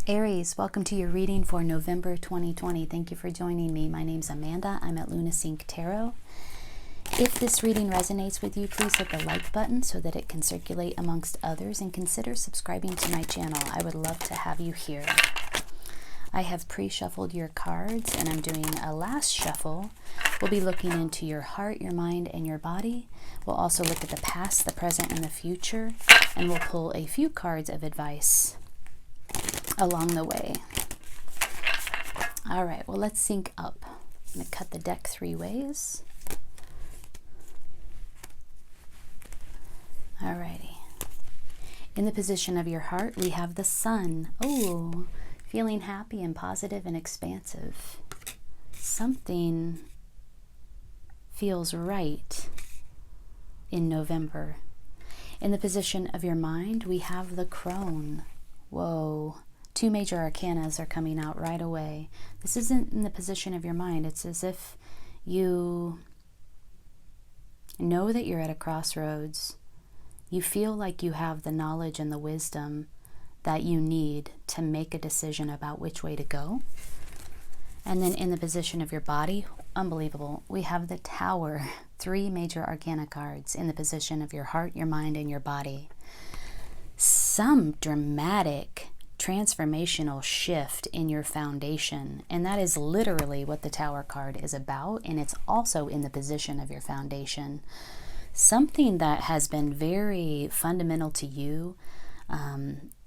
Aries, welcome to your reading for November 2020. Thank you for joining me. My name's Amanda. I'm at LunaSync Tarot. If this reading resonates with you, please hit the like button so that it can circulate amongst others, and consider subscribing to my channel. I would love to have you here. I have pre-shuffled your cards, and I'm doing a last shuffle. We'll be looking into your heart, your mind, and your body. We'll also look at the past, the present, and the future, and we'll pull a few cards of advice along the way. All right, well, let's sync up. I'm going to cut the deck 3 ways. All righty. In the position of your heart, we have the sun. Oh, feeling happy and positive and expansive. Something feels right in November. In the position of your mind, we have the crone. Whoa. 2 major arcanas are coming out right away. This isn't in the position of your mind. It's as if you know that you're at a crossroads. You feel like you have the knowledge and the wisdom that you need to make a decision about which way to go. And then in the position of your body, unbelievable, we have the Tower. 3 major arcana cards in the position of your heart, your mind, and your body. Some dramatic transformational shift in your foundation, and that is literally what the Tower card is about, and it's also in the position of your foundation. Something that has been very fundamental to you,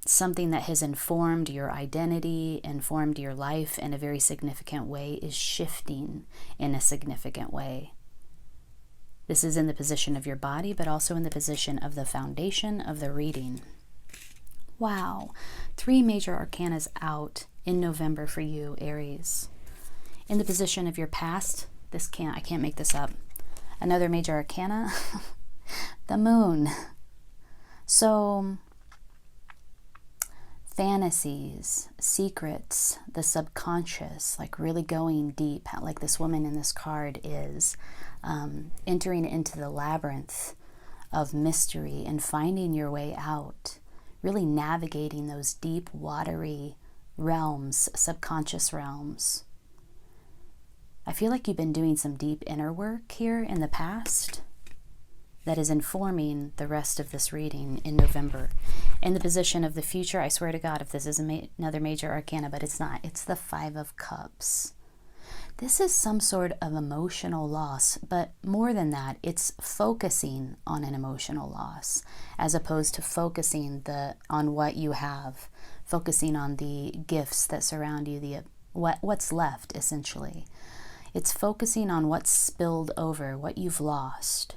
something that has informed your identity, informed your life in a very significant way, is shifting in a significant way. This is in the position of your body, but also in the position of the foundation of the reading. Wow, 3 major arcanas out in November for you, Aries. In the position of your past, I can't make this up. Another major arcana, the moon. So, fantasies, secrets, the subconscious, like really going deep, like this woman in this card is, entering into the labyrinth of mystery and finding your way out. Really navigating those deep, watery realms, subconscious realms. I feel like you've been doing some deep inner work here in the past that is informing the rest of this reading in November. In the position of the future, I swear to God, if this is another major arcana, but it's not. It's the 5 of Cups. This is some sort of emotional loss, but more than that, it's focusing on an emotional loss as opposed to focusing on what you have, focusing on the gifts that surround you, what's left, essentially. It's focusing on what's spilled over, what you've lost.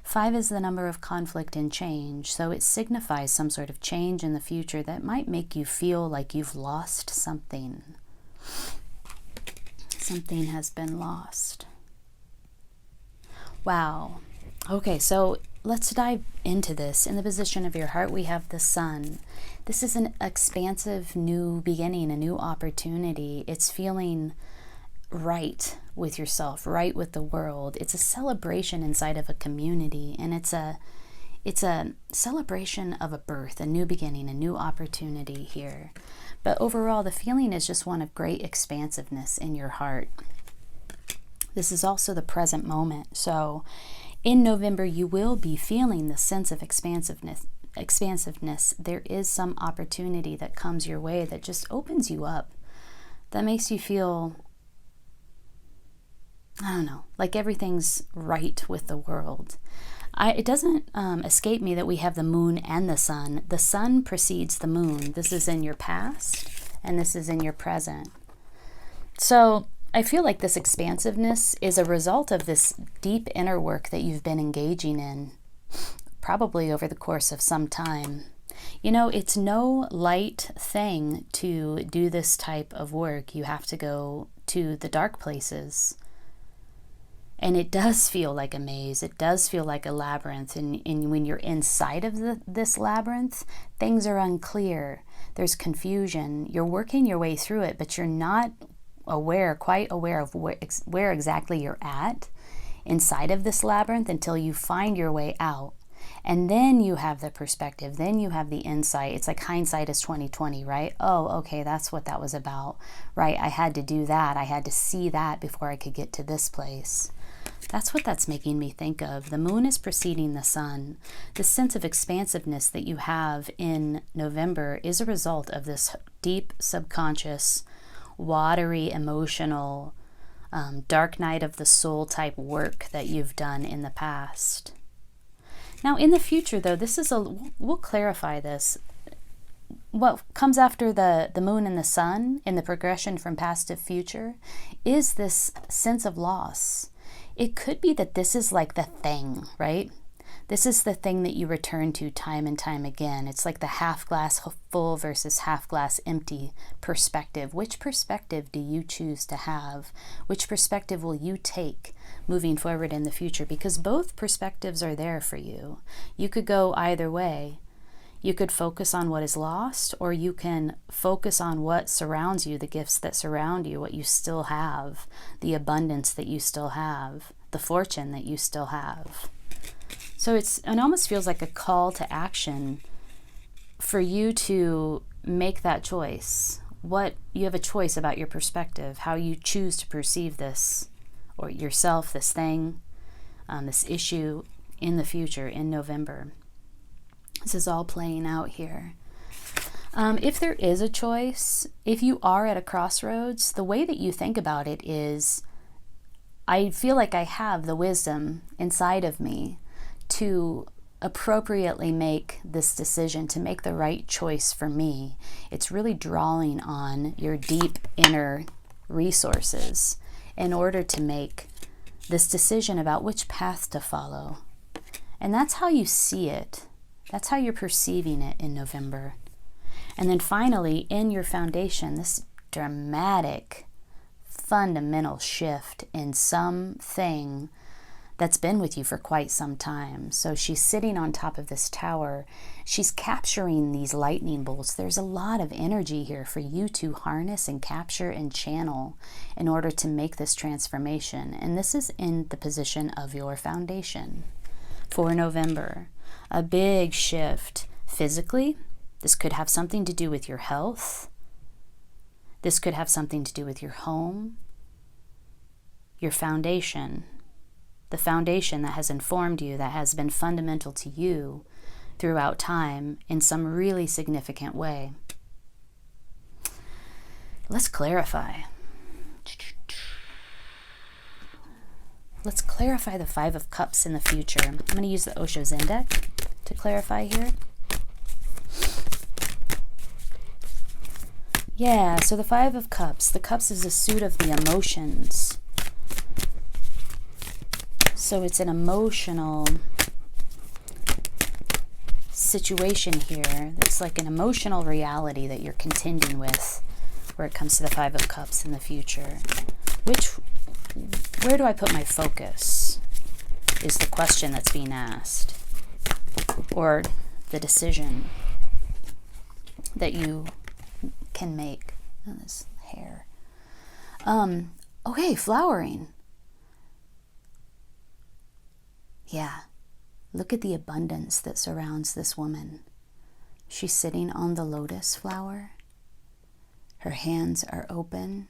5 is the number of conflict and change, so it signifies some sort of change in the future that might make you feel like you've lost something. Something has been lost. Wow. Okay, so let's dive into this. In the position of your heart, we have the sun. This is an expansive new beginning, a new opportunity. It's feeling right with yourself, right with the world. It's a celebration inside of a community, and it's a celebration of a birth, a new beginning, a new opportunity here. But overall, the feeling is just one of great expansiveness in your heart. This is also the present moment. So in November, you will be feeling the sense of expansiveness. There is some opportunity that comes your way that just opens you up, that makes you feel, I don't know, like everything's right with the world. It doesn't escape me that we have the moon and the sun. The sun precedes the moon. This is in your past, and this is in your present. So I feel like this expansiveness is a result of this deep inner work that you've been engaging in, probably over the course of some time. You know, it's no light thing to do this type of work. You have to go to the dark places. And it does feel like a maze. It does feel like a labyrinth. And when you're inside of this labyrinth, things are unclear. There's confusion. You're working your way through it, but you're not quite aware of where exactly you're at inside of this labyrinth until you find your way out. And then you have the perspective, then you have the insight. It's like hindsight is 2020, right? Oh, okay, that's what that was about, right? I had to do that. I had to see that before I could get to this place. That's what that's making me think of. The moon is preceding the sun. The sense of expansiveness that you have in November is a result of this deep subconscious, watery, emotional, dark night of the soul type work that you've done in the past. Now, in the future, though, we'll clarify this. What comes after the moon and the sun in the progression from past to future is this sense of loss. It could be that this is like the thing, right? This is the thing that you return to time and time again. It's like the half glass full versus half glass empty perspective. Which perspective do you choose to have? Which perspective will you take moving forward in the future? Because both perspectives are there for you. You could go either way. You could focus on what is lost, or you can focus on what surrounds you, the gifts that surround you, what you still have, the abundance that you still have, the fortune that you still have. So it almost feels like a call to action for you to make that choice. You have a choice about your perspective, how you choose to perceive this, or yourself, this thing, this issue in the future, in November. This is all playing out here. If there is a choice, if you are at a crossroads, the way that you think about it is, I feel like I have the wisdom inside of me to appropriately make this decision, to make the right choice for me. It's really drawing on your deep inner resources in order to make this decision about which path to follow. And that's how you see it. That's how you're perceiving it in November. And then finally, in your foundation, this dramatic, fundamental shift in something that's been with you for quite some time. So she's sitting on top of this tower. She's capturing these lightning bolts. There's a lot of energy here for you to harness and capture and channel in order to make this transformation. And this is in the position of your foundation for November. A big shift physically. This could have something to do with your health. This could have something to do with your home, your foundation, the foundation that has informed you, that has been fundamental to you throughout time in some really significant way. Let's clarify. Let's clarify the Five of Cups in the future. I'm going to use the Osho Zen deck to clarify here. Yeah, so the Five of Cups. The Cups is a suit of the emotions. So it's an emotional situation here. It's like an emotional reality that you're contending with where it comes to the Five of Cups in the future. Where do I put my focus is the question that's being asked, or the decision that you can make. Oh, this hair. Okay, flowering. Yeah, look at the abundance that surrounds this woman. She's sitting on the lotus flower. Her hands are open.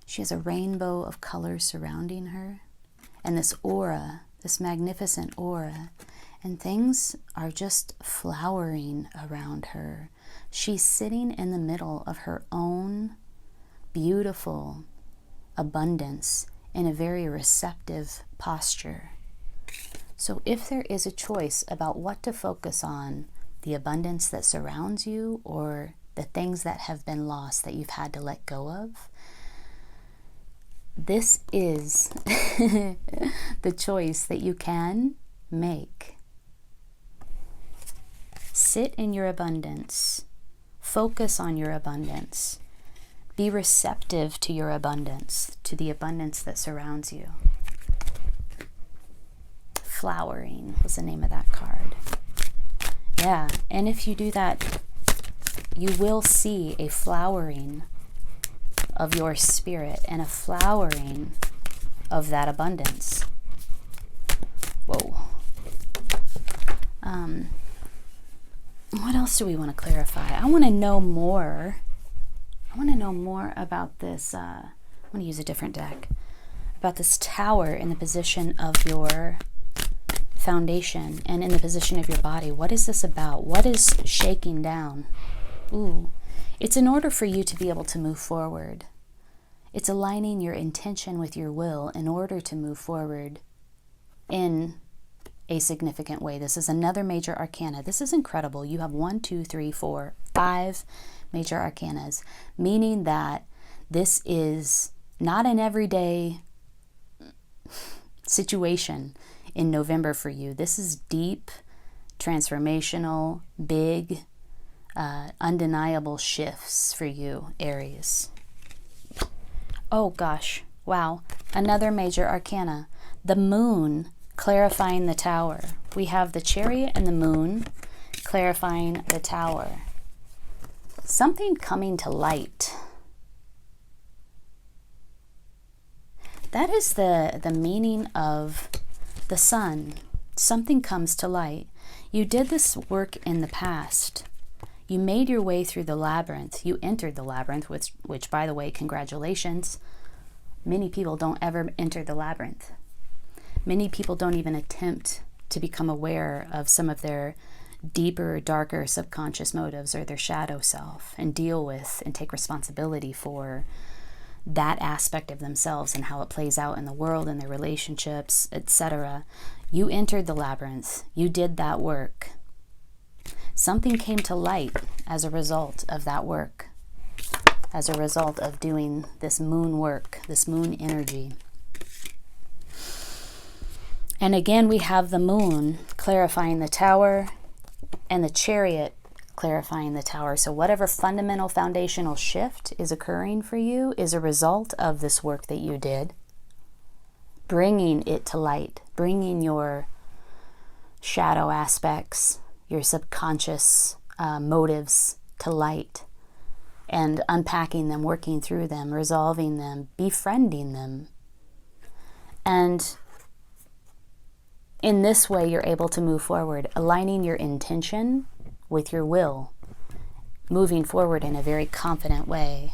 She has a rainbow of colors surrounding her. And this aura, this magnificent aura, and things are just flowering around her. She's sitting in the middle of her own beautiful abundance in a very receptive posture. So if there is a choice about what to focus on, the abundance that surrounds you or the things that have been lost that you've had to let go of, this is the choice that you can make. Sit in your abundance. Focus on your abundance. Be receptive to your abundance, to the abundance that surrounds you. Flowering was the name of that card. Yeah, and if you do that, you will see a flowering of your spirit and a flowering of that abundance. Whoa. What else do we want to clarify? I want to know more. I want to know more about this. I'm going to use a different deck. About this tower in the position of your foundation and in the position of your body. What is this about? What is shaking down? Ooh. It's in order for you to be able to move forward. It's aligning your intention with your will in order to move forward in a significant way. This is another major arcana. This is incredible. You have 1, 2, 3, 4, 5 major arcanas, meaning that this is not an everyday situation in November for you. This is deep, transformational, big, undeniable shifts for you, Aries. Oh gosh, wow. Another major arcana. The moon clarifying the tower. We have the Chariot and the moon clarifying the tower. Something coming to light. That is the meaning of the sun. Something comes to light. You did this work in the past. You made your way through the labyrinth. You entered the labyrinth, which by the way, congratulations. Many people don't ever enter the labyrinth. Many people don't even attempt to become aware of some of their deeper, darker subconscious motives or their shadow self and deal with and take responsibility for that aspect of themselves and how it plays out in the world and their relationships, etc. You entered the labyrinth. You did that work. Something came to light as a result of that work, as a result of doing this moon work, this moon energy. And again, we have the moon clarifying the tower and the Chariot clarifying the tower. So whatever fundamental foundational shift is occurring for you is a result of this work that you did, bringing it to light, bringing your shadow aspects, your subconscious motives to light, and unpacking them, working through them, resolving them, befriending them. And in this way, you're able to move forward, aligning your intention with your will, moving forward in a very confident way.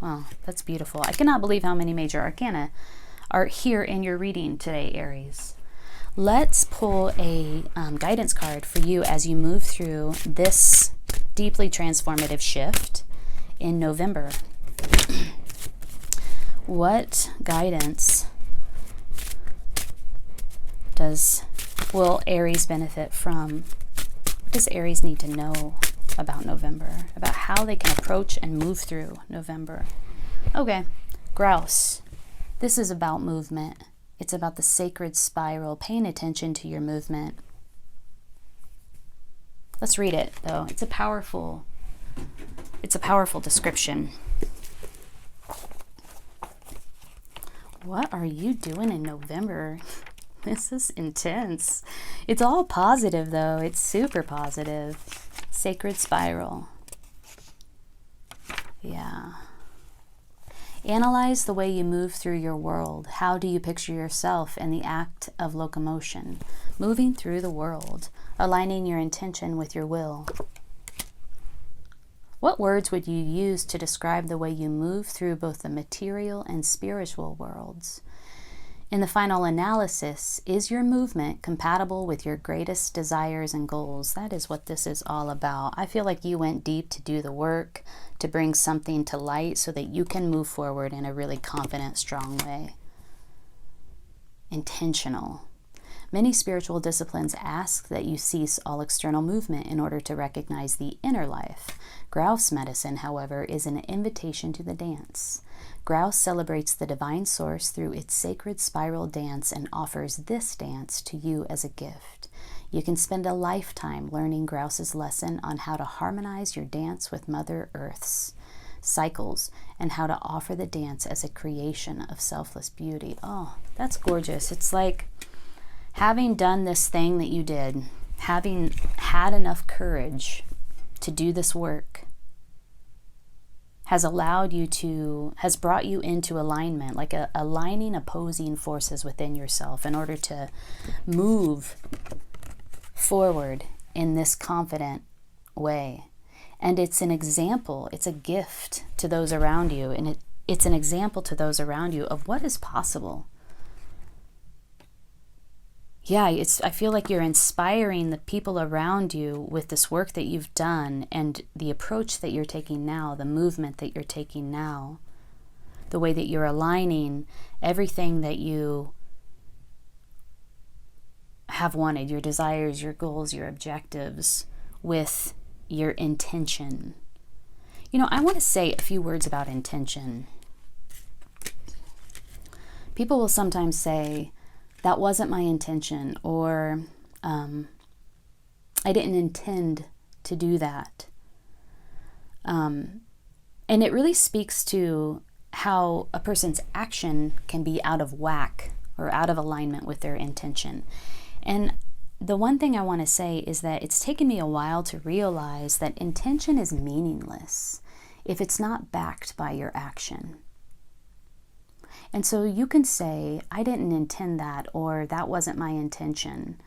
Wow, that's beautiful. I cannot believe how many major arcana are here in your reading today, Aries. Let's pull a guidance card for you as you move through this deeply transformative shift in November. What guidance will Aries benefit from? What does Aries need to know about November? About how they can approach and move through November? Okay, Grouse. This is about movement. It's about the sacred spiral, paying attention to your movement. Let's read it, though. It's a powerful description. What are you doing in November? This is intense. It's all positive, though. It's super positive. Sacred spiral. Yeah. Analyze the way you move through your world. How do you picture yourself in the act of locomotion? Moving through the world, aligning your intention with your will. What words would you use to describe the way you move through both the material and spiritual worlds? In the final analysis, is your movement compatible with your greatest desires and goals? That is what this is all about. I feel like you went deep to do the work, to bring something to light so that you can move forward in a really confident, strong way. Intentional. Many spiritual disciplines ask that you cease all external movement in order to recognize the inner life. Grouse medicine, however, is an invitation to the dance. Grouse celebrates the divine source through its sacred spiral dance and offers this dance to you as a gift. You can spend a lifetime learning Grouse's lesson on how to harmonize your dance with Mother Earth's cycles and how to offer the dance as a creation of selfless beauty. Oh, that's gorgeous. It's like having done this thing that you did, having had enough courage to do this work, has allowed you to, has brought you into alignment, like aligning opposing forces within yourself in order to move forward in this confident way. And it's an example, it's a gift to those around you, and it's an example to those around you of what is possible. Yeah, I feel like you're inspiring the people around you with this work that you've done and the approach that you're taking now, the movement that you're taking now, the way that you're aligning everything that you have wanted, your desires, your goals, your objectives, with your intention. You know, I want to say a few words about intention. People will sometimes say, that wasn't my intention, or I didn't intend to do that. And it really speaks to how a person's action can be out of whack or out of alignment with their intention. And the one thing I want to say is that it's taken me a while to realize that intention is meaningless if it's not backed by your action. And so you can say, I didn't intend that, or that wasn't my intention,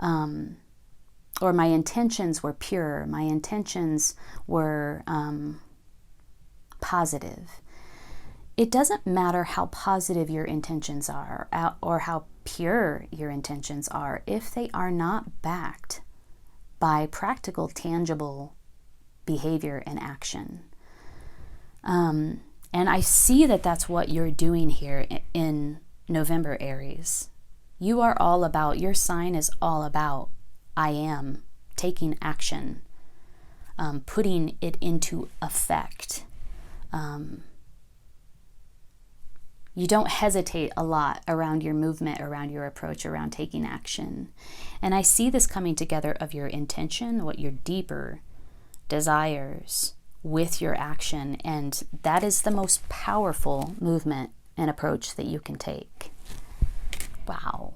or my intentions were pure, my intentions were positive. It doesn't matter how positive your intentions are or how pure your intentions are if they are not backed by practical, tangible behavior and action. And I see that that's what you're doing here in November, Aries. You are all about, your sign is all about, I am, taking action, putting it into effect. You don't hesitate a lot around your movement, around your approach, around taking action. And I see this coming together of your intention, what your deeper desires, with your action, and that is the most powerful movement and approach that you can take. Wow.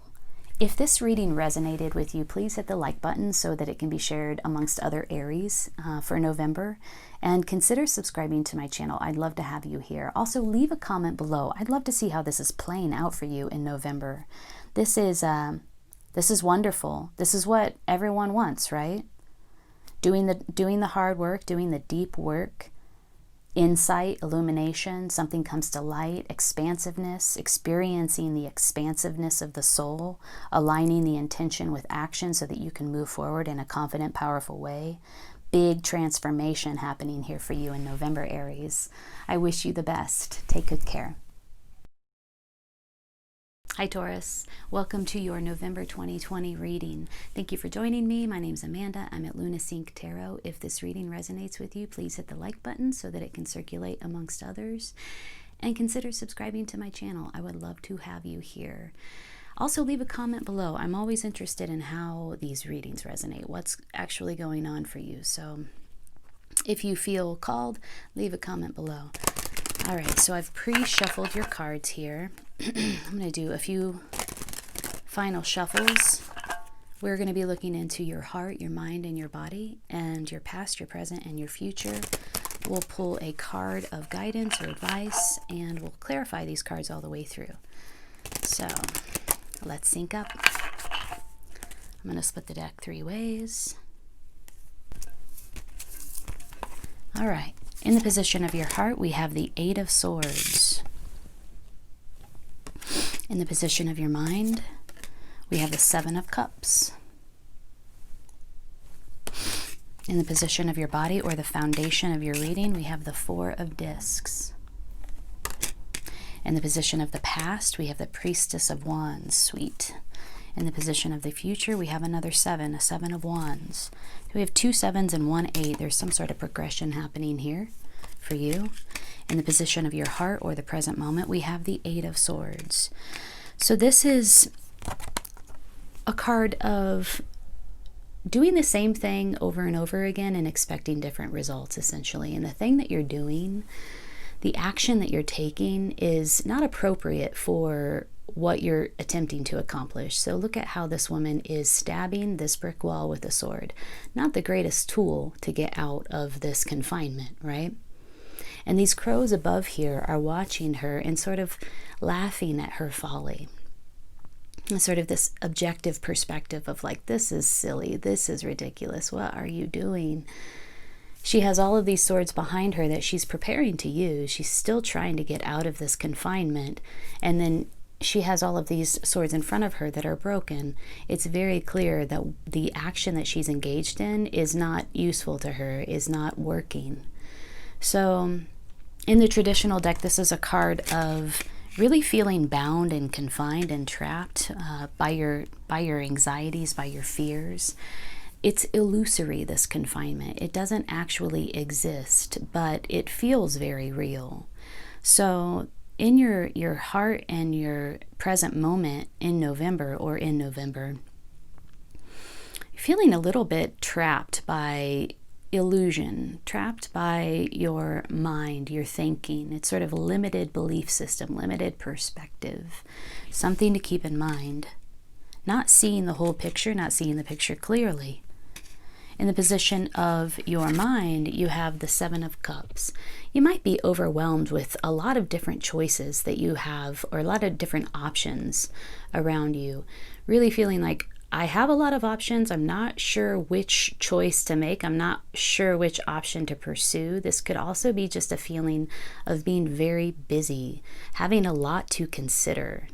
If this reading resonated with you, please hit the like button so that it can be shared amongst other Aries for November, and consider subscribing to my channel. I'd love to have you here. Also, leave a comment below. I'd love to see how this is playing out for you in November. This is wonderful. This is what everyone wants, right? Doing the hard work, doing the deep work, insight, illumination, something comes to light, expansiveness, experiencing the expansiveness of the soul, aligning the intention with action so that you can move forward in a confident, powerful way. Big transformation happening here for you in November, Aries. I wish you the best. Take good care. Hi Taurus, welcome to your November 2020 reading. Thank you for joining me. My name's Amanda. I'm at LunaSync Tarot. If this reading resonates with you, please hit the like button so that it can circulate amongst others. And consider subscribing to my channel. I would love to have you here. Also, leave a comment below. I'm always interested in how these readings resonate, what's actually going on for you. So if you feel called, leave a comment below. All right, so I've pre-shuffled your cards here. I'm going to do a few final shuffles. We're going to be looking into your heart, your mind, and your body, and your past, your present, and your future. We'll pull a card of guidance or advice, and we'll clarify these cards all the way through. So let's sync up. I'm going to split the deck 3 ways. All right. In the position of your heart, we have the 8 of Swords. In the position of your mind, we have the 7 of Cups. In the position of your body, or the foundation of your reading, we have the 4 of Discs. In the position of the past, we have the Priestess of Wands. Sweet. In the position of the future, we have another 7, a 7 of Wands. We have 2 7s and 1 8. There's some sort of progression happening here for you. In the position of your heart, or the present moment, we have the 8 of Swords. So this is a card of doing the same thing over and over again and expecting different results, essentially. And the thing that you're doing, the action that you're taking, is not appropriate for what you're attempting to accomplish. So look at how this woman is stabbing this brick wall with a sword. Not the greatest tool to get out of this confinement, right? And these crows above here are watching her and sort of laughing at her folly. And sort of this objective perspective of like, this is silly, this is ridiculous, what are you doing? She has all of these swords behind her that she's preparing to use. She's still trying to get out of this confinement. And then she has all of these swords in front of her that are broken. It's very clear that the action that she's engaged in is not useful to her, is not working. So in the traditional deck, this is a card of really feeling bound and confined and trapped by your anxieties, by your fears. It's illusory, this confinement. It doesn't actually exist, but it feels very real. So in your heart and your present moment in November, you're feeling a little bit trapped by illusion, trapped by your mind, your thinking. It's sort of a limited belief system, limited perspective, something to keep in mind. Not seeing the whole picture, not seeing the picture clearly. In the position of your mind, you have the Seven of Cups. You might be overwhelmed with a lot of different choices that you have, or a lot of different options around you. Really feeling like, I have a lot of options. I'm not sure which choice to make. I'm not sure which option to pursue. This could also be just a feeling of being very busy, having a lot to consider.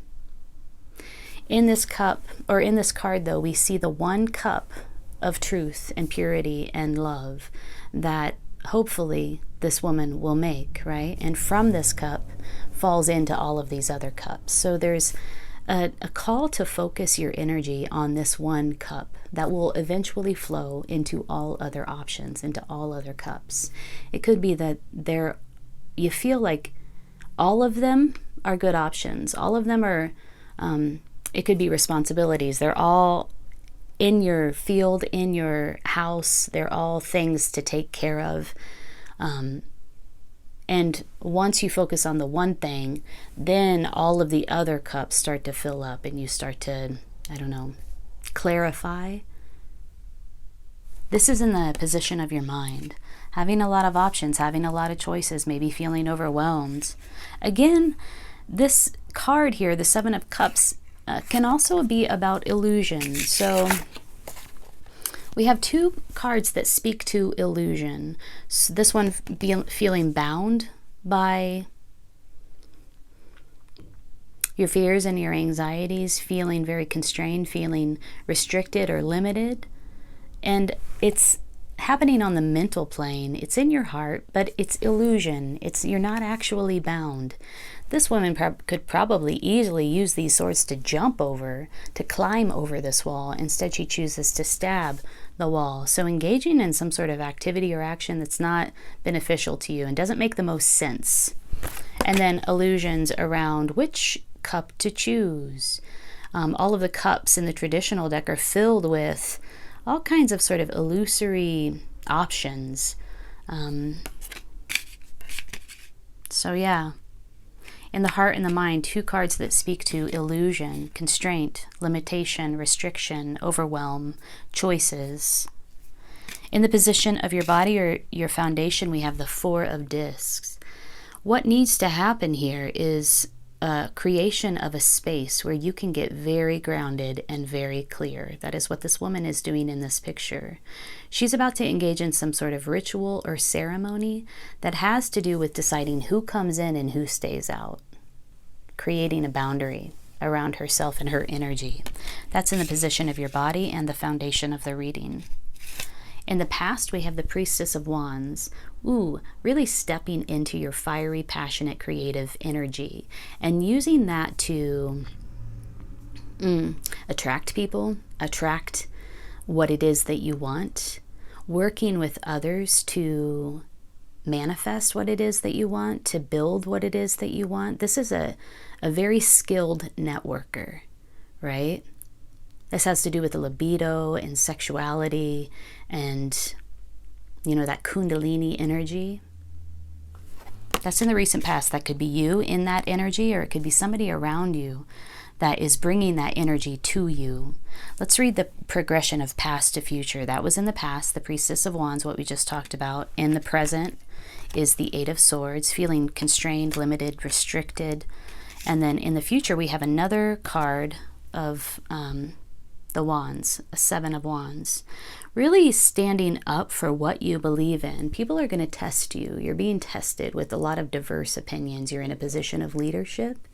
In this cup, or in this card though, we see the one cup of truth and purity and love that hopefully this woman will make, right? And from this cup falls into all of these other cups. So there's a call to focus your energy on this one cup that will eventually flow into all other options, into all other cups. It could be that you feel like all of them are good options. All of them are, it could be responsibilities. They're all in your field, in your house. They're all things to take care of. And once you focus on the one thing, then all of the other cups start to fill up and you start to, clarify. This is in the position of your mind. Having a lot of options, having a lot of choices, maybe feeling overwhelmed. Again, this card here, the Seven of Cups, can also be about illusion. So we have two cards that speak to illusion. So this one feeling bound by your fears and your anxieties, feeling very constrained, feeling restricted or limited. And it's happening on the mental plane. It's in your heart, but it's illusion. You're not actually bound. This woman could probably easily use these swords to jump over, to climb over this wall. Instead, she chooses to stab the wall. So engaging in some sort of activity or action that's not beneficial to you and doesn't make the most sense. And then illusions around which cup to choose. All of the cups in the traditional deck are filled with all kinds of sort of illusory options. So yeah. In the heart and the mind, two cards that speak to illusion, constraint, limitation, restriction, overwhelm, choices. In the position of your body or your foundation, we have the Four of Discs. What needs to happen here is a creation of a space where you can get very grounded and very clear. That is what this woman is doing in this picture. She's about to engage in some sort of ritual or ceremony that has to do with deciding who comes in and who stays out, creating a boundary around herself and her energy. That's in the position of your body and the foundation of the reading. In the past, we have the Priestess of Wands. Really stepping into your fiery, passionate, creative energy and using that to attract people, attract what it is that you want, working with others to manifest what it is that you want, to build what it is that you want. This is a very skilled networker, right? This has to do with the libido and sexuality and, that Kundalini energy. That's in the recent past. That could be you in that energy, or it could be somebody around you that is bringing that energy to you. Let's read the progression of past to future. That was in the past, the Priestess of Wands, what we just talked about. In the present is the Eight of Swords, feeling constrained, limited, restricted. And then in the future, we have another card of the Wands, a Seven of Wands. Really standing up for what you believe in. People are going to test you. You're being tested with a lot of diverse opinions. You're in a position of leadership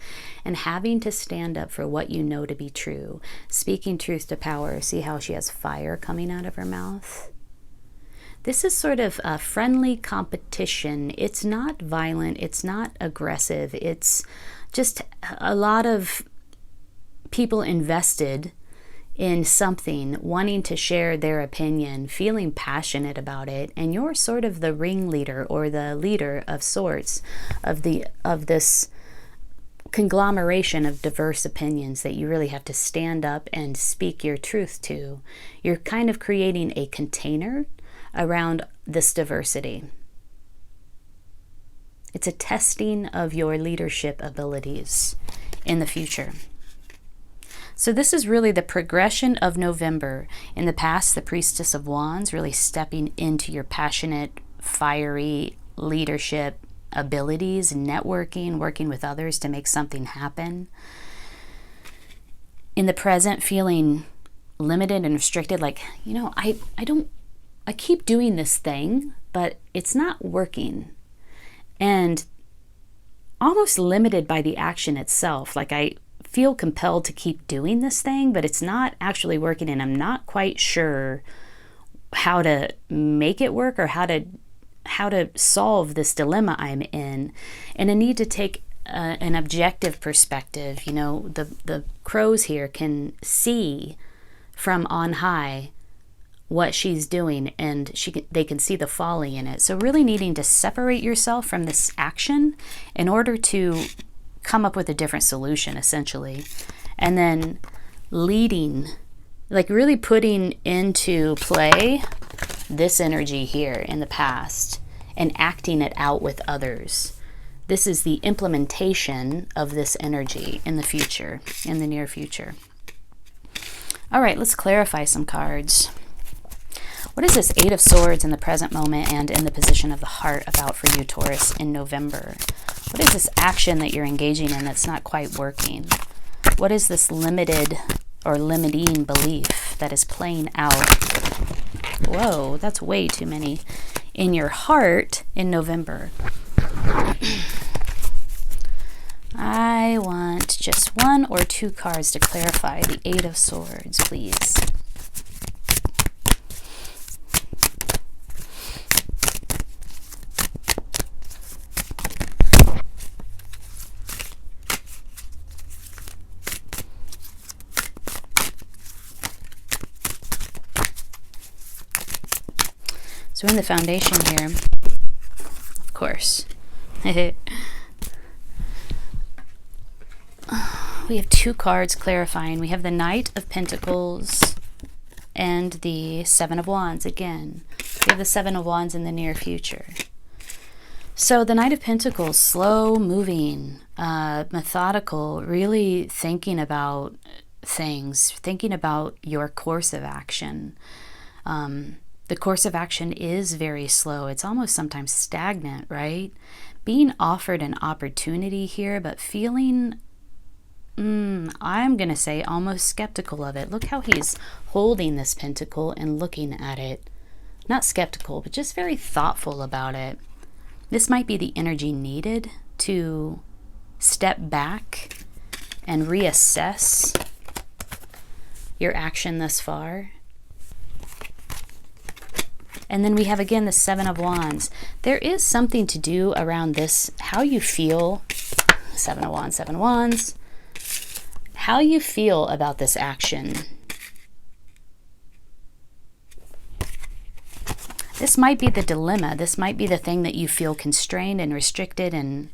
and having to stand up for what you know to be true. Speaking truth to power. See how she has fire coming out of her mouth? This is sort of a friendly competition. It's not violent. It's not aggressive. It's just a lot of people invested in something, wanting to share their opinion, feeling passionate about it, and you're sort of the ringleader or the leader of sorts of this conglomeration of diverse opinions that you really have to stand up and speak your truth to. You're kind of creating a container around this diversity. It's a testing of your leadership abilities in the future. So this is really the progression of November. In the past, the Priestess of Wands, really stepping into your passionate, fiery leadership abilities, networking, working with others to make something happen. In the present, feeling limited and restricted, like, you know, I keep doing this thing, but it's not working. And almost limited by the action itself. Like, I feel compelled to keep doing this thing, but it's not actually working, and I'm not quite sure how to make it work or how to solve this dilemma I'm in. And I need to take an objective perspective. You know, the crows here can see from on high what she's doing, and they can see the folly in it. So really needing to separate yourself from this action in order to come up with a different solution, essentially. And then leading, like really putting into play this energy here in the past and acting it out with others. This is the implementation of this energy in the future, in the near future. All right, let's clarify some cards. What is this Eight of Swords in the present moment and in the position of the heart about for you, Taurus, in November? What is this action that you're engaging in that's not quite working? What is this limited or limiting belief that is playing out? Whoa, that's way too many. In your heart in November. I want just one or two cards to clarify the Eight of Swords, please. So in the foundation here, of course, we have two cards clarifying. We have the Knight of Pentacles and the Seven of Wands again. We have the Seven of Wands in the near future. So the Knight of Pentacles, slow moving, methodical, really thinking about things, thinking about your course of action. The course of action is very slow. It's almost sometimes stagnant, right? Being offered an opportunity here, but feeling, I'm going to say almost skeptical of it. Look how he's holding this pentacle and looking at it. Not skeptical, but just very thoughtful about it. This might be the energy needed to step back and reassess your action thus far. And then we have, again, the Seven of Wands. There is something to do around this, how you feel. Seven of Wands, Seven of Wands. How you feel about this action. This might be the dilemma. This might be the thing that you feel constrained and restricted and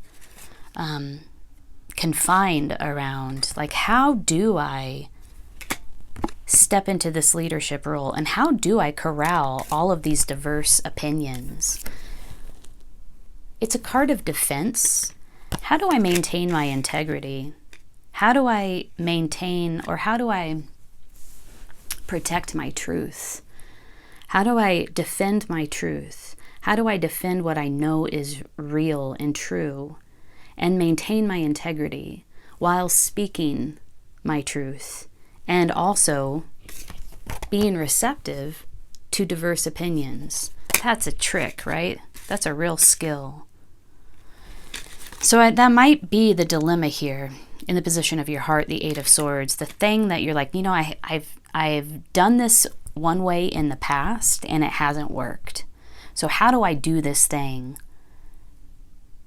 confined around. Like, how do I step into this leadership role, and how do I corral all of these diverse opinions? It's a card of defense. How do I maintain my integrity? How do I maintain, or how do I protect my truth? How do I defend my truth? How do I defend what I know is real and true and maintain my integrity while speaking my truth and also being receptive to diverse opinions? That's a trick, right? That's a real skill. So that might be the dilemma here in the position of your heart, the Eight of Swords, the thing that you're like, you know, I've done this one way in the past and it hasn't worked. So how do I do this thing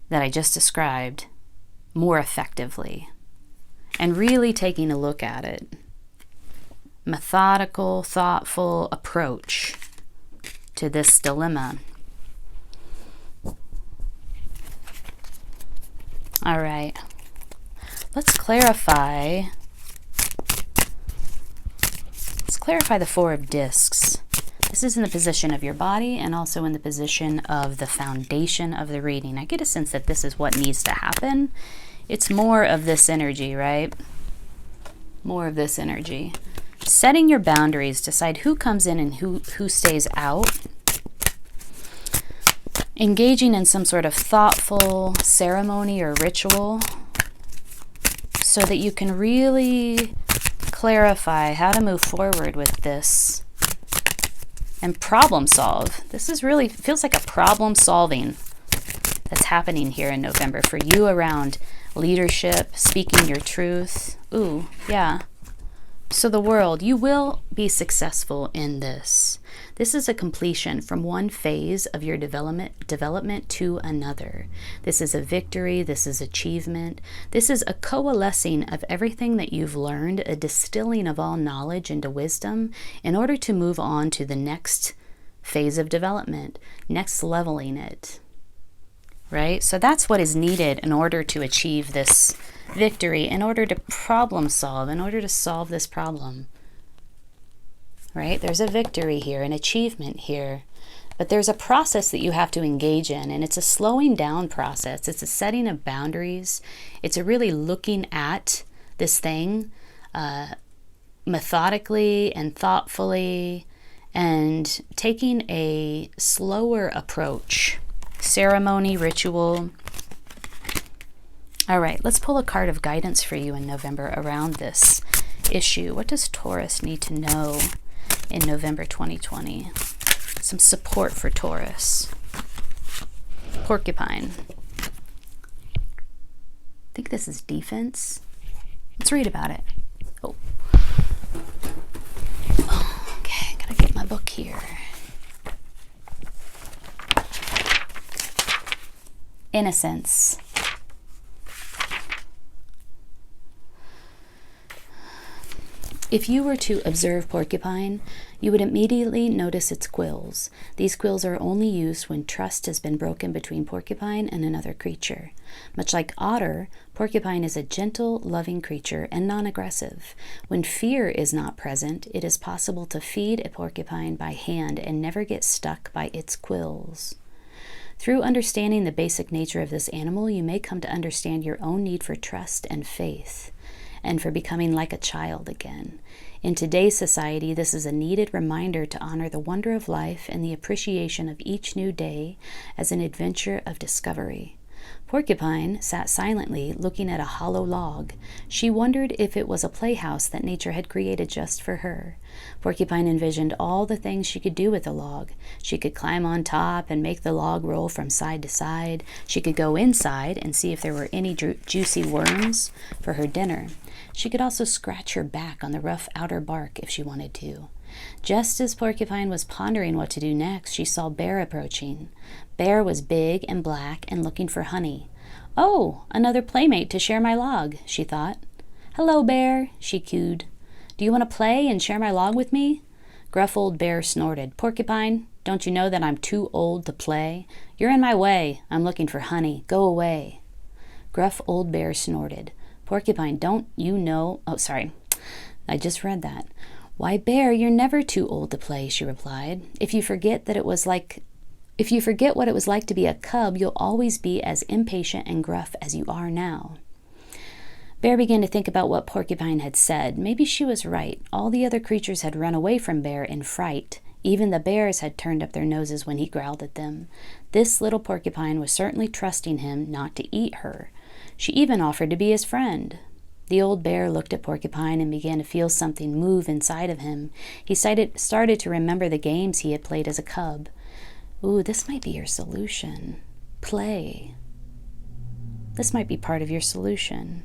that I just described more effectively? And really taking a look at it. Methodical, thoughtful approach to this dilemma. All right. Let's clarify. Let's clarify the Four of Discs. This is in the position of your body and also in the position of the foundation of the reading. I get a sense that this is what needs to happen. It's more of this energy, right? More of this energy. Setting your boundaries, decide who comes in and who stays out. Engaging in some sort of thoughtful ceremony or ritual so that you can really clarify how to move forward with this and problem solve. This is really, feels like a problem solving that's happening here in November for you around leadership, speaking your truth. Ooh, yeah. So the world, you will be successful in this. This is a completion from one phase of your development to another. This is a victory. This is achievement. This is a coalescing of everything that you've learned, a distilling of all knowledge into wisdom in order to move on to the next phase of development, next leveling it. Right? So that's what is needed in order to achieve this victory, in order to problem solve, in order to solve this problem. Right? There's a victory here, an achievement here, but there's a process that you have to engage in, and it's a slowing down process. It's a setting of boundaries. It's a really looking at this thing methodically and thoughtfully and taking a slower approach. Ceremony, ritual. All right, let's pull a card of guidance for you in November around this issue. What does Taurus need to know in November 2020? Some support for Taurus. Porcupine. I think this is defense. Let's read about it. Oh. Okay, gotta get my book here. Innocence. If you were to observe porcupine, you would immediately notice its quills. These quills are only used when trust has been broken between porcupine and another creature. Much like otter, porcupine is a gentle, loving creature and non-aggressive. When fear is not present, it is possible to feed a porcupine by hand and never get stuck by its quills. Through understanding the basic nature of this animal, you may come to understand your own need for trust and faith, and for becoming like a child again. In today's society, this is a needed reminder to honor the wonder of life and the appreciation of each new day as an adventure of discovery. Porcupine sat silently, looking at a hollow log. She wondered if it was a playhouse that nature had created just for her. Porcupine envisioned all the things she could do with the log. She could climb on top and make the log roll from side to side. She could go inside and see if there were any juicy worms for her dinner. She could also scratch her back on the rough outer bark if she wanted to. Just as Porcupine was pondering what to do next, she saw Bear approaching. Bear was big and black and looking for honey. "Oh, another playmate to share my log," she thought. "Hello, Bear," she cooed. "Do you want to play and share my log with me?" Gruff old Bear snorted. "Porcupine, don't you know that I'm too old to play? You're in my way. I'm looking for honey. Go away." Gruff old Bear snorted. "Porcupine, don't you know—" Oh, sorry. I just read that. "Why, Bear, you're never too old to play," she replied. If you forget what it was like to be a cub, you'll always be as impatient and gruff as you are now." Bear began to think about what Porcupine had said. Maybe she was right. All the other creatures had run away from Bear in fright. Even the bears had turned up their noses when he growled at them. This little porcupine was certainly trusting him not to eat her. She even offered to be his friend. The old bear looked at Porcupine and began to feel something move inside of him. He started to remember the games he had played as a cub. Ooh, this might be your solution. Play. This might be part of your solution.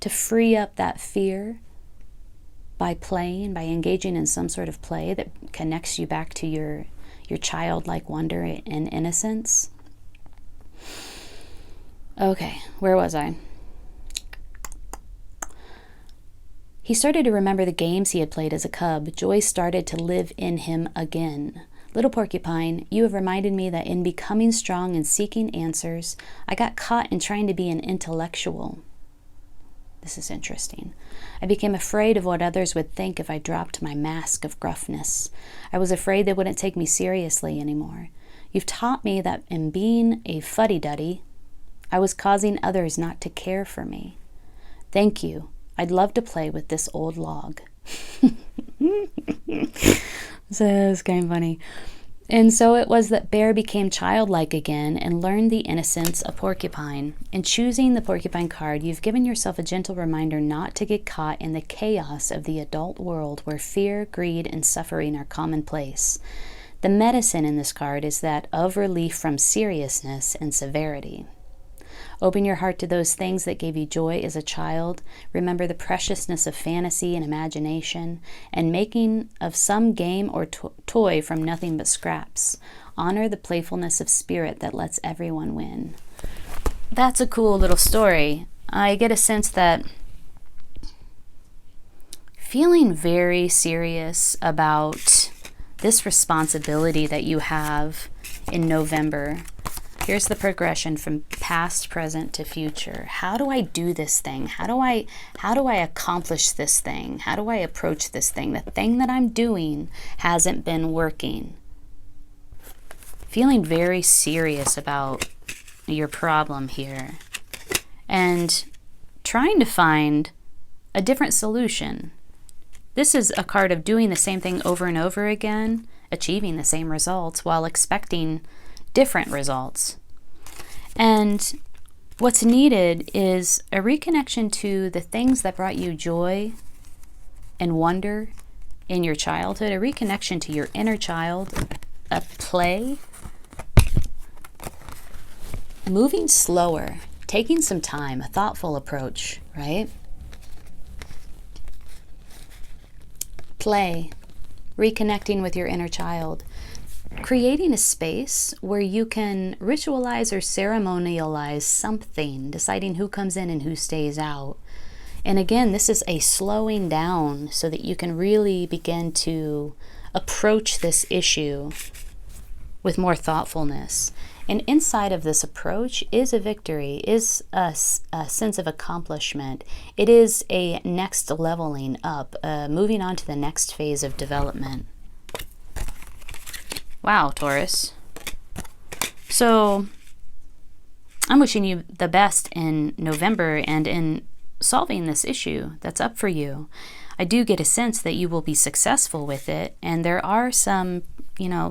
To free up that fear by playing, by engaging in some sort of play that connects you back to your childlike wonder and innocence. Okay, where was I? He started to remember the games he had played as a cub. Joy started to live in him again. Little Porcupine, you have reminded me that in becoming strong and seeking answers, I got caught in trying to be an intellectual. This is interesting. I became afraid of what others would think if I dropped my mask of gruffness. I was afraid they wouldn't take me seriously anymore. You've taught me that in being a fuddy-duddy, I was causing others not to care for me. Thank you. I'd love to play with this old log. So it's kind of funny. And so it was that Bear became childlike again and learned the innocence of Porcupine. In choosing the Porcupine card, you've given yourself a gentle reminder not to get caught in the chaos of the adult world where fear, greed, and suffering are commonplace. The medicine in this card is that of relief from seriousness and severity. Open your heart to those things that gave you joy as a child. Remember the preciousness of fantasy and imagination, and making of some game or toy from nothing but scraps. Honor the playfulness of spirit that lets everyone win. That's a cool little story. I get a sense that feeling very serious about this responsibility that you have in November. Here's the progression from past, present to future. How do I do this thing? How do I accomplish this thing? How do I approach this thing? The thing that I'm doing hasn't been working. Feeling very serious about your problem here and trying to find a different solution. This is a card of doing the same thing over and over again, achieving the same results while expecting different results. And what's needed is a reconnection to the things that brought you joy and wonder in your childhood, a reconnection to your inner child, a play, moving slower, taking some time, a thoughtful approach, right? Play, reconnecting with your inner child. Creating a space where you can ritualize or ceremonialize something, deciding who comes in and who stays out. And again, this is a slowing down so that you can really begin to approach this issue with more thoughtfulness. And inside of this approach is a victory, is a sense of accomplishment. It is a next leveling up, moving on to the next phase of development. Wow, Taurus. So I'm wishing you the best in November and in solving this issue that's up for you. I do get a sense that you will be successful with it. And there are some,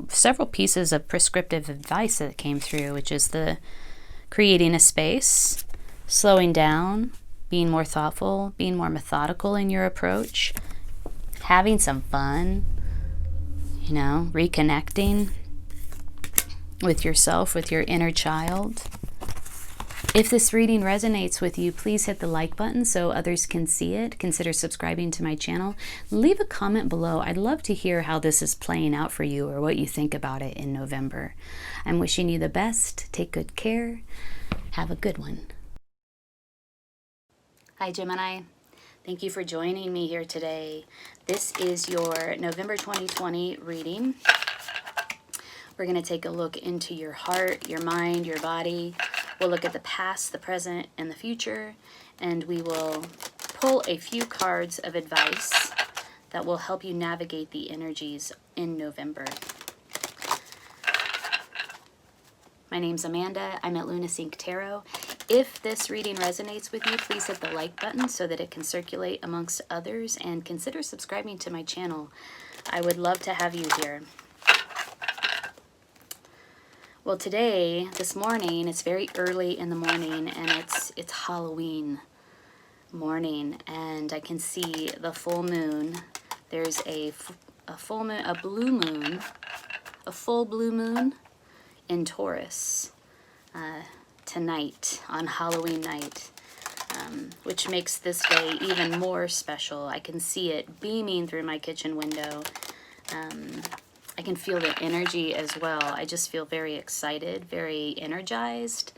several pieces of prescriptive advice that came through, which is the creating a space, slowing down, being more thoughtful, being more methodical in your approach, having some fun, reconnecting with yourself, with your inner child. If this reading resonates with you, please hit the like button so others can see it. Consider subscribing to my channel. Leave a comment below. I'd love to hear how this is playing out for you or what you think about it in November. I'm wishing you the best. Take good care. Have a good one. Hi, Gemini. Thank you for joining me here today. This is your November 2020 reading. We're going to take a look into your heart, your mind, your body. We'll look at the past, the present, and the future, and we will pull a few cards of advice that will help you navigate the energies in November. My name's Amanda. I'm at Luna Sync Tarot. If this reading resonates with you, please hit the like button so that it can circulate amongst others, and consider subscribing to my channel. I would love to have you here. Well, today, this morning, it's very early in the morning, and it's Halloween morning, and I can see the full moon. There's a full moon, a blue moon, a full blue moon in Taurus tonight, on Halloween night, which makes this day even more special. I can see it beaming through my kitchen window. I can feel the energy as well. I just feel very excited, very energized.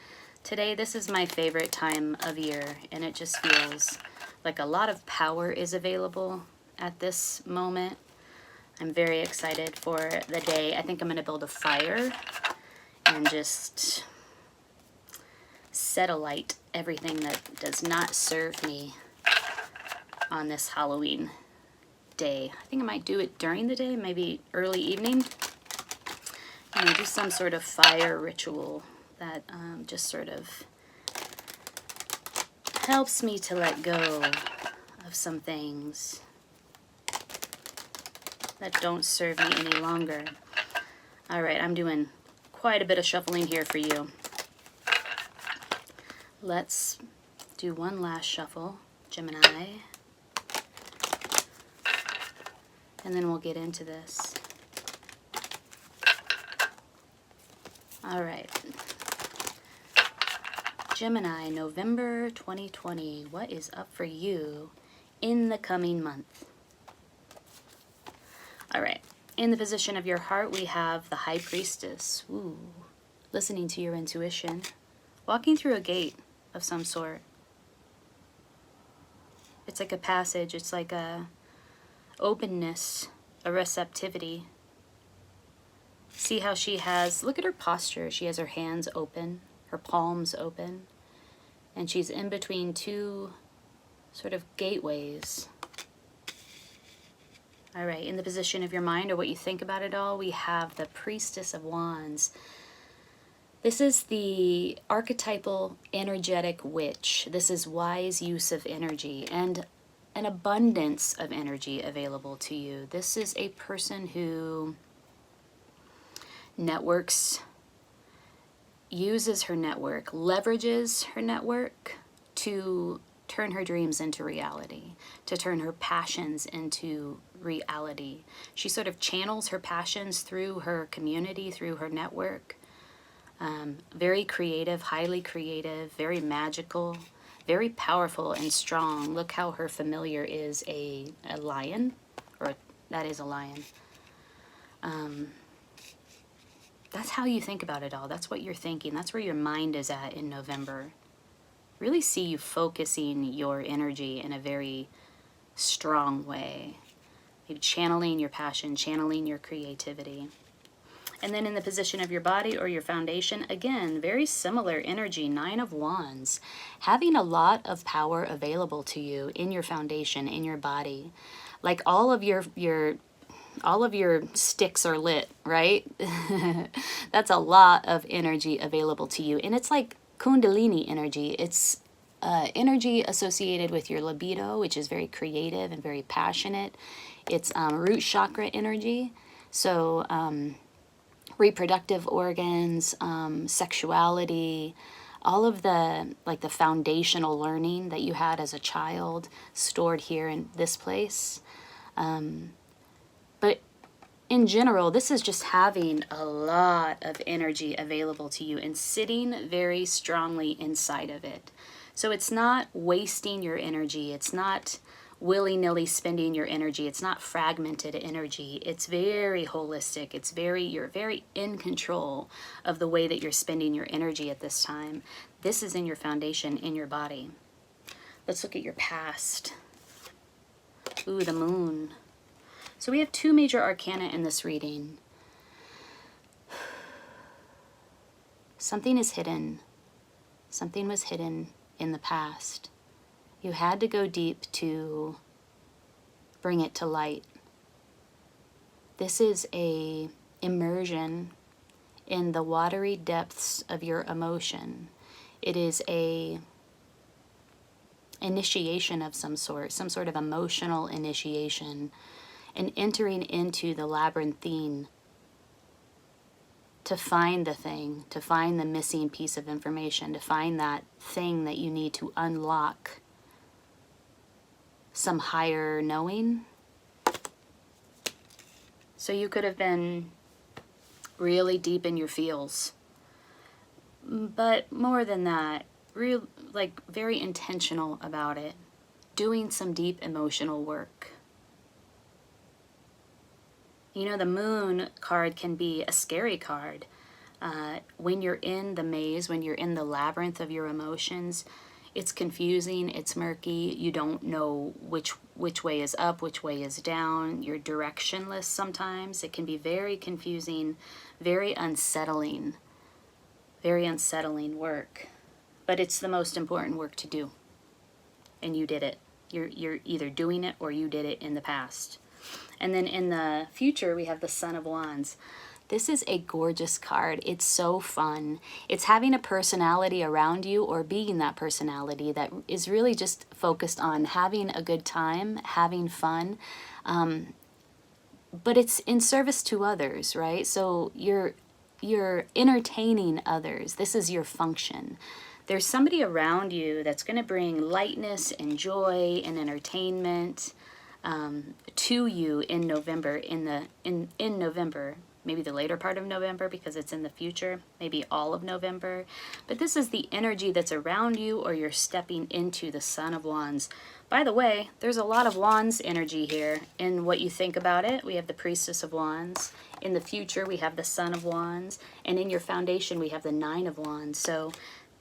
Today, this is my favorite time of year, and it just feels like a lot of power is available at this moment. I'm very excited for the day. I think I'm going to build a fire and just set alight everything that does not serve me on this Halloween day. I think I might do it during the day, maybe early evening. You know, do some sort of fire ritual that just sort of helps me to let go of some things that don't serve me any longer. All right, I'm doing quite a bit of shuffling here for you. Let's do one last shuffle, Gemini. And then we'll get into this. All right. Gemini, November 2020. What is up for you in the coming month? All right. In the position of your heart, we have the High Priestess. Ooh. Listening to your intuition. Walking through a gate of some sort. It's like a passage. It's like a openness, a receptivity. See how she has, look at her posture. She has her hands open, her palms open, and she's in between two sort of gateways. All right, in the position of your mind, or what you think about it all, we have the Priestess of Wands. This is the archetypal energetic witch. This is wise use of energy and an abundance of energy available to you. This is a person who networks, uses her network, leverages her network to turn her dreams into reality, to turn her passions into reality. She sort of channels her passions through her community, through her network. Very creative, highly creative, very magical, very powerful and strong. Look how her familiar is a lion, or that is a lion. That's how you think about it all. That's what you're thinking. That's where your mind is at in November. Really see you focusing your energy in a very strong way. Maybe channeling your passion, channeling your creativity. And then in the position of your body or your foundation, again, very similar energy, 9 of Wands. Having a lot of power available to you in your foundation, in your body. Like all of your sticks are lit, right? That's a lot of energy available to you. And it's like Kundalini energy. It's energy associated with your libido, which is very creative and very passionate. It's root chakra energy. So reproductive organs, sexuality, all of the like the foundational learning that you had as a child stored here in this place. But in general, this is just having a lot of energy available to you and sitting very strongly inside of it. So it's not wasting your energy. It's not willy-nilly spending your energy. It's not fragmented energy. It's very holistic. You're very in control of the way that you're spending your energy at this time. This is in your foundation, in your body. Let's look at your past. Ooh, the moon. So we have 2 major arcana in this reading. Something is hidden. Something was hidden in the past. You had to go deep to bring it to light. This is a immersion in the watery depths of your emotion, It is a initiation of some sort of emotional initiation, and entering into the labyrinthine to find the thing, to find the missing piece of information, to find that thing that you need to unlock some higher knowing. So you could have been really deep in your feels, but more than that, like very intentional about it, doing some deep emotional work. You know, the moon card can be a scary card. When you're in the maze, when you're in the labyrinth of your emotions, it's confusing, it's murky, you don't know which way is up, which way is down, you're directionless sometimes. It can be very confusing, very unsettling work. But it's the most important work to do. And you did it. You're either doing it or you did it in the past. And then in the future, we have the Son of Wands. This is a gorgeous card. It's so fun. It's having a personality around you, or being that personality that is really just focused on having a good time, having fun. But it's in service to others, right? So you're entertaining others. This is your function. There's somebody around you that's going to bring lightness and joy and entertainment to you in November, in November, maybe the later part of November because it's in the future, maybe all of November. But this is the energy that's around you, or you're stepping into the Son of Wands. By the way, there's a lot of Wands energy here in what you think about it. We have the Priestess of Wands. In the future, we have the Son of Wands. And in your foundation, we have the Nine of Wands. So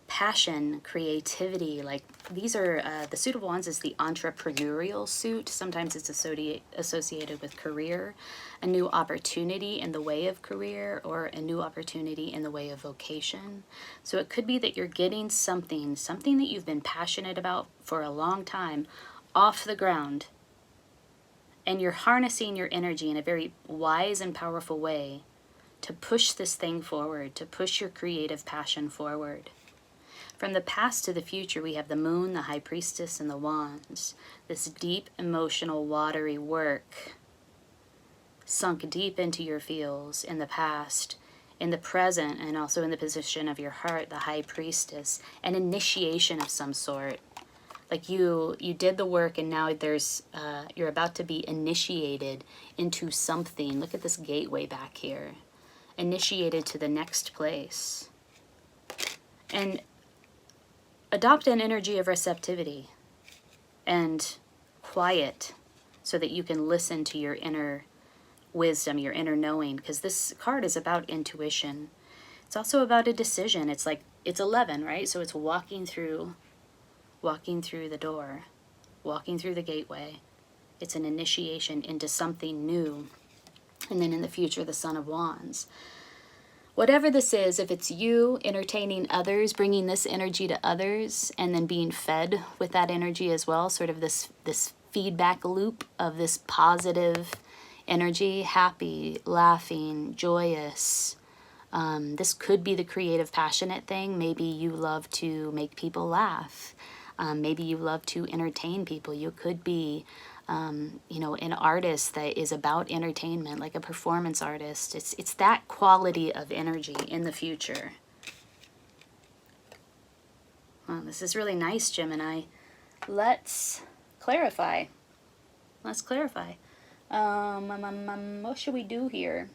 passion, creativity, like these are, the suit of wands is the entrepreneurial suit. Sometimes it's associated with career, a new opportunity in the way of career, or a new opportunity in the way of vocation. So it could be that you're getting something that you've been passionate about for a long time off the ground, and you're harnessing your energy in a very wise and powerful way to push this thing forward, to push your creative passion forward. From the past to the future, we have the Moon, the High Priestess, and the Wands. This deep, emotional, watery work sunk deep into your feels in the past, in the present, and also in the position of your heart, the High Priestess, an initiation of some sort. Like you did the work, and now there's you're about to be initiated into something. Look at this gateway back here. Initiated to the next place. And adopt an energy of receptivity and quiet so that you can listen to your inner wisdom, your inner knowing, because this card is about intuition. It's also about a decision. It's like, it's 11, right? So it's walking through the door, walking through the gateway. It's an initiation into something new. And then in the future, the Son of Wands. Whatever this is, if it's you entertaining others, bringing this energy to others, and then being fed with that energy as well, sort of this feedback loop of this positive energy, happy, laughing, joyous. This could be the creative, passionate thing. Maybe you love to make people laugh. Maybe you love to entertain people. You could be an artist that is about entertainment, like a performance artist. It's that quality of energy in the future. Well, this is really nice, Gemini. Let's clarify. What should we do here?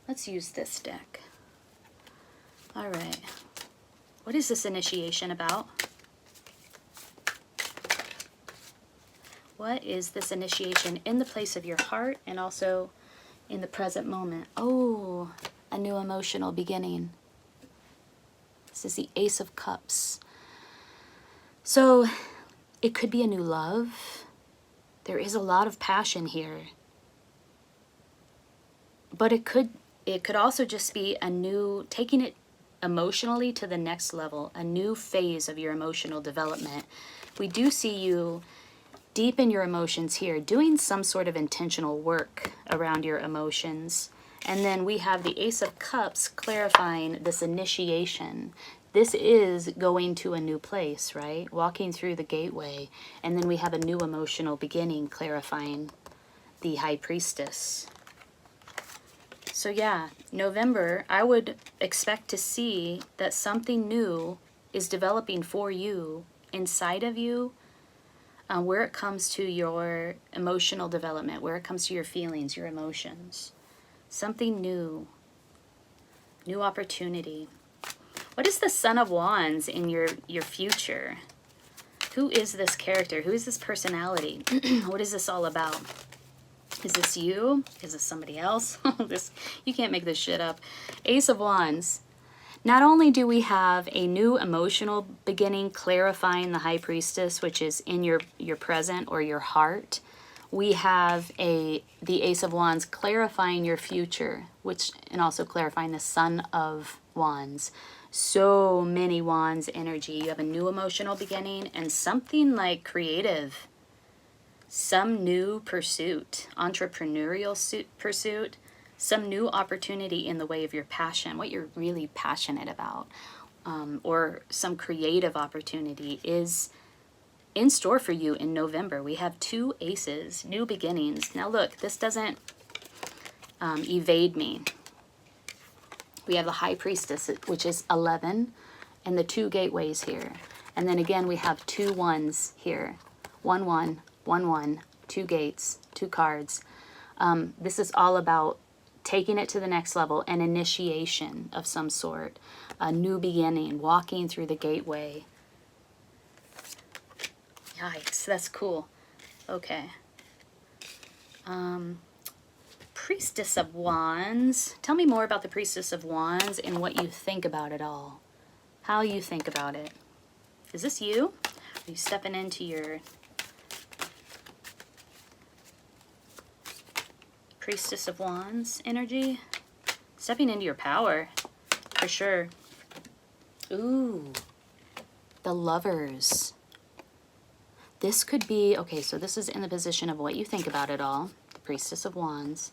Let's use this deck. All right. What is this initiation about? What is this initiation in the place of your heart and also in the present moment? Oh, a new emotional beginning. This is the Ace of Cups. So it could be a new love. There is a lot of passion here. But it could also just be a new, taking it emotionally to the next level, a new phase of your emotional development. We do see you deep in your emotions here, doing some sort of intentional work around your emotions And then we have the Ace of Cups clarifying this initiation. This is going to a new place, right? Walking through the gateway. And then we have a new emotional beginning clarifying the High Priestess. So yeah, November, I would expect to see that something new is developing for you, inside of you, where it comes to your emotional development, where it comes to your feelings, your emotions. Something new. New opportunity. What is the Son of Wands in your future? Who is this character? Who is this personality? What is this all about? Is this you? Is this somebody else? You can't make this shit up. Ace of Wands. Not only do we have a new emotional beginning clarifying the High Priestess, which is in your present or your heart, we have the Ace of Wands clarifying your future, and also clarifying the Son of Wands. So many Wands energy. You have a new emotional beginning and something like creative. Some new pursuit, entrepreneurial pursuit, some new opportunity in the way of your passion, what you're really passionate about, or some creative opportunity is in store for you in November. We have 2 aces, new beginnings. Now look, this doesn't evade me. We have the High Priestess, which is 11, and the 2 gateways here. And then again, we have 2 ones here. 1, 1, 1, 1, 2 gates, 2 cards. This is all about taking it to the next level, an initiation of some sort, a new beginning, walking through the gateway. Yikes, that's cool. Okay. Priestess of Wands. Tell me more about the Priestess of Wands and what you think about it all. How you think about it. Is this you? Are you stepping into your Priestess of Wands energy? Stepping into your power, for sure. Ooh, the Lovers. This could be, okay, so this is in the position of what you think about it all. The Priestess of Wands.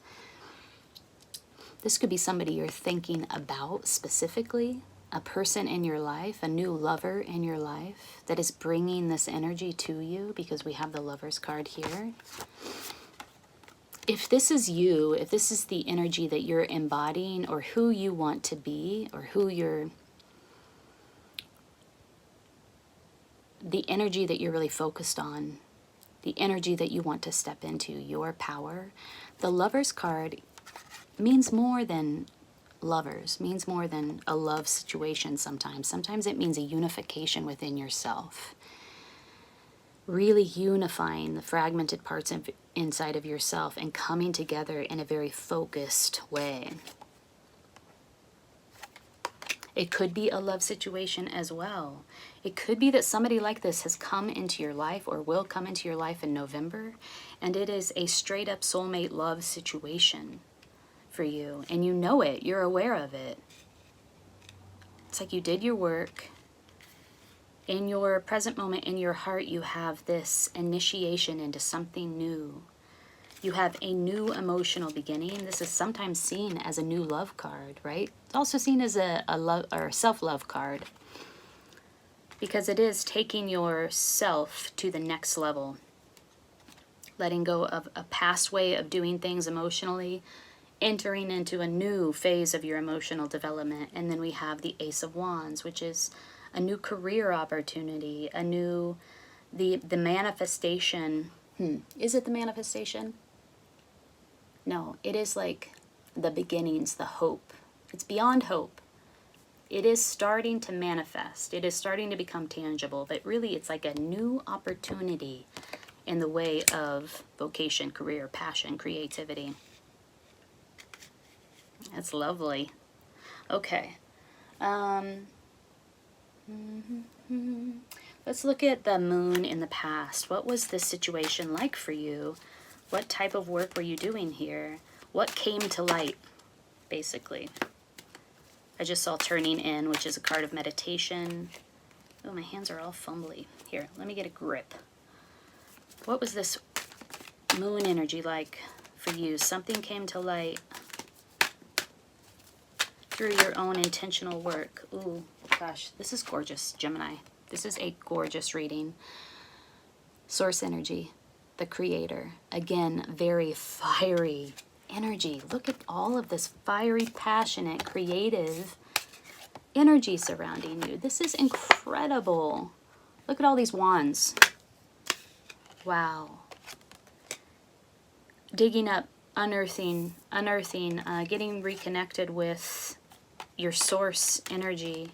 This could be somebody you're thinking about specifically, a person in your life, a new lover in your life that is bringing this energy to you, because we have the Lovers card here. If this is you, if this is the energy that you're embodying, or who you want to be, or the energy that you're really focused on, the energy that you want to step into, your power, the Lovers card means more than lovers, means more than a love situation sometimes. Sometimes it means a unification within yourself. Really unifying the fragmented parts inside of yourself and coming together in a very focused way. It could be a love situation as well. It could be that somebody like this has come into your life or will come into your life in November, and it is a straight up soulmate love situation for you, and you know it, you're aware of it. It's like you did your work. In your present moment, in your heart, you have this initiation into something new. You have a new emotional beginning. This is sometimes seen as a new love card, right? It's also seen as a love or self-love card, because it is taking yourself to the next level, letting go of a past way of doing things emotionally, entering into a new phase of your emotional development. And then we have the Ace of Wands, which is a new career opportunity, a new, the manifestation. Is it the manifestation? No, it is like the beginnings, the hope. It's beyond hope. It is starting to manifest. It is starting to become tangible, but really it's like a new opportunity in the way of vocation, career, passion, creativity. That's lovely. Okay. Let's look at the moon in the past. What was this situation like for you? What type of work were you doing here? What came to light, basically? I just saw turning in, which is a card of meditation. Oh, my hands are all fumbly. Here, let me get a grip. What was this moon energy like for you? Something came to light. through your own intentional work. Ooh, gosh, this is gorgeous, Gemini. This is a gorgeous reading. Source energy, the creator. Again, very fiery energy. Look at all of this fiery, passionate, creative energy surrounding you. This is incredible. Look at all these wands. Wow. Digging up, unearthing, getting reconnected with your source energy.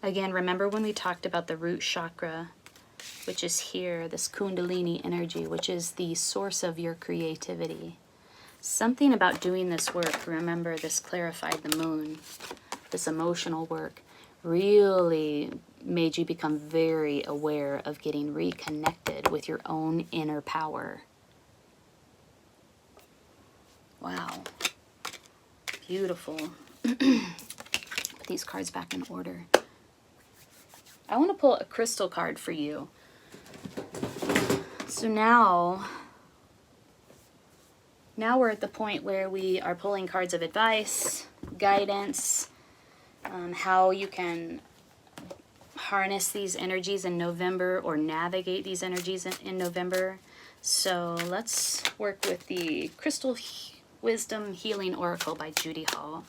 Again, remember when we talked about the root chakra, which is here, this Kundalini energy, which is the source of your creativity. Something about doing this work, remember this clarified the moon, this emotional work, really made you become very aware of getting reconnected with your own inner power. Wow. Beautiful. Put these cards back in order. I want to pull a crystal card for you. So now we're at the point where we are pulling cards of advice, guidance, how you can harness these energies in November or navigate these energies in November. So let's work with the Crystal Wisdom Healing Oracle by Judy Hall.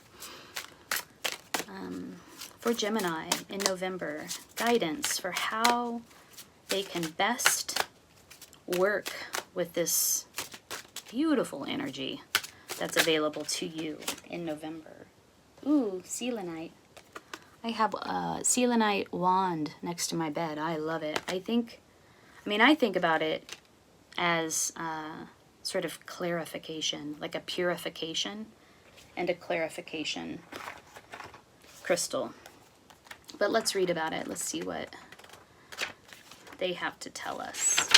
For Gemini in November, guidance for how they can best work with this beautiful energy that's available to you in November. Ooh, selenite. I have a selenite wand next to my bed. I love it. I think about it as sort of clarification, like a purification and a clarification crystal. But let's read about it. Let's see what they have to tell us.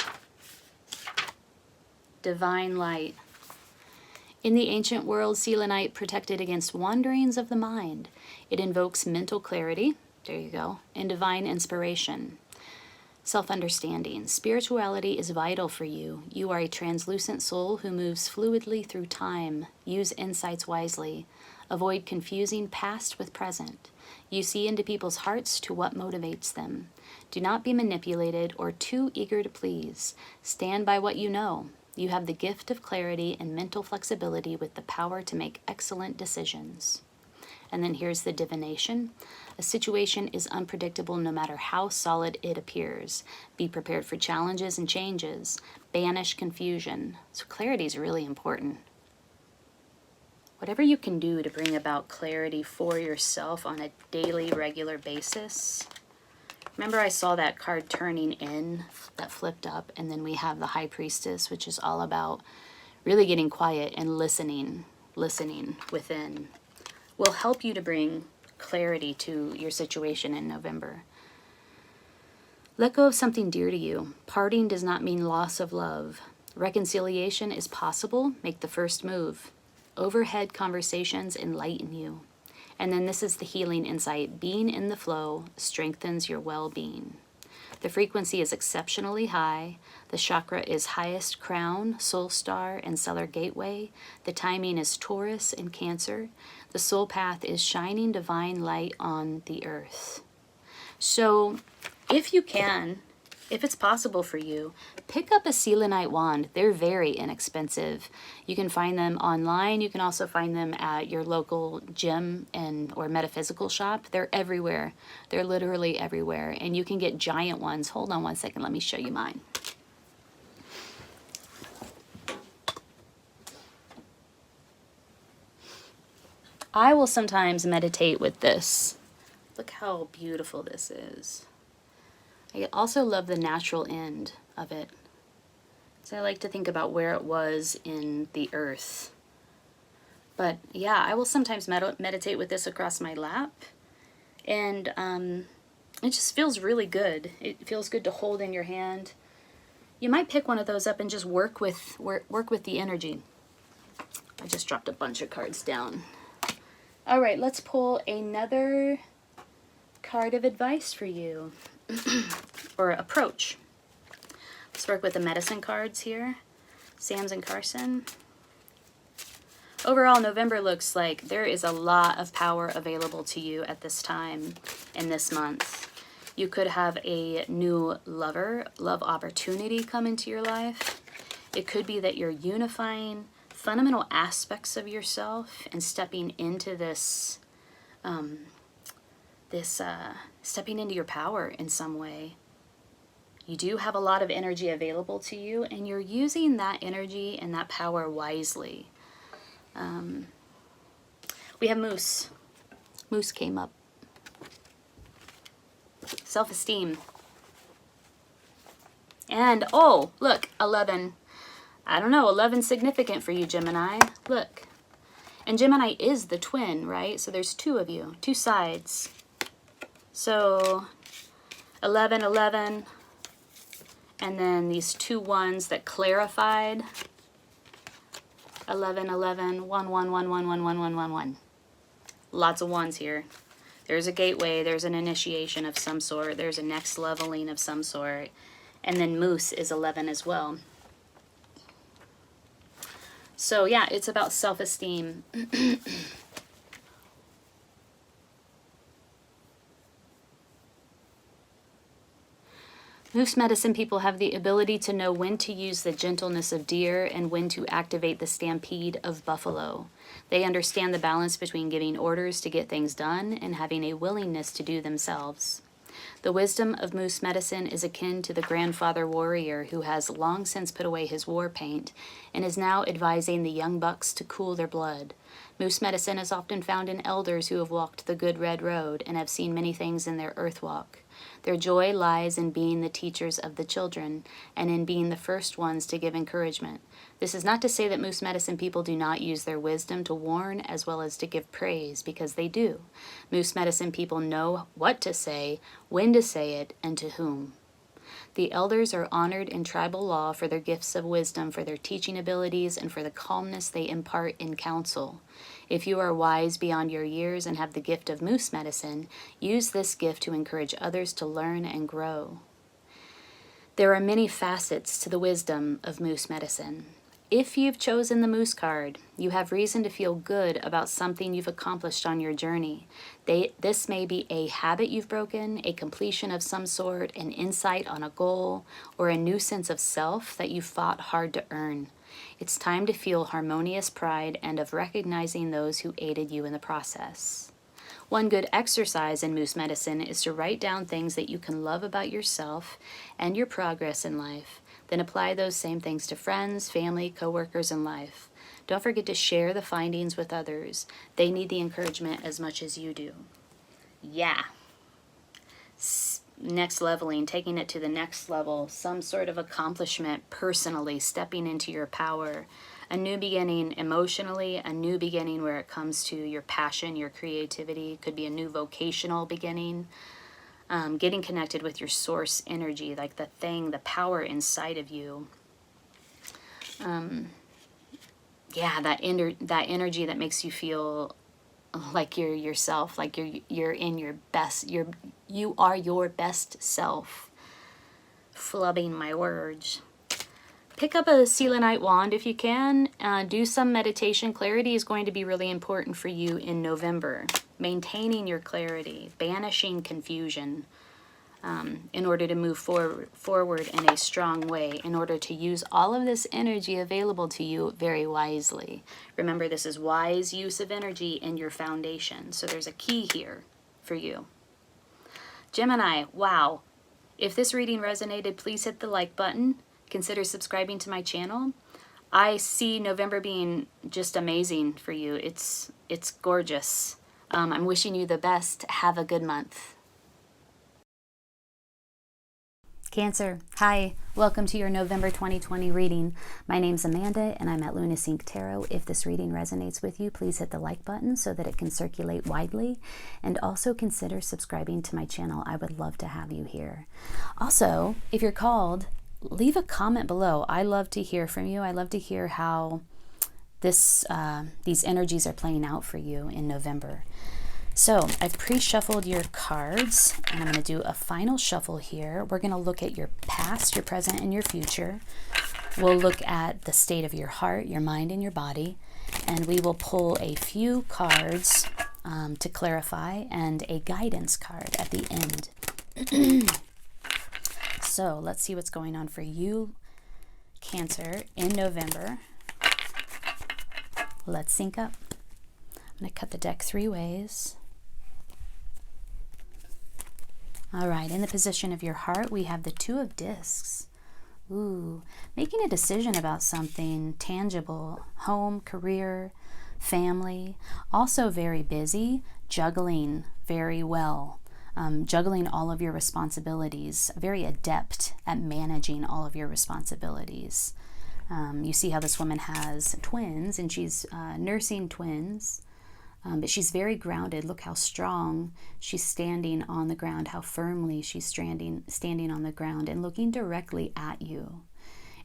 Divine light. In the ancient world, selenite protected against wanderings of the mind. It invokes mental clarity, there you go, and divine inspiration. Self-understanding. Spirituality is vital for you. You are a translucent soul who moves fluidly through time. Use insights wisely. Avoid confusing past with present. You see into people's hearts to what motivates them. Do not be manipulated or too eager to please. Stand by what you know. You have the gift of clarity and mental flexibility with the power to make excellent decisions. And then here's the divination. A situation is unpredictable no matter how solid it appears. Be prepared for challenges and changes. Banish confusion. So clarity is really important. Whatever you can do to bring about clarity for yourself on a daily, regular basis. Remember I saw that card turning in, that flipped up, and then we have the High Priestess, which is all about really getting quiet and listening within. Will help you to bring clarity to your situation in November. Let go of something dear to you. Parting does not mean loss of love. Reconciliation is possible. Make the first move. Overhead conversations enlighten you. And then this is the healing insight. Being in the flow strengthens your well-being. The frequency is exceptionally high. The chakra is highest crown, soul star, and stellar gateway. The timing is Taurus and Cancer. The soul path is shining divine light on the earth. So if you can, if it's possible for you, pick up a selenite wand. They're very inexpensive. You can find them online. You can also find them at your local gym or metaphysical shop. They're everywhere. They're literally everywhere. And you can get giant ones. Hold on one second. Let me show you mine. I will sometimes meditate with this. Look how beautiful this is. I also love the natural end of it. So I like to think about where it was in the earth. But yeah, I will sometimes meditate with this across my lap. And it just feels really good. It feels good to hold in your hand. You might pick one of those up and just work with the energy. I just dropped a bunch of cards down. All right, let's pull another card of advice for you. Or approach. Let's work with the medicine cards here. Sams and Carson. overall, November looks like there is a lot of power available to you at this time in this month. You could have a new love opportunity come into your life. It could be that you're unifying fundamental aspects of yourself and stepping into this, stepping into your power in some way. You do have a lot of energy available to you, and you're using that energy and that power wisely. We have Moose. Moose came up. Self-esteem. And, oh, look, 11. I don't know, 11's significant for you, Gemini. Look. And Gemini is the twin, right? So there's two of you, two sides. So 11, 11. And then these two ones that clarified. 11, 11, 1, 1, 1, 1, 1, 1, 1, 1, 1. Lots of ones here. There's a gateway, there's an initiation of some sort, there's a next leveling of some sort. And then Moose is 11 as well. So yeah, it's about self-esteem. Moose medicine people have the ability to know when to use the gentleness of deer and when to activate the stampede of buffalo. They understand the balance between giving orders to get things done and having a willingness to do themselves. The wisdom of moose medicine is akin to the grandfather warrior who has long since put away his war paint and is now advising the young bucks to cool their blood. Moose medicine is often found in elders who have walked the good red road and have seen many things in their earth walk. Their joy lies in being the teachers of the children and in being the first ones to give encouragement. This is not to say that moose medicine people do not use their wisdom to warn as well as to give praise, because they do. Moose medicine people know what to say, when to say it, and to whom. The elders are honored in tribal law for their gifts of wisdom, for their teaching abilities, and for the calmness they impart in counsel. If you are wise beyond your years and have the gift of moose medicine, use this gift to encourage others to learn and grow. There are many facets to the wisdom of moose medicine. If you've chosen the moose card, you have reason to feel good about something you've accomplished on your journey. This may be a habit you've broken, a completion of some sort, an insight on a goal, or a new sense of self that you fought hard to earn. It's time to feel harmonious pride and of recognizing those who aided you in the process. One good exercise in moose medicine is to write down things that you can love about yourself and your progress in life. Then apply those same things to friends, family, coworkers, and life. Don't forget to share the findings with others. They need the encouragement as much as you do. Yeah. Next leveling, taking it to the next level, some sort of accomplishment personally, stepping into your power. A new beginning emotionally, a new beginning where it comes to your passion, your creativity. Could be a new vocational beginning. Getting connected with your source energy, like the thing, the power inside of you. Yeah, that energy that makes you feel like you're yourself, like you're in your best, you are your best self. Flubbing my words. Pick up a selenite wand if you can. Do some meditation. Clarity is going to be really important for you in November. Maintaining your clarity, banishing confusion in order to move forward in a strong way, in order to use all of this energy available to you very wisely. Remember, this is wise use of energy in your foundation. So there's a key here for you. Gemini, wow. If this reading resonated, please hit the like button. Consider subscribing to my channel. I see November being just amazing for you. It's gorgeous. I'm wishing you the best. Have a good month. Cancer, hi. Welcome to your November 2020 reading. My name's Amanda and I'm at Lunasync Tarot. If this reading resonates with you, please hit the like button so that it can circulate widely. And also consider subscribing to my channel. I would love to have you here. Also, if you're called, leave a comment below. I love to hear from you. I love to hear how these energies are playing out for you in November. So I've pre-shuffled your cards and I'm going to do a final shuffle here. We're going to look at your past, your present, and your future. We'll look at the state of your heart, your mind, and your body. And we will pull a few cards to clarify and a guidance card at the end. So let's see what's going on for you, Cancer, in November. Let's sync up. I'm going to cut the deck 3 ways. All right, in the position of your heart, we have the 2 of Discs. Ooh, making a decision about something tangible, home, career, family. Also very busy, juggling very well. Juggling all of your responsibilities, very adept at managing all of your responsibilities. You see how this woman has twins, and she's nursing twins, but she's very grounded. Look how strong she's standing on the ground, how firmly she's standing on the ground and looking directly at you.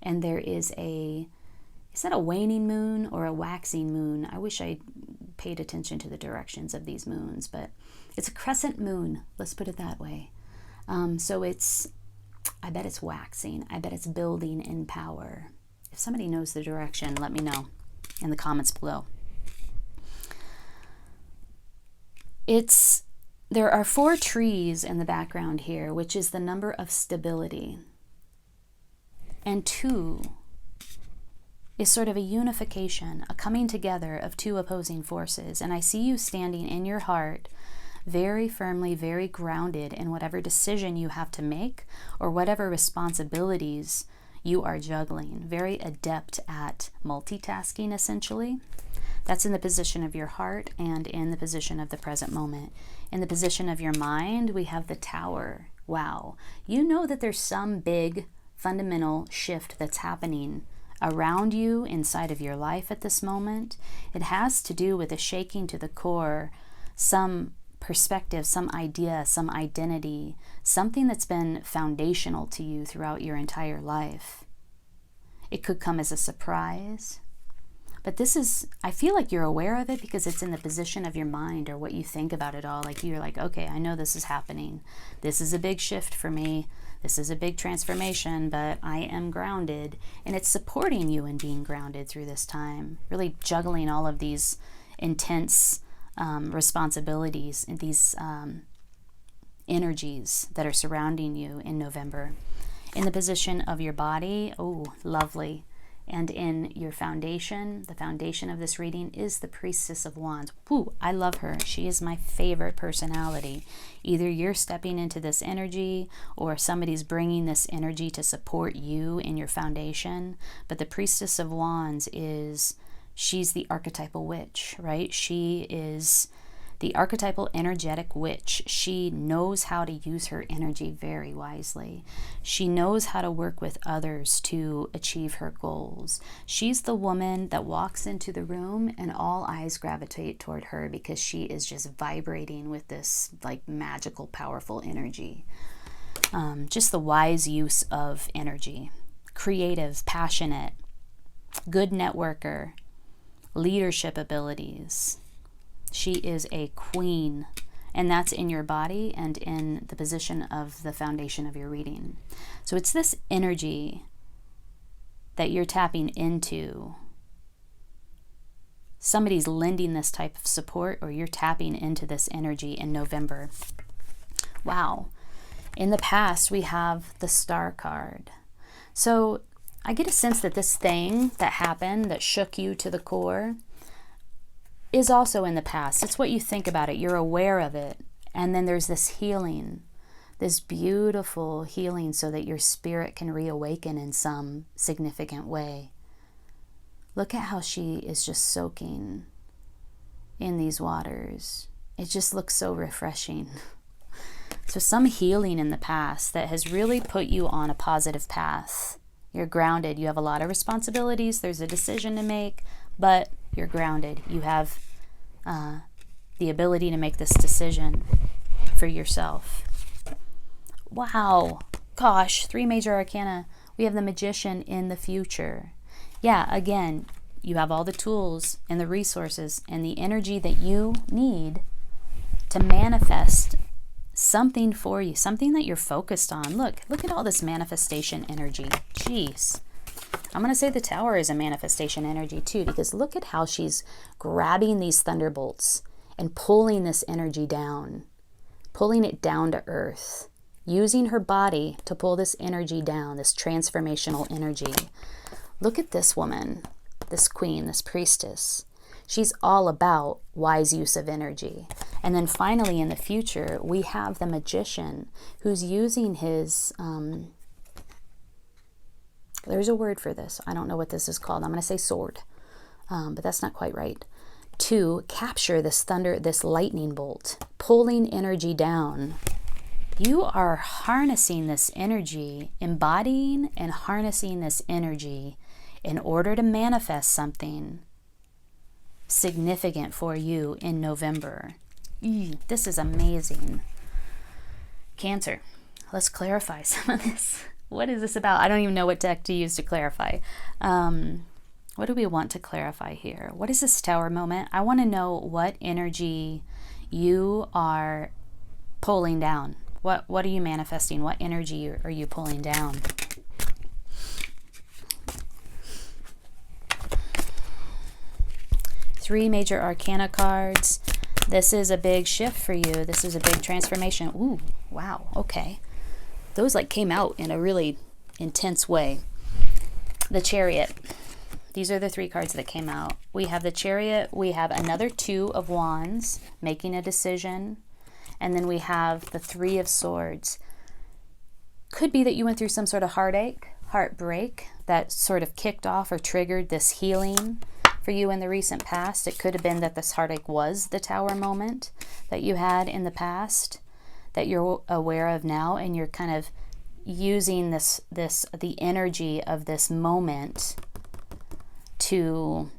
And there is is that a waning moon or a waxing moon? I wish I paid attention to the directions of these moons, but it's a crescent moon, let's put it that way. So I bet it's waxing. I bet it's building in power. If somebody knows the direction, let me know in the comments below. There are 4 trees in the background here, which is the number of stability. And 2 is sort of a unification, a coming together of 2 opposing forces. And I see you standing in your heart very firmly, very grounded in whatever decision you have to make or whatever responsibilities you are juggling. Very adept at multitasking, essentially. That's in the position of your heart and in the position of the present moment. In the position of your mind, we have the Tower. Wow. You know that there's some big fundamental shift that's happening around you inside of your life at this moment. It has to do with a shaking to the core, some perspective, some idea, some identity, something that's been foundational to you throughout your entire life. It could come as a surprise. But I feel like you're aware of it because it's in the position of your mind or what you think about it all. Like you're like, okay, I know this is happening. This is a big shift for me. This is a big transformation, but I am grounded. And it's supporting you in being grounded through this time. Really juggling all of these intense responsibilities and these energies that are surrounding you in November. In the position of your body, oh, lovely. And in your foundation, the foundation of this reading is the Priestess of Wands. Woo, I love her. She is my favorite personality. Either you're stepping into this energy or somebody's bringing this energy to support you in your foundation. But the Priestess of Wands she's the archetypal witch, right? She is the archetypal energetic witch. She knows how to use her energy very wisely. She knows how to work with others to achieve her goals. She's the woman that walks into the room and all eyes gravitate toward her because she is just vibrating with this like magical, powerful energy. Just the wise use of energy. Creative, passionate, good networker, leadership abilities. She is a queen, and that's in your body and in the position of the foundation of your reading. So it's this energy that you're tapping into. Somebody's lending this type of support, or you're tapping into this energy in November. Wow. In the past, we have the Star card. So I get a sense that this thing that happened that shook you to the core is also in the past. It's what you think about it. You're aware of it. And then there's this healing, this beautiful healing so that your spirit can reawaken in some significant way. Look at how she is just soaking in these waters. It just looks so refreshing. So some healing in the past that has really put you on a positive path. You're grounded. You have a lot of responsibilities. There's a decision to make, but you're grounded. You have the ability to make this decision for yourself. Wow. Gosh, 3 major arcana. We have the Magician in the future. Yeah, again, you have all the tools and the resources and the energy that you need to manifest something for you, something that you're focused on. Look at all this manifestation energy. Jeez. I'm going to say the Tower is a manifestation energy too, because look at how she's grabbing these thunderbolts and pulling this energy down, pulling it down to earth, using her body to pull this energy down, this transformational energy. Look at this woman, this queen, this priestess. She's all about wise use of energy. And then finally in the future, we have the magician who's using his, there's a word for this. I don't know what this is called. I'm going to say sword, but that's not quite right. To capture this thunder, this lightning bolt, pulling energy down. You are harnessing this energy, embodying and harnessing this energy in order to manifest something significant for you in November. This is amazing. Cancer, let's clarify some of this. What is this about? I don't even know what deck to use to clarify. What do we want to clarify here? What is this Tower moment? I want to know what energy you are pulling down. What are you manifesting? What energy are you pulling down? Three major arcana cards. This is a big shift for you. This is a big transformation. Ooh, wow, okay. Those like came out in a really intense way. The Chariot. These are the three cards that came out. We have the Chariot. We have another Two of Wands, making a decision. And then we have the Three of Swords. Could be that you went through some sort of heartache, heartbreak that sort of kicked off or triggered this healing for you in the recent past. It could have been that this heartache was the Tower moment that you had in the past that you're aware of now, and you're kind of using the energy of this moment to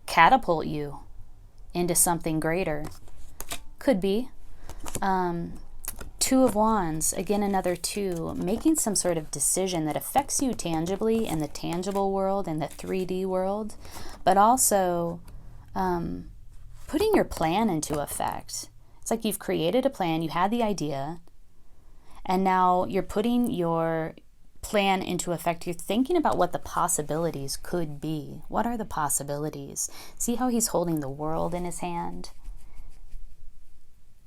catapult you into something greater. Could be. Two of Wands, again another two, making some sort of decision that affects you tangibly in the tangible world, in the 3D world, but also putting your plan into effect. It's like you've created a plan, you had the idea, and now you're putting your plan into effect. You're thinking about what the possibilities could be. What are the possibilities? See how he's holding the world in his hand?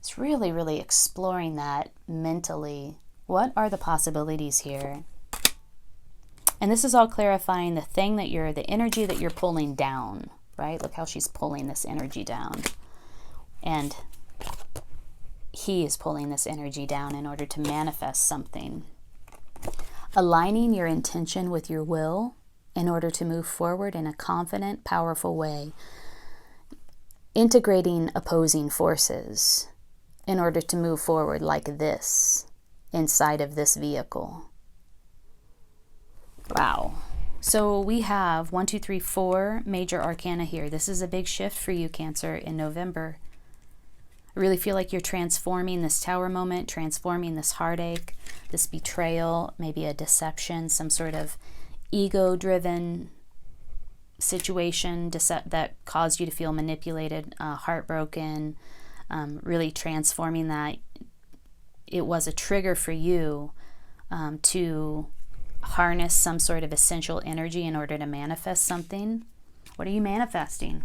It's really, really exploring that mentally. What are the possibilities here? And this is all clarifying the thing that the energy that you're pulling down, right? Look how she's pulling this energy down. And he is pulling this energy down in order to manifest something. Aligning your intention with your will in order to move forward in a confident, powerful way. Integrating opposing forces in order to move forward like this inside of this vehicle. Wow. So we have 1, 2, 3, 4 major arcana here. This is a big shift for you, Cancer, in November. I really feel like you're transforming this Tower moment, transforming this heartache, this betrayal, maybe a deception, some sort of ego-driven situation that caused you to feel manipulated, heartbroken, really transforming that. It was a trigger for you to harness some sort of essential energy in order to manifest something. What are you manifesting?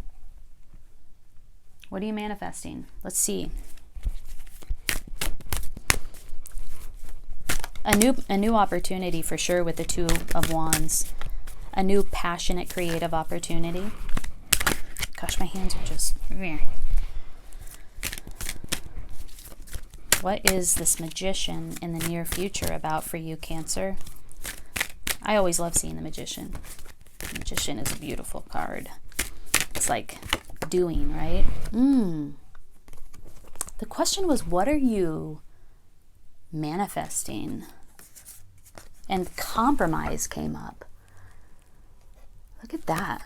What are you manifesting? Let's see. A new opportunity for sure with the Two of Wands. A new passionate creative opportunity. Gosh, my hands are just... What is this Magician in the near future about for you, Cancer? I always love seeing the Magician. The Magician is a beautiful card. It's like doing, right? The question was, what are you manifesting? And compromise came up. Look at that.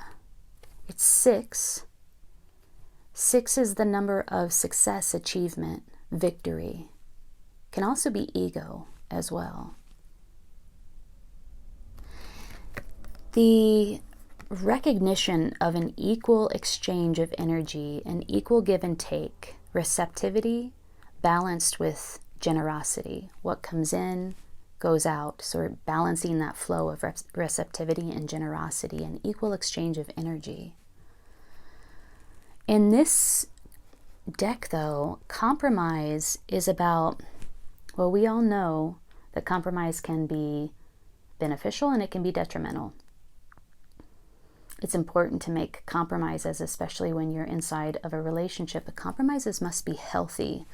It's 6. 6 is the number of success, achievement, victory. Can also be ego as well. The recognition of an equal exchange of energy, an equal give and take, receptivity balanced with generosity. What comes in goes out, sort of balancing that flow of receptivity and generosity and equal exchange of energy. In this deck, though, compromise is about, well, we all know that compromise can be beneficial and it can be detrimental. It's important to make compromises, especially when you're inside of a relationship, but compromises must be healthy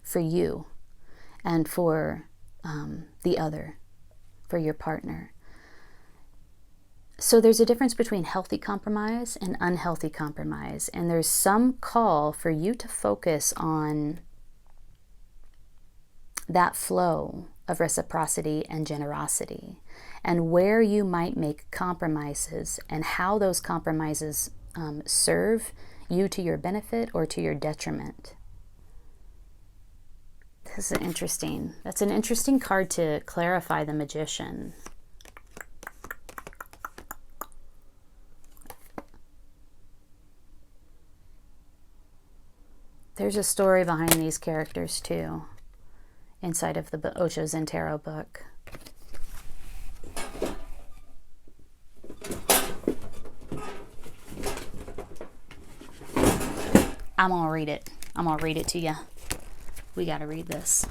for you and for the other, for your partner. So there's a difference between healthy compromise and unhealthy compromise, and there's some call for you to focus on that flow of reciprocity and generosity, and where you might make compromises and how those compromises serve you to your benefit or to your detriment. This is interesting. That's an interesting card to clarify the Magician. There's a story behind these characters too, inside of the Osho Zen Tarot book. I'm going to read it. I'm going to read it to you. We got to read this.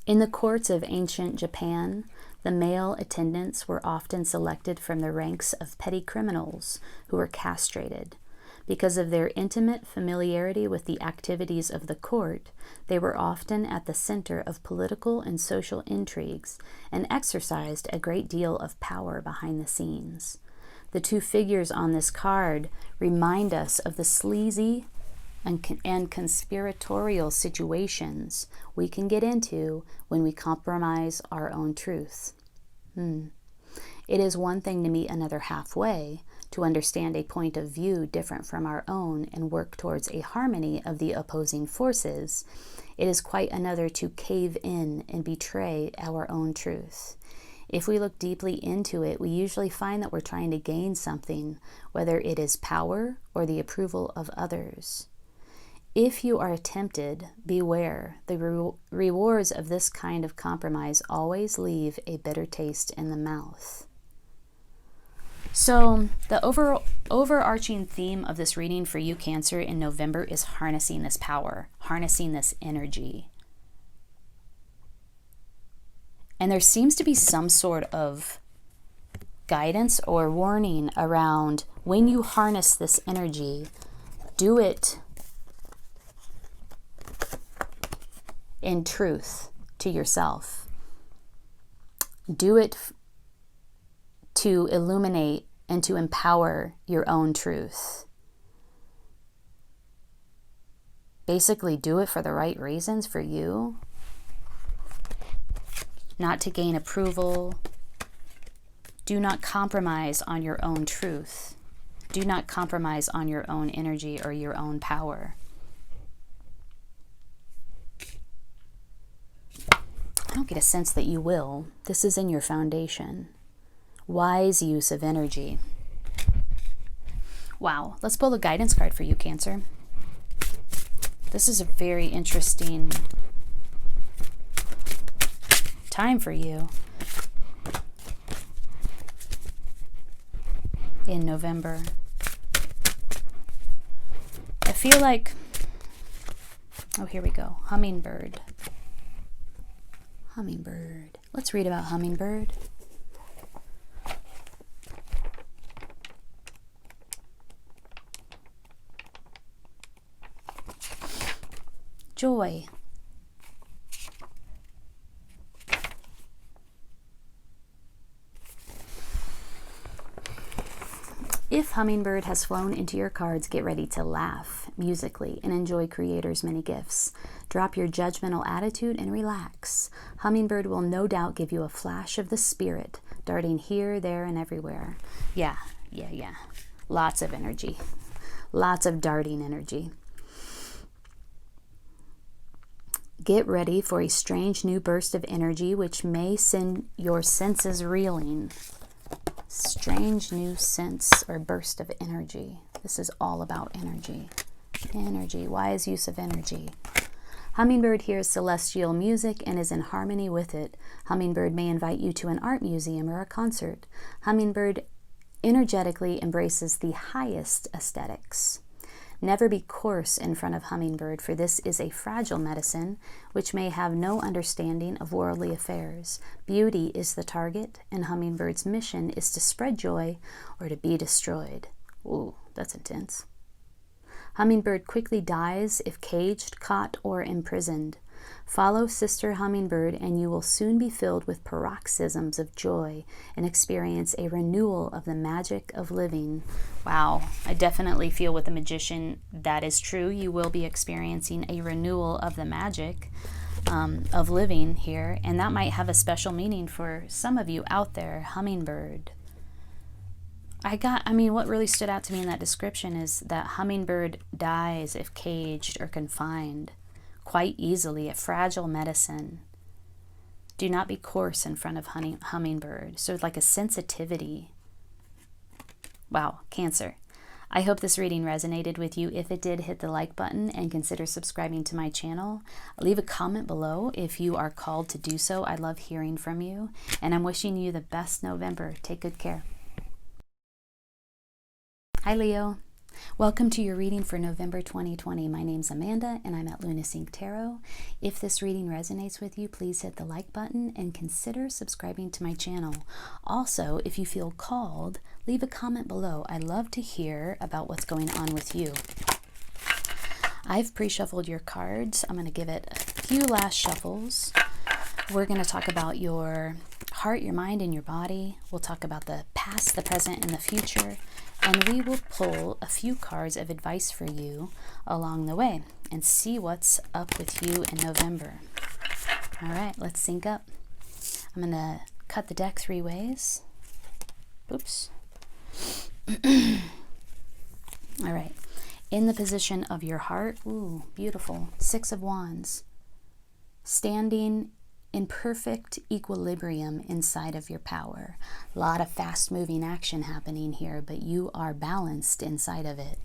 In the courts of ancient Japan, the male attendants were often selected from the ranks of petty criminals who were castrated. Because of their intimate familiarity with the activities of the court, they were often at the center of political and social intrigues and exercised a great deal of power behind the scenes. The two figures on this card remind us of the sleazy and conspiratorial situations we can get into when we compromise our own truth. It is one thing to meet another halfway, to understand a point of view different from our own and work towards a harmony of the opposing forces. It is quite another to cave in and betray our own truth. If we look deeply into it, we usually find that we're trying to gain something, whether it is power or the approval of others. If you are tempted, beware. The rewards of this kind of compromise always leave a bitter taste in the mouth. So the overarching theme of this reading for you, Cancer, in November is harnessing this power, harnessing this energy. And there seems to be some sort of guidance or warning around when you harness this energy, do it in truth to yourself. Do it to illuminate and to empower your own truth. Basically, do it for the right reasons for you, not to gain approval. Do not compromise on your own truth. Do not compromise on your own energy or your own power. I don't get a sense that you will. This is in your foundation. Wise use of energy. Wow, let's pull a guidance card for you, Cancer. This is a very interesting time for you in November. I feel like, oh, here we go. Hummingbird. Hummingbird. Let's read about hummingbird. Joy. If hummingbird has flown into your cards, get ready to laugh musically and enjoy creator's many gifts. Drop your judgmental attitude and relax. Hummingbird will no doubt give you a flash of the spirit, darting here, there, and everywhere. Yeah. Lots of energy. Lots of darting energy. Get ready for a strange new burst of energy which may send your senses reeling. Strange new sense or burst of energy. This is all about energy. Energy, wise use of energy. Hummingbird hears celestial music and is in harmony with it. Hummingbird may invite you to an art museum or a concert. Hummingbird energetically embraces the highest aesthetics. Never be coarse in front of hummingbird, for this is a fragile medicine which may have no understanding of worldly affairs. Beauty is the target, and hummingbird's mission is to spread joy or to be destroyed. Ooh, that's intense. Hummingbird quickly dies if caged, caught, or imprisoned. Follow sister hummingbird and you will soon be filled with paroxysms of joy and experience a renewal of the magic of living. Wow, I definitely feel with the magician that is true. You will be experiencing a renewal of the magic of living here, and that might have a special meaning for some of you out there. Hummingbird. What really stood out to me in that description is that hummingbird dies if caged or confined quite easily, a fragile medicine. Do not be coarse in front of hummingbird. So like a sensitivity. Wow, Cancer. I hope this reading resonated with you. If it did, hit the like button and consider subscribing to my channel. Leave a comment below if you are called to do so. I love hearing from you. And I'm wishing you the best November. Take good care. Hi, Leo. Welcome to your reading for November 2020. My name's Amanda and I'm at Lunasync Tarot. If this reading resonates with you, please hit the like button and consider subscribing to my channel. Also, if you feel called, leave a comment below. I love to hear about what's going on with you. I've pre-shuffled your cards. I'm going to give it a few last shuffles. We're going to talk about your heart, your mind, and your body. We'll talk about the past, the present, and the future. And we will pull a few cards of advice for you along the way and see what's up with you in November. All right, let's sync up. I'm going to cut the deck 3 ways. Oops. All right. In the position of your heart, ooh, beautiful. 6 of Wands. Standing in perfect equilibrium inside of your power. A lot of fast-moving action happening here, but you are balanced inside of it.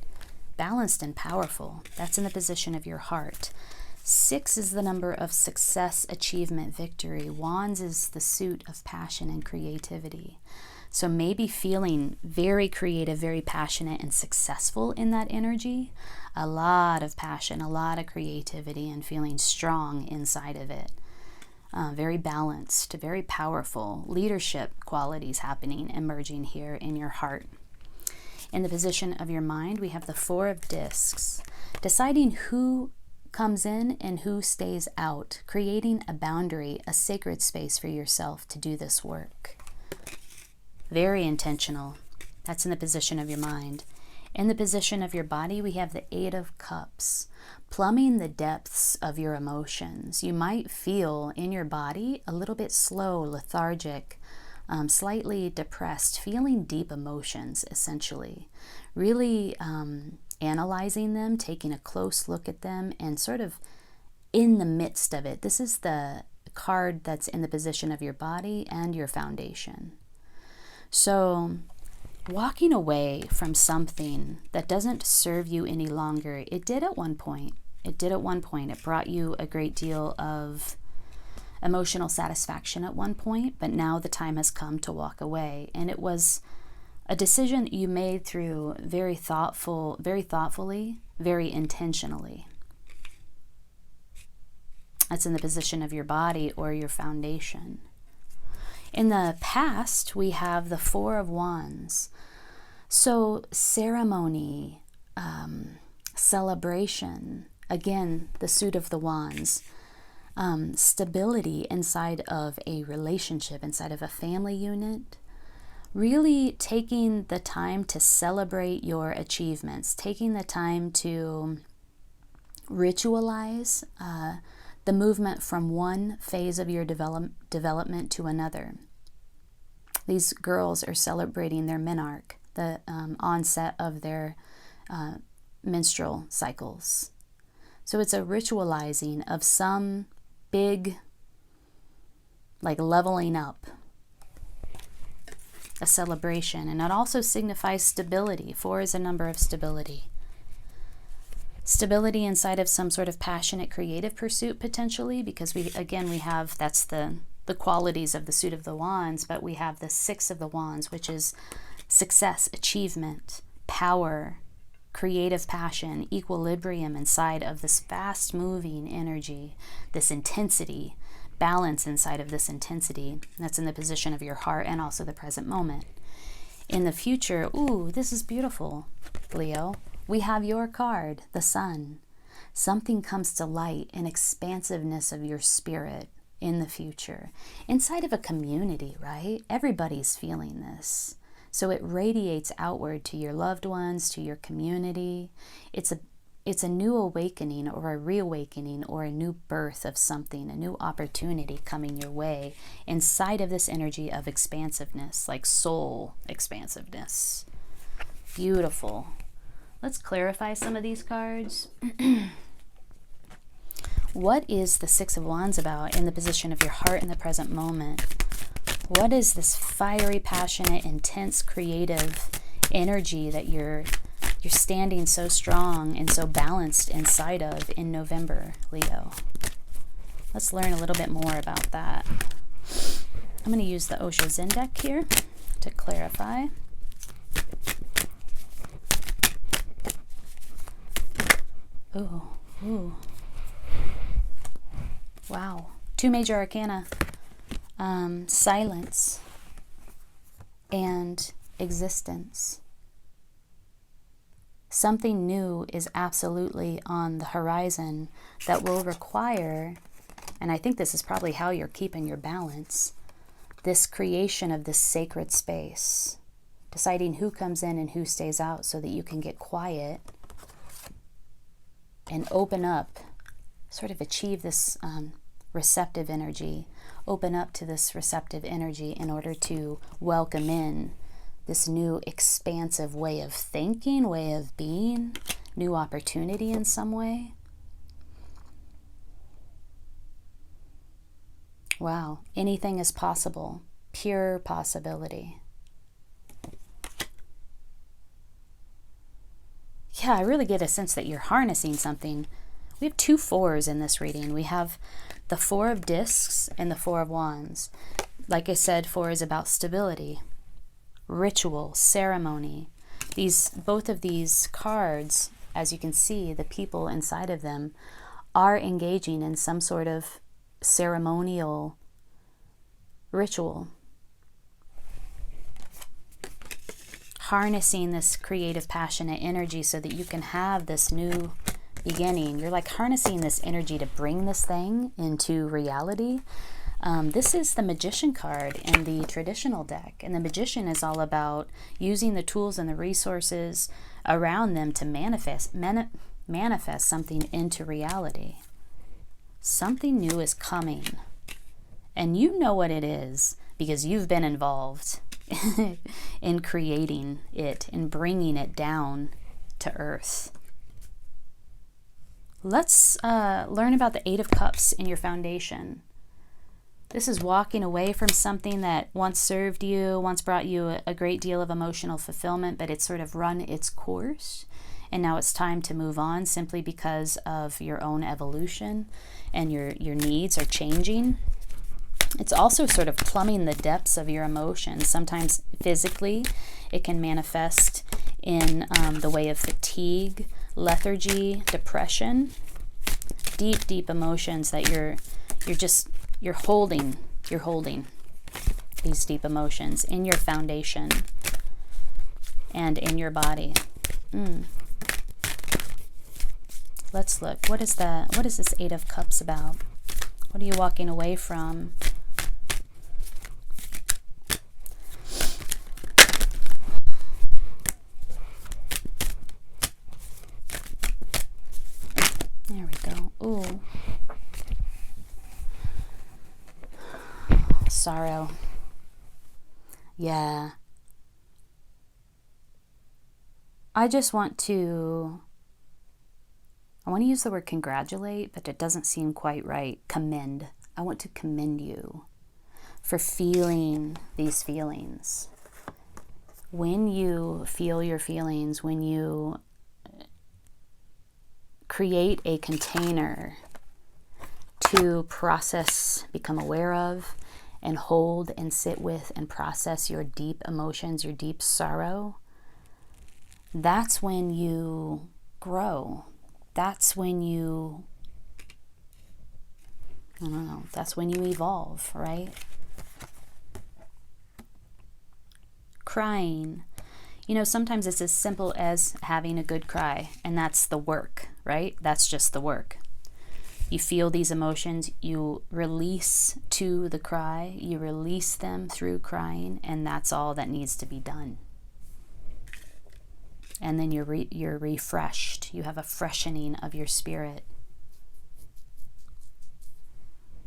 Balanced and powerful. That's in the position of your heart. 6 is the number of success, achievement, victory. Wands is the suit of passion and creativity. So maybe feeling very creative, very passionate, and successful in that energy. A lot of passion, a lot of creativity, and feeling strong inside of it. Very balanced, very powerful leadership qualities happening, emerging here in your heart. In the position of your mind, we have the 4 of Discs. Deciding who comes in and who stays out. Creating a boundary, a sacred space for yourself to do this work. Very intentional. That's in the position of your mind. In the position of your body, we have the 8 of Cups. Plumbing the depths of your emotions. You might feel in your body a little bit slow, lethargic, slightly depressed, feeling deep emotions, essentially. Really analyzing them, taking a close look at them, and sort of in the midst of it. This is the card that's in the position of your body and your foundation. So walking away from something that doesn't serve you any longer. It did at one point. It brought you a great deal of emotional satisfaction at one point, but now the time has come to walk away. And it was a decision that you made through very thoughtfully, very intentionally. That's in the position of your body or your foundation. In the past, we have the 4 of Wands. So ceremony, celebration, again, the suit of the Wands, stability inside of a relationship, inside of a family unit, really taking the time to celebrate your achievements, taking the time to ritualize the movement from one phase of your development to another. These girls are celebrating their menarche, the onset of their menstrual cycles. So it's a ritualizing of some big, like leveling up, a celebration. And it also signifies stability. 4 is a number of stability. Stability inside of some sort of passionate creative pursuit, potentially, because we have, that's the qualities of the suit of the wands, but we have the Six of the Wands, which is success, achievement, power, creative passion, equilibrium inside of this fast moving energy, this intensity, balance inside of this intensity. That's in the position of your heart and also the present moment. In the future, ooh, this is beautiful, Leo. We have your card, the Sun. Something comes to light, an expansiveness of your spirit in the future. Inside of a community, right? Everybody's feeling this. So it radiates outward to your loved ones, to your community. It's a new awakening or a reawakening or a new birth of something, a new opportunity coming your way inside of this energy of expansiveness, like soul expansiveness. Beautiful. Let's clarify some of these cards. What is the Six of Wands about in the position of your heart in the present moment? What is this fiery, passionate, intense, creative energy that you're standing so strong and so balanced inside of in November, Leo? Let's learn a little bit more about that. I'm going to use the Osho Zen deck here to clarify. Ooh. Wow. 2 major arcana. Silence and existence. Something new is absolutely on the horizon that will require, and I think this is probably how you're keeping your balance, this creation of this sacred space, deciding who comes in and who stays out so that you can get quiet and open up, sort of achieve this receptive energy, open up to this receptive energy in order to welcome in this new expansive way of thinking, way of being, new opportunity in some way. Wow, anything is possible, pure possibility. Yeah, I really get a sense that you're harnessing something. We have 2 fours in this reading. We have the Four of Discs and the Four of Wands. Like I said, 4 is about stability, ritual, ceremony. Both of these cards, as you can see, the people inside of them are engaging in some sort of ceremonial ritual. Harnessing this creative, passionate energy so that you can have this new beginning. You're like harnessing this energy to bring this thing into reality. This is the Magician card in the traditional deck, and the Magician is all about using the tools and the resources around them to manifest something into reality. Something new is coming, and you know what it is because you've been involved in creating it and bringing it down to earth. Let's learn about the Eight of Cups in your foundation. This is walking away from something that once served you, once brought you a great deal of emotional fulfillment, but it's sort of run its course. And now it's time to move on simply because of your own evolution and your needs are changing. It's also sort of plumbing the depths of your emotions. Sometimes physically, it can manifest in the way of fatigue, lethargy, depression, deep emotions that you're holding these deep emotions in your foundation and in your body. Let's look. What is this Eight of Cups about? What are you walking away from? There we go. Ooh. Sorrow. Yeah. I want to use the word congratulate, but it doesn't seem quite right. Commend. I want to commend you for feeling these feelings. When you feel your feelings, when you create a container to process, become aware of, and hold and sit with and process your deep emotions, your deep sorrow, that's when you grow. That's when you, I don't know, that's when you evolve, right? Crying. You know, sometimes it's as simple as having a good cry, and that's the work, right? That's just the work. You feel these emotions, you release to the cry, you release them through crying, and that's all that needs to be done. And then you're refreshed. You have a freshening of your spirit.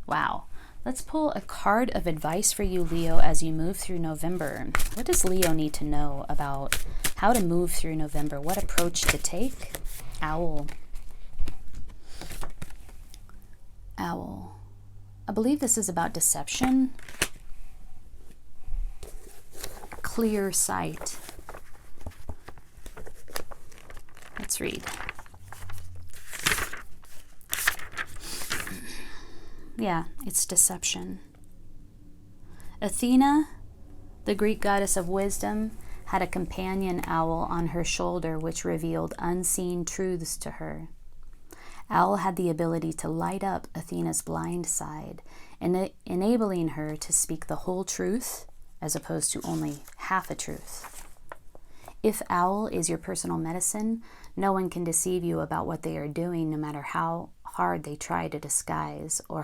Wow. Let's pull a card of advice for you, Leo, as you move through November. What does Leo need to know about how to move through November? What approach to take? Owl. Owl. I believe this is about deception. Clear sight. Let's read. Yeah, it's deception. Athena, the Greek goddess of wisdom, had a companion owl on her shoulder which revealed unseen truths to her. Owl had the ability to light up Athena's blind side, enabling her to speak the whole truth as opposed to only half a truth. If Owl is your personal medicine, no one can deceive you about what they are doing, no matter how hard they try to disguise or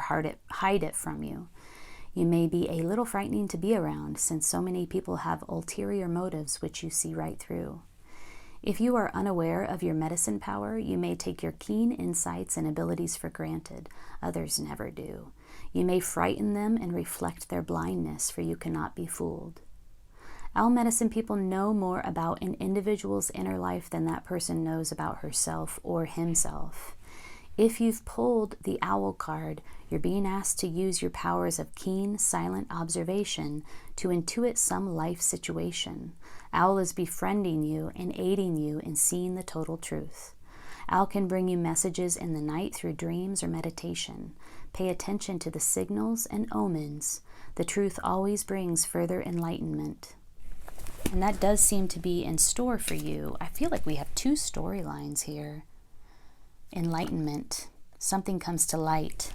hide it from you. You may be a little frightening to be around, since so many people have ulterior motives which you see right through. If you are unaware of your medicine power, you may take your keen insights and abilities for granted. Others never do. You may frighten them and reflect their blindness, for you cannot be fooled. Owl medicine people know more about an individual's inner life than that person knows about herself or himself. If you've pulled the Owl card, you're being asked to use your powers of keen, silent observation to intuit some life situation. Owl is befriending you and aiding you in seeing the total truth. Owl can bring you messages in the night through dreams or meditation. Pay attention to the signals and omens. The truth always brings further enlightenment. And that does seem to be in store for you. I feel like we have two storylines here. Enlightenment. Something comes to light.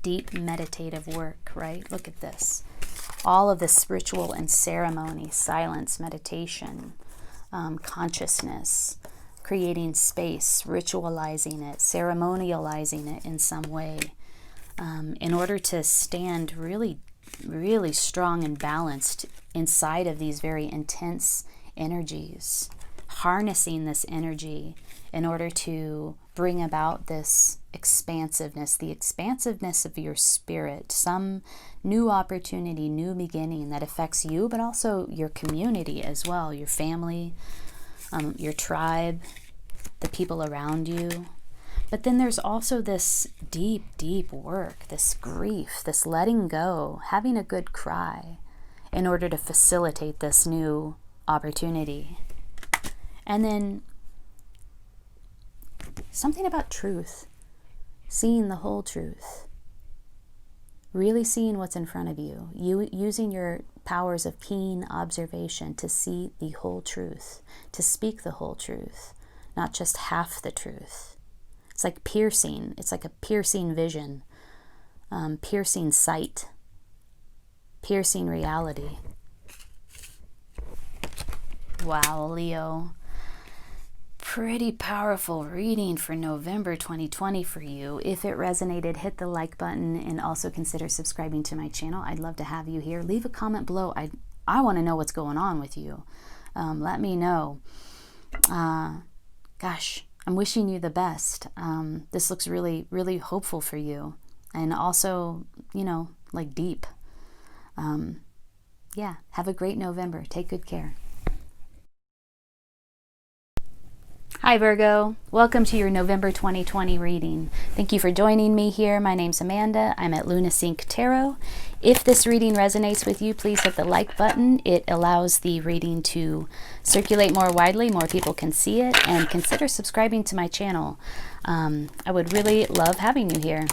Deep meditative work, right? Look at this. All of this ritual and ceremony, silence, meditation, consciousness, creating space, ritualizing it, ceremonializing it in some way, in order to stand really, really strong and balanced inside of these very intense energies, harnessing this energy in order to bring about this expansiveness, the expansiveness of your spirit, some new opportunity, new beginning that affects you, but also your community as well, your family, your tribe, the people around you. But then there's also this deep, deep work, this grief, this letting go, having a good cry in order to facilitate this new opportunity. And then something about truth, seeing the whole truth, really seeing what's in front of you, using your powers of keen observation to see the whole truth, to speak the whole truth, not just half the truth. It's like piercing. It's like a piercing vision, piercing sight, piercing reality. Wow, Leo. Pretty powerful reading for November 2020 for you. If it resonated, hit the like button and also consider subscribing to my channel. I'd love to have you here. Leave a comment below. I want to know what's going on with you. Let me know. Gosh, I'm wishing you the best. This looks really, really hopeful for you. And also, like deep. Yeah, have a great November. Take good care. Hi Virgo, welcome to your November 2020 reading. Thank you for joining me here. My name's Amanda. I'm at LunaSync Tarot. If this reading resonates with you, please hit the like button. It allows the reading to circulate more widely, more people can see it, and consider subscribing to my channel. I would really love having you here.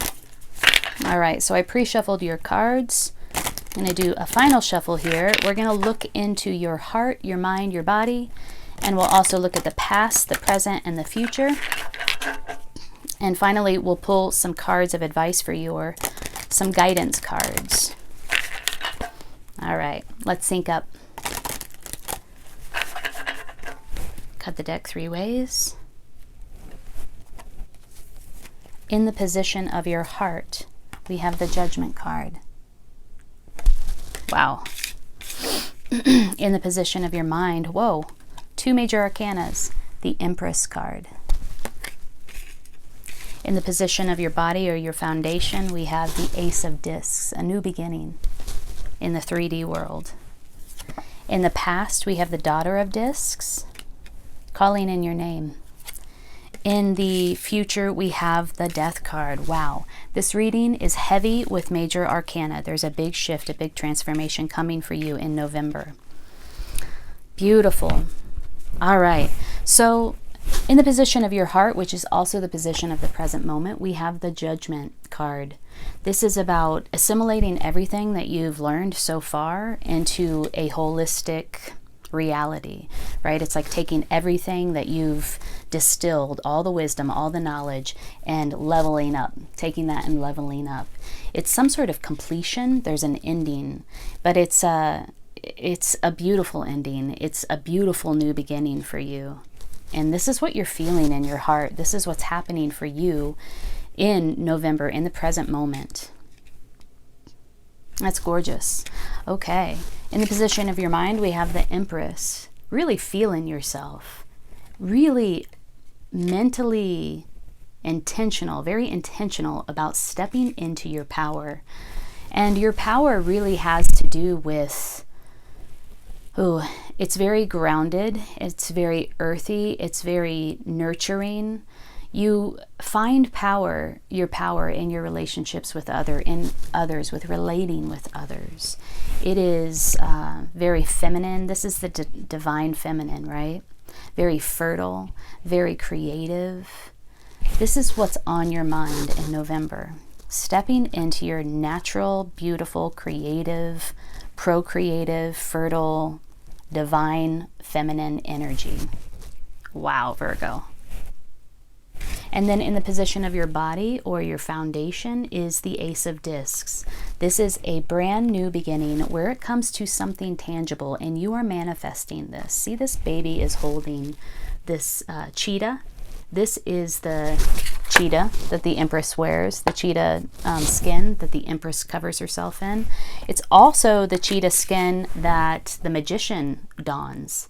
All right, so I pre-shuffled your cards. I'm going to do a final shuffle here. We're going to look into your heart, your mind, your body. And we'll also look at the past, the present, and the future. And finally, we'll pull some cards of advice for you, or some guidance cards. All right, let's sync up. Cut the deck 3 ways. In the position of your heart, we have the Judgment card. Wow. In the position of your mind, whoa. 2 major arcanas, the Empress card. In the position of your body or your foundation, we have the Ace of Discs, a new beginning in the 3D world. In the past, we have the Daughter of Discs, calling in your name. In the future, we have the Death card. Wow, this reading is heavy with major arcana. There's a big shift, a big transformation coming for you in November. Beautiful. All right, so in the position of your heart, which is also the position of the present moment, we have the Judgment card. This is about assimilating everything that you've learned so far into a holistic reality, right? It's like taking everything that you've distilled, all the wisdom, all the knowledge, and leveling up, taking that and leveling up. It's some sort of completion. There's an ending, but it's a beautiful ending. It's a beautiful new beginning for you. And this is what you're feeling in your heart. This is what's happening for you in November, in the present moment. That's gorgeous. Okay. In the position of your mind, we have the Empress. Really feeling yourself. Really mentally intentional, very intentional about stepping into your power. And your power really has to do with it's very grounded, it's very earthy, it's very nurturing. You find your power in your relationships with others, with relating with others. It is very feminine. This is the divine feminine, right? Very fertile, very creative. This is what's on your mind in November. Stepping into your natural, beautiful, creative, procreative, fertile, divine, feminine energy. Wow, Virgo. And then in the position of your body or your foundation is the Ace of Discs. This is a brand new beginning where it comes to something tangible, and you are manifesting this. See, this baby is holding this cheetah. This is the cheetah that the Empress wears, the cheetah skin that the Empress covers herself in. It's also the cheetah skin that the magician dons.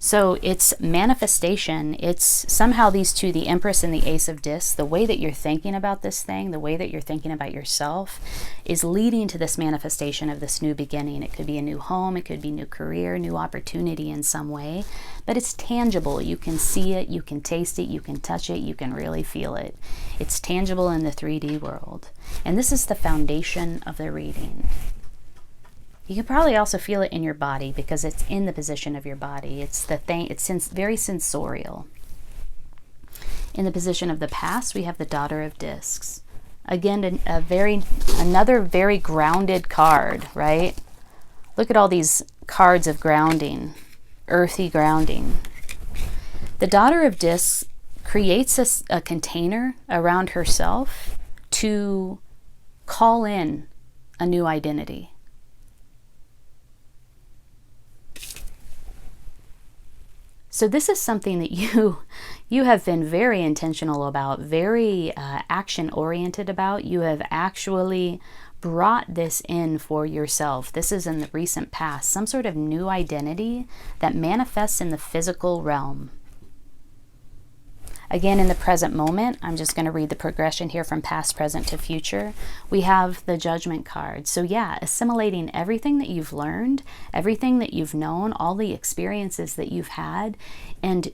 So it's manifestation. It's somehow these two, the Empress and the Ace of Discs, the way that you're thinking about this thing, the way that you're thinking about yourself is leading to this manifestation of this new beginning. It could be a new home, it could be new career, new opportunity in some way, but it's tangible. You can see it, you can taste it, you can touch it, you can really feel it. It's tangible in the 3D world. And this is the foundation of the reading. You can probably also feel it in your body because it's in the position of your body. It's the thing, it's very sensorial. In the position of the past, we have the Daughter of Discs. Again, another very grounded card, right? Look at all these cards of grounding, earthy grounding. The Daughter of Discs creates a container around herself to call in a new identity. So this is something that you have been very intentional about, very action-oriented about. You have actually brought this in for yourself. This is in the recent past, some sort of new identity that manifests in the physical realm. Again, in the present moment, I'm just going to read the progression here from past, present to future. We have the Judgment card. So yeah, assimilating everything that you've learned, everything that you've known, all the experiences that you've had, and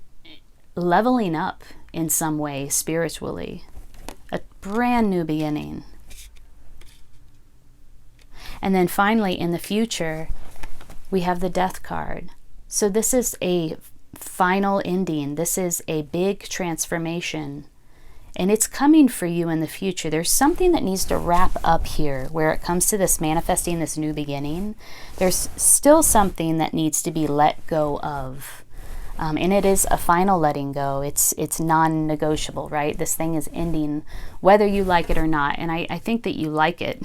leveling up in some way spiritually. A brand new beginning. And then finally, in the future, we have the Death card. So this is a final ending. This is a big transformation. And it's coming for you in the future. There's something that needs to wrap up here where it comes to this manifesting this new beginning. There's still something that needs to be let go of. And it is a final letting go. It's non-negotiable, right? This thing is ending whether you like it or not. And I think that you like it.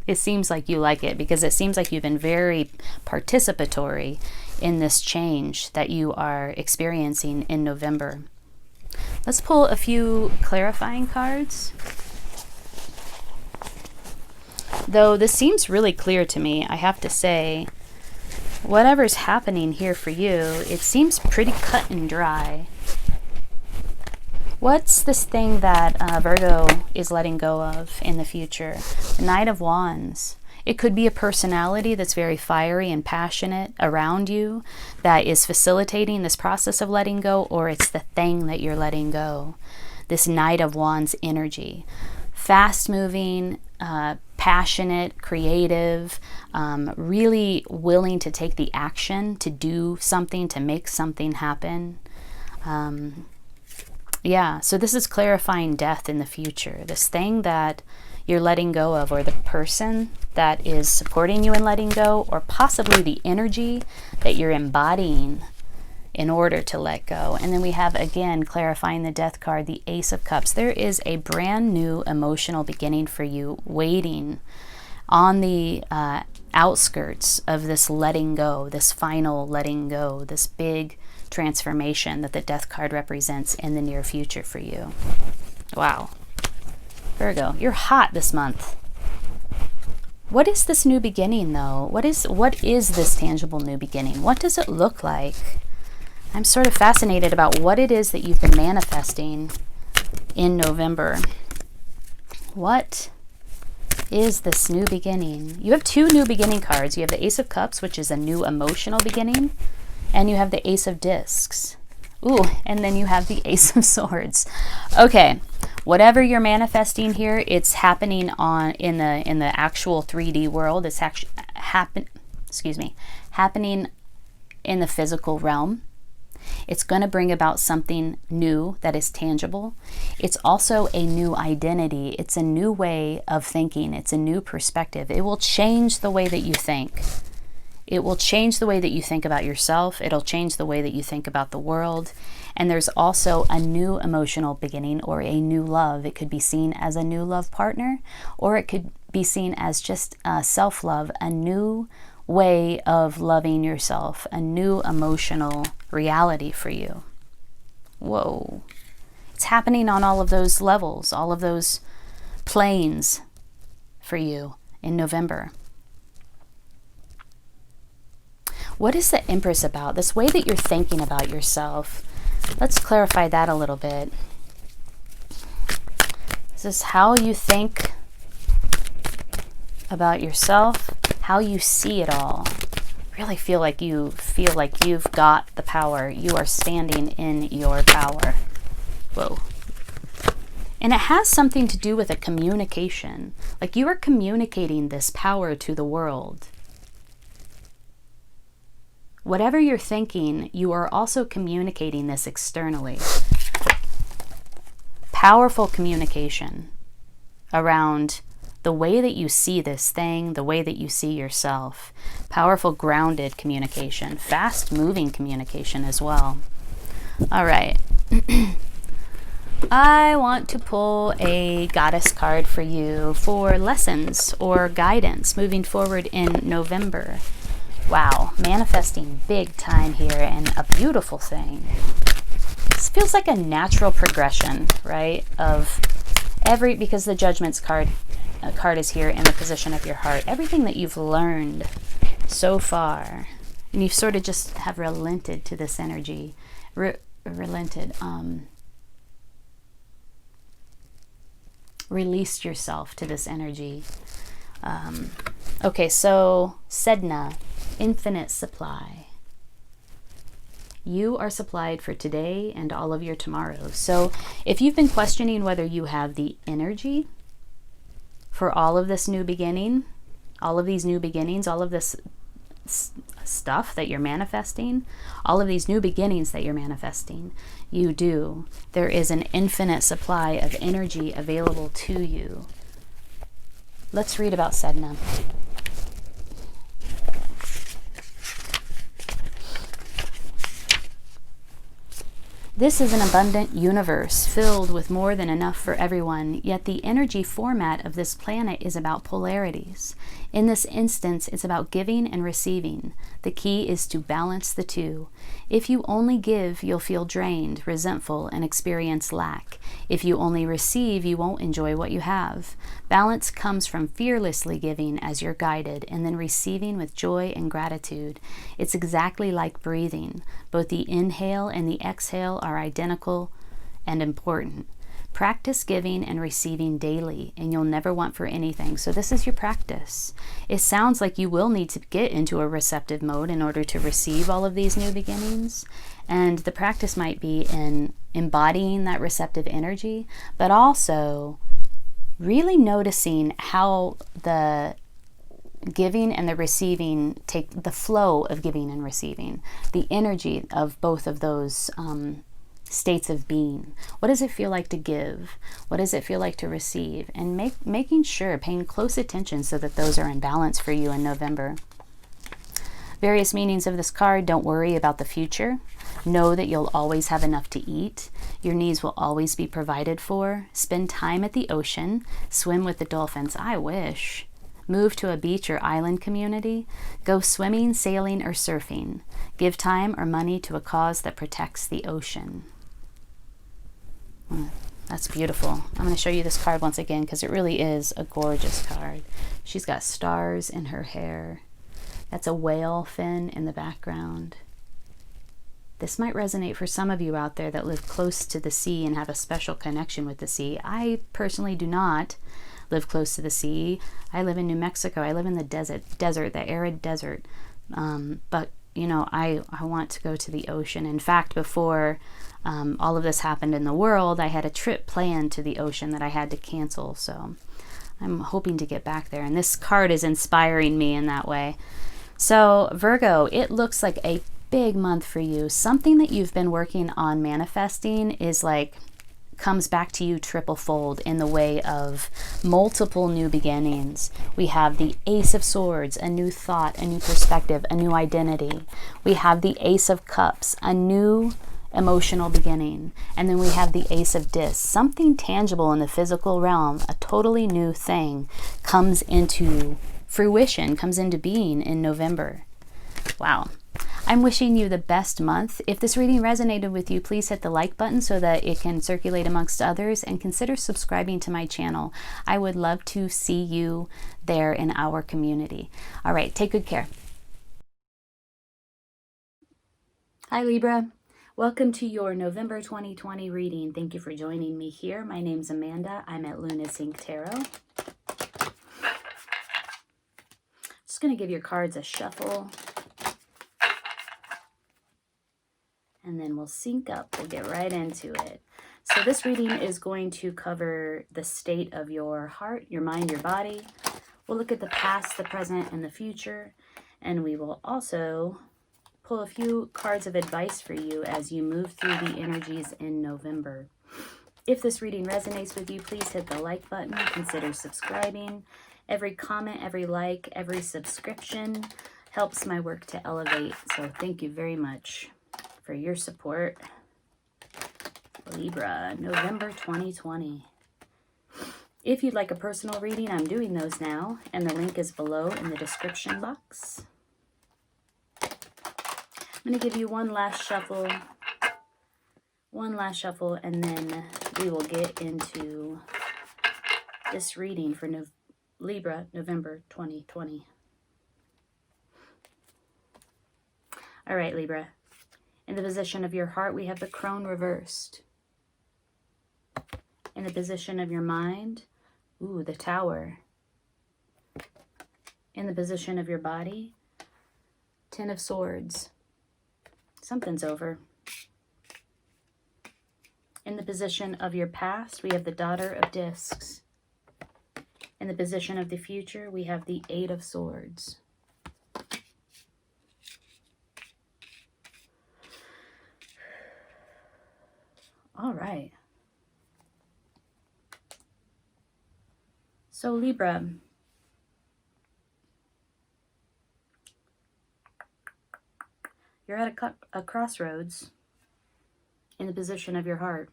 It seems like you like it because it seems like you've been very participatory in this change that you are experiencing in November. Let's pull a few clarifying cards. Though this seems really clear to me, I have to say, whatever's happening here for you, it seems pretty cut and dry. What's this thing that Virgo is letting go of in the future? The Knight of Wands. It could be a personality that's very fiery and passionate around you that is facilitating this process of letting go, or it's the thing that you're letting go. This Knight of Wands energy. Fast-moving, passionate, creative, really willing to take the action to do something, to make something happen. Yeah, so this is clarifying death in the future. This thing that you're letting go of, or the person that is supporting you in letting go, or possibly the energy that you're embodying in order to let go. And then we have, again, clarifying the Death card, the Ace of Cups. There is a brand new emotional beginning for you waiting on the outskirts of this letting go, this final letting go, this big transformation that the Death card represents in the near future for you. Wow. Virgo, you're hot this month. What is this new beginning, though? What is this tangible new beginning? What does it look like? I'm sort of fascinated about what it is that you've been manifesting in November. What is this new beginning? You have two new beginning cards. You have the Ace of Cups, which is a new emotional beginning, and you have the Ace of Discs. Ooh, and then you have the Ace of Swords. Okay, whatever you're manifesting here, it's happening in the actual 3D world. It's actually happening in the physical realm. It's going to bring about something new that is tangible. It's also a new identity. It's a new way of thinking. It's a new perspective. It will change the way that you think. It will change the way that you think about yourself. It'll change the way that you think about the world. And there's also a new emotional beginning, or a new love. It could be seen as a new love partner, or it could be seen as just self-love, a new way of loving yourself, a new emotional reality for you. Whoa. It's happening on all of those levels, all of those planes for you in November. What is the Empress about? This way that you're thinking about yourself. Let's clarify that a little bit. This is how you think about yourself, how you see it all. Really feel like you've got the power. You are standing in your power. Whoa. And it has something to do with a communication. Like you are communicating this power to the world. Whatever you're thinking, you are also communicating this externally. Powerful communication around the way that you see this thing, the way that you see yourself. Powerful, grounded communication. Fast-moving communication as well. All right. I want to pull a goddess card for you for lessons or guidance moving forward in November. Wow, manifesting big time here, and a beautiful thing. This feels like a natural progression, right? Because the Judgments card is here in the position of your heart. Everything that you've learned so far, and you sort of just have relented to this energy. Released yourself to this energy. Okay, so Sedna. Infinite supply. You are supplied for today and all of your tomorrows. So if you've been questioning whether you have the energy for all of this new beginning, all of these new beginnings, all of this stuff that you're manifesting, all of these new beginnings that you're manifesting, you do. There is an infinite supply of energy available to you. Let's read about Sedna. This is an abundant universe filled with more than enough for everyone, yet the energy format of this planet is about polarities. In this instance, it's about giving and receiving. The key is to balance the two. If you only give, you'll feel drained, resentful, and experience lack. If you only receive, you won't enjoy what you have. Balance comes from fearlessly giving as you're guided, and then receiving with joy and gratitude. It's exactly like breathing. Both the inhale and the exhale are identical and important. Practice giving and receiving daily, and you'll never want for anything. So this is your practice. It sounds like you will need to get into a receptive mode in order to receive all of these new beginnings. And the practice might be in embodying that receptive energy, but also really noticing how the giving and the receiving take the flow of giving and receiving, the energy of both of those states of being. What does it feel like to give? What does it feel like to receive? And making sure, paying close attention so that those are in balance for you in November. Various meanings of this card: don't worry about the future. Know that you'll always have enough to eat. Your needs will always be provided for. Spend time at the ocean. Swim with the dolphins. I wish. Move to a beach or island community. Go swimming, sailing, or surfing. Give time or money to a cause that protects the ocean. That's beautiful. I'm going to show you this card once again because it really is a gorgeous card. She's got stars in her hair. That's a whale fin in the background. This might resonate for some of you out there that live close to the sea and have a special connection with the sea. I personally do not live close to the sea. I live in New Mexico. I live in the desert, the arid desert. But, you know, I want to go to the ocean. In fact, before all of this happened in the world, I had a trip planned to the ocean that I had to cancel. So I'm hoping to get back there. And this card is inspiring me in that way. So Virgo, it looks like a big month for you. Something that you've been working on manifesting is like comes back to you triple fold in the way of multiple new beginnings. We have the Ace of Swords, a new thought, a new perspective, a new identity. We have the Ace of Cups, a new emotional beginning. And then we have the Ace of Discs, something tangible in the physical realm, a totally new thing comes into fruition, comes into being in November. Wow. I'm wishing you the best month. If this reading resonated with you, please hit the like button so that it can circulate amongst others, and consider subscribing to my channel. I would love to see you there in our community. All right, take good care. Hi Libra. Welcome to your November 2020 reading. Thank you for joining me here. My name's Amanda. I'm at Luna Sync Tarot. Just going to give your cards a shuffle. And then we'll sync up. We'll get right into it. So this reading is going to cover the state of your heart, your mind, your body. We'll look at the past, the present, and the future. And we will also pull a few cards of advice for you as you move through the energies in November. If this reading resonates with you, please hit the like button. Consider subscribing. Every comment, every like, every subscription helps my work to elevate. So thank you very much for your support. Libra, November 2020. If you'd like a personal reading, I'm doing those now, and the link is below in the description box. I'm going to give you one last shuffle, and then we will get into this reading for Libra, November 2020. All right, Libra. In the position of your heart, we have the crone reversed. In the position of your mind, ooh, the Tower. In the position of your body, Ten of Swords. Something's over. In the position of your past, we have the Daughter of Discs. In the position of the future, we have the Eight of Swords. All right. So Libra, you're at a crossroads in the position of your heart.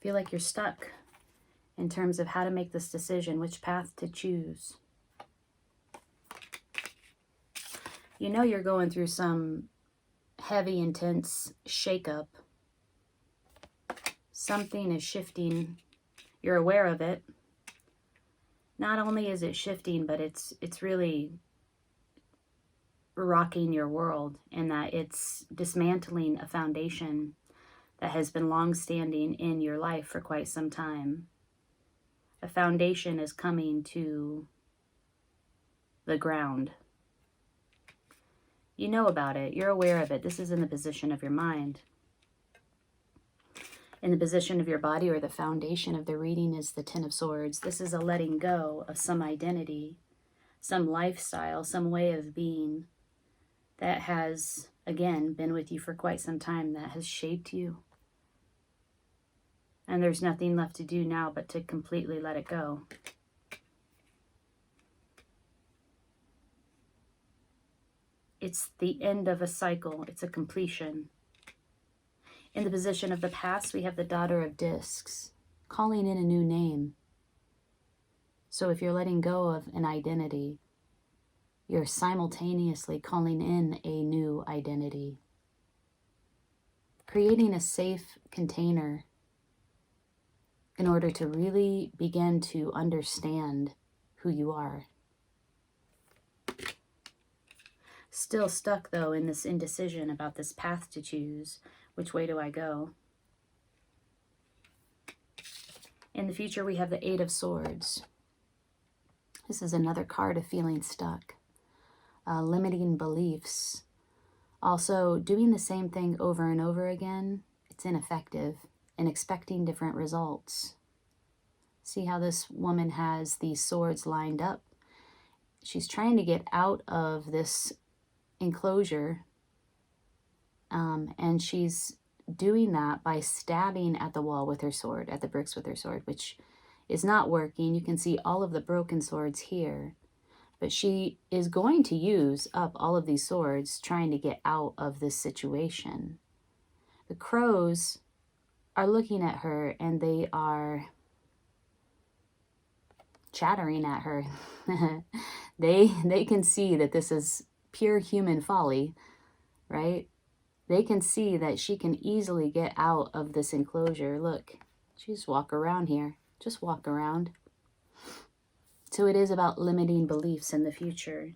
Feel like you're stuck in terms of how to make this decision, which path to choose. You know you're going through some heavy, intense shakeup. Something is shifting. You're aware of it. Not only is it shifting, but it's really rocking your world, in that it's dismantling a foundation that has been long-standing in your life for quite some time. A foundation is coming to the ground. You know about it. You're aware of it. This is in the position of your mind. In the position of your body, or the foundation of the reading, is the Ten of Swords. This is a letting go of some identity, some lifestyle, some way of being that has, again, been with you for quite some time, that has shaped you. And there's nothing left to do now but to completely let it go. It's the end of a cycle. It's a completion. In the position of the past, we have the Daughter of Discs, calling in a new name. So if you're letting go of an identity, you're simultaneously calling in a new identity. Creating a safe container in order to really begin to understand who you are. Still stuck, though, in this indecision about this path to choose. Which way do I go? In the future, we have the Eight of Swords. This is another card of feeling stuck. Limiting beliefs. Also, doing the same thing over and over again, it's ineffective, and expecting different results. See how this woman has these swords lined up? She's trying to get out of this enclosure, and she's doing that by stabbing at the wall with her sword, at the bricks with her sword, which is not working. You can see all of the broken swords here, but she is going to use up all of these swords trying to get out of this situation. The crows are looking at her, and they are chattering at her. They can see that this is pure human folly, right? They can see that she can easily get out of this enclosure. Look, she just walk around here. Just walk around. So it is about limiting beliefs in the future.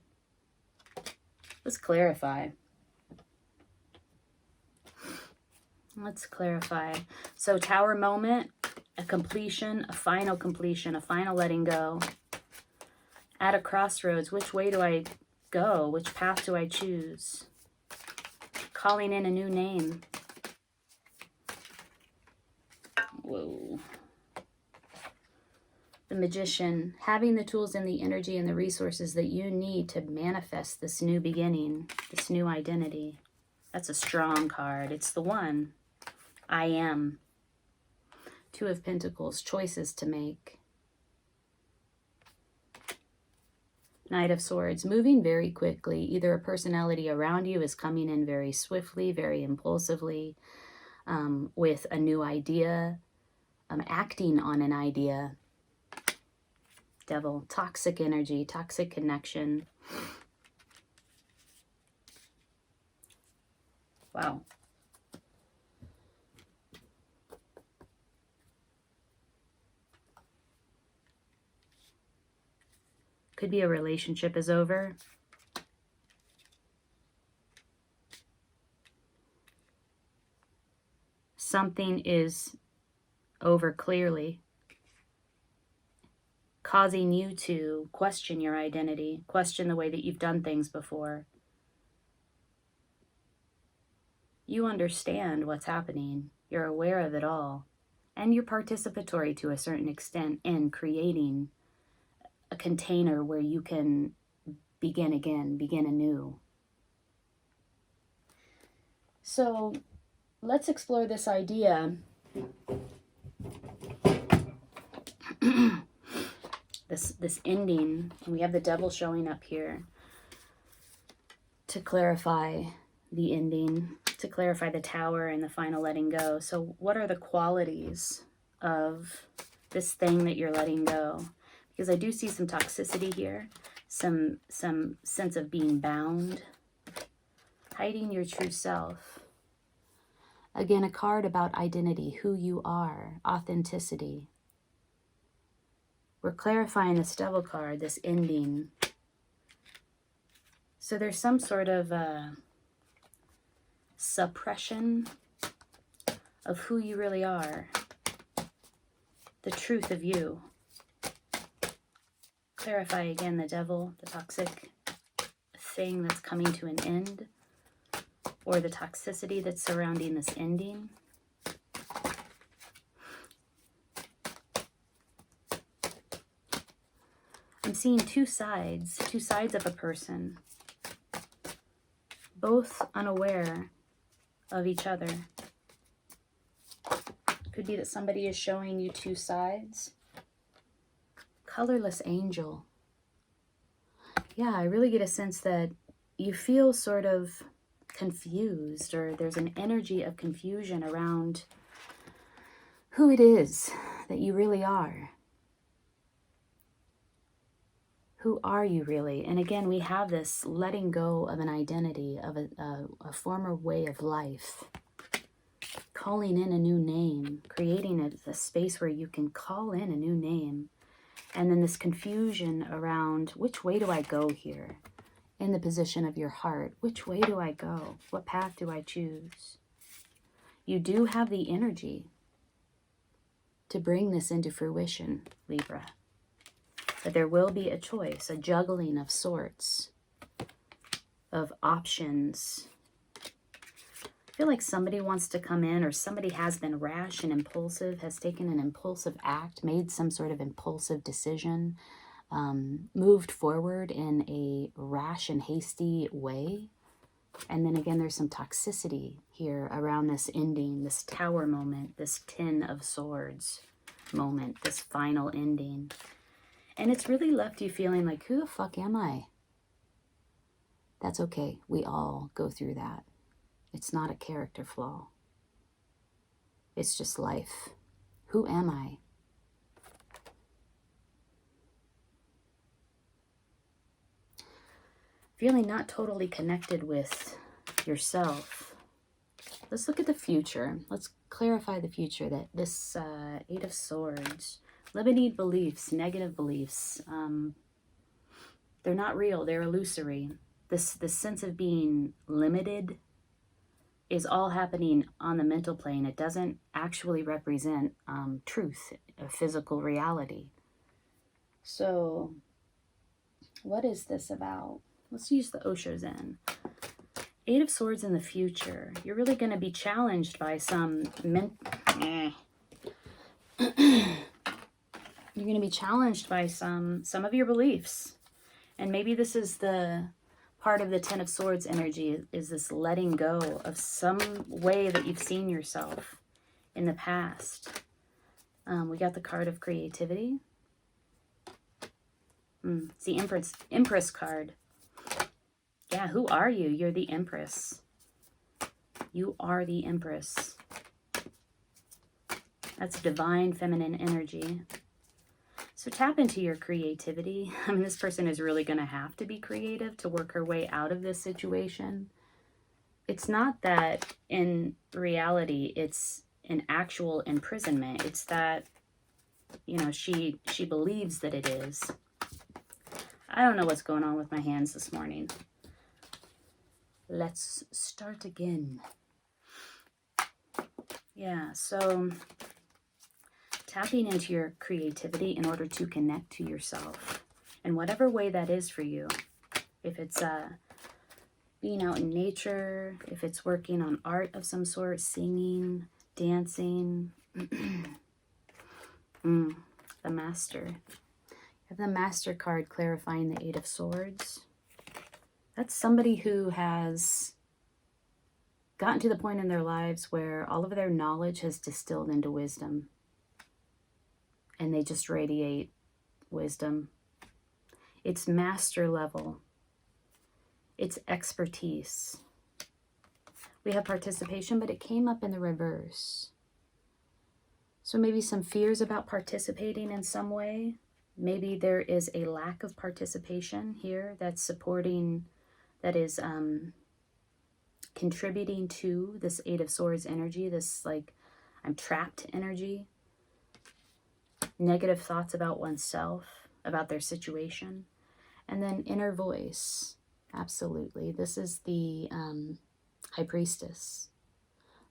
Let's clarify. Let's clarify. So Tower moment, a completion, a final letting go. At a crossroads, which way do I go? Which path do I choose? Calling in a new name. Whoa. The Magician, having the tools and the energy and the resources that you need to manifest this new beginning, this new identity. That's a strong card. It's the one. I am. Two of Pentacles, choices to make. Knight of Swords, moving very quickly. Either a personality around you is coming in very swiftly, very impulsively, with a new idea, acting on an idea. Devil, toxic energy, toxic connection. Wow. Could be a relationship is over. Something is over clearly. causing you to question your identity, question the way that you've done things before. You understand what's happening. You're aware of it all. And you're participatory to a certain extent in creating a container where you can begin again, begin anew. So let's explore this idea. This ending, and we have the devil showing up here to clarify the ending, to clarify the tower and the final letting go. So what are the qualities of this thing that you're letting go? Because I do see some toxicity here, some sense of being bound, hiding your true self. Again, a card about identity, who you are, authenticity. We're clarifying this devil card, this ending. So there's some sort of suppression of who you really are, the truth of you. Clarify again the devil, the toxic thing that's coming to an end, or the toxicity that's surrounding this ending. I'm seeing two sides of a person, both unaware of each other. Could be that somebody is showing you two sides. Colorless angel. Yeah, I really get a sense that you feel sort of confused, or there's an energy of confusion around who it is that you really are. Who are you really? And again, we have this letting go of an identity, of a former way of life. Calling in a new name, creating a space where you can call in a new name. And then this confusion around, which way do I go here? In the position of your heart, which way do I go? What path do I choose? You do have the energy to bring this into fruition, Libra. But there will be a choice, a juggling of sorts, of options. I feel like somebody wants to come in, or somebody has been rash and impulsive, has taken an impulsive act, made some sort of impulsive decision, moved forward in a rash and hasty way. And then again, there's some toxicity here around this ending, this tower moment, this 10 of swords moment, this final ending. And it's really left you feeling like, who the fuck am I? That's okay. We all go through that. It's not a character flaw. It's just life. Who am I? Feeling not totally connected with yourself. Let's look at the future. Let's clarify the future. That this 8 of Swords, limiting beliefs, negative beliefs, they're not real. They're illusory. This sense of being limited is all happening on the mental plane. It doesn't actually represent truth, a physical reality. So what is this about? Let's use the Osho Zen. 8 of Swords in the future. You're really going to be challenged by some you're going to be challenged by some of your beliefs. And maybe this is the part of the 10 of Swords energy, is this letting go of some way that you've seen yourself in the past. We got the card of creativity. It's the Empress card. Yeah, who are you? You're the Empress. You are the Empress. That's divine feminine energy. So tap into your creativity. I mean, this person is really going to have to be creative to work her way out of this situation. It's not that in reality it's an actual imprisonment. It's that, you know, she believes that it is. I don't know what's going on with my hands this morning. Let's start again. Yeah, so tapping into your creativity in order to connect to yourself. And whatever way that is for you, if it's being out in nature, if it's working on art of some sort, singing, dancing. The Master. You have the Master card clarifying the Eight of Swords. That's somebody who has gotten to the point in their lives where all of their knowledge has distilled into wisdom. And they just radiate wisdom. It's master level. It's expertise. We have participation, but it came up in the reverse. So maybe some fears about participating in some way. Maybe there is a lack of participation here that's supporting, that is contributing to this Eight of Swords energy, this like I'm trapped energy. Negative thoughts about oneself, about their situation. And then inner voice. Absolutely. This is the High Priestess.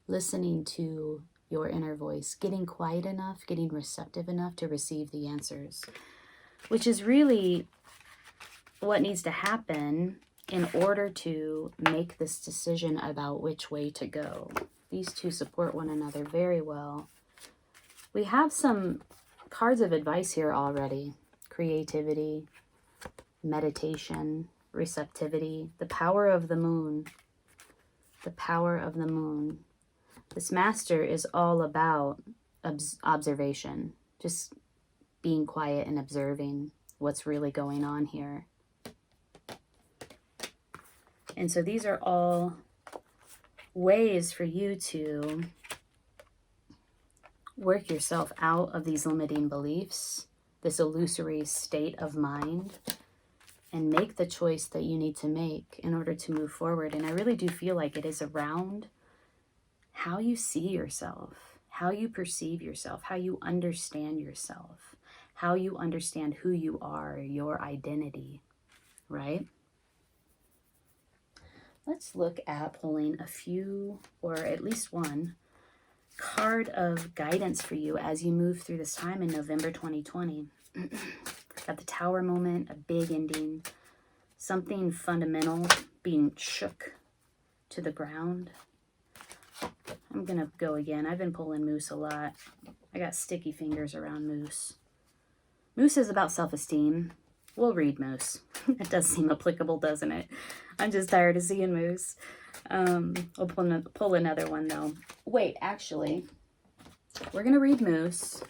Listening to your inner voice, getting quiet enough, getting receptive enough to receive the answers, which is really what needs to happen in order to make this decision about which way to go. These two support one another very well. We have some cards of advice here already. Creativity, meditation, receptivity, the power of the moon. The power of the moon. This Master is all about observation, just being quiet and observing what's really going on here. And so these are all ways for you to work yourself out of these limiting beliefs, this illusory state of mind, and make the choice that you need to make in order to move forward. And I really do feel like it is around how you see yourself, how you perceive yourself, how you understand yourself, how you understand who you are, your identity, right? Let's look at pulling a few, or at least one, card of guidance for you as you move through this time in November 2020. Got the Tower moment, a big ending, something fundamental being shook to the ground. I'm going to go again. I've been pulling Moose a lot. I got sticky fingers around Moose. Moose is about self-esteem. We'll read Moose. It does seem applicable, doesn't it? I'm just tired of seeing Moose. We'll pull another one, though. Wait, actually, we're going to read Moose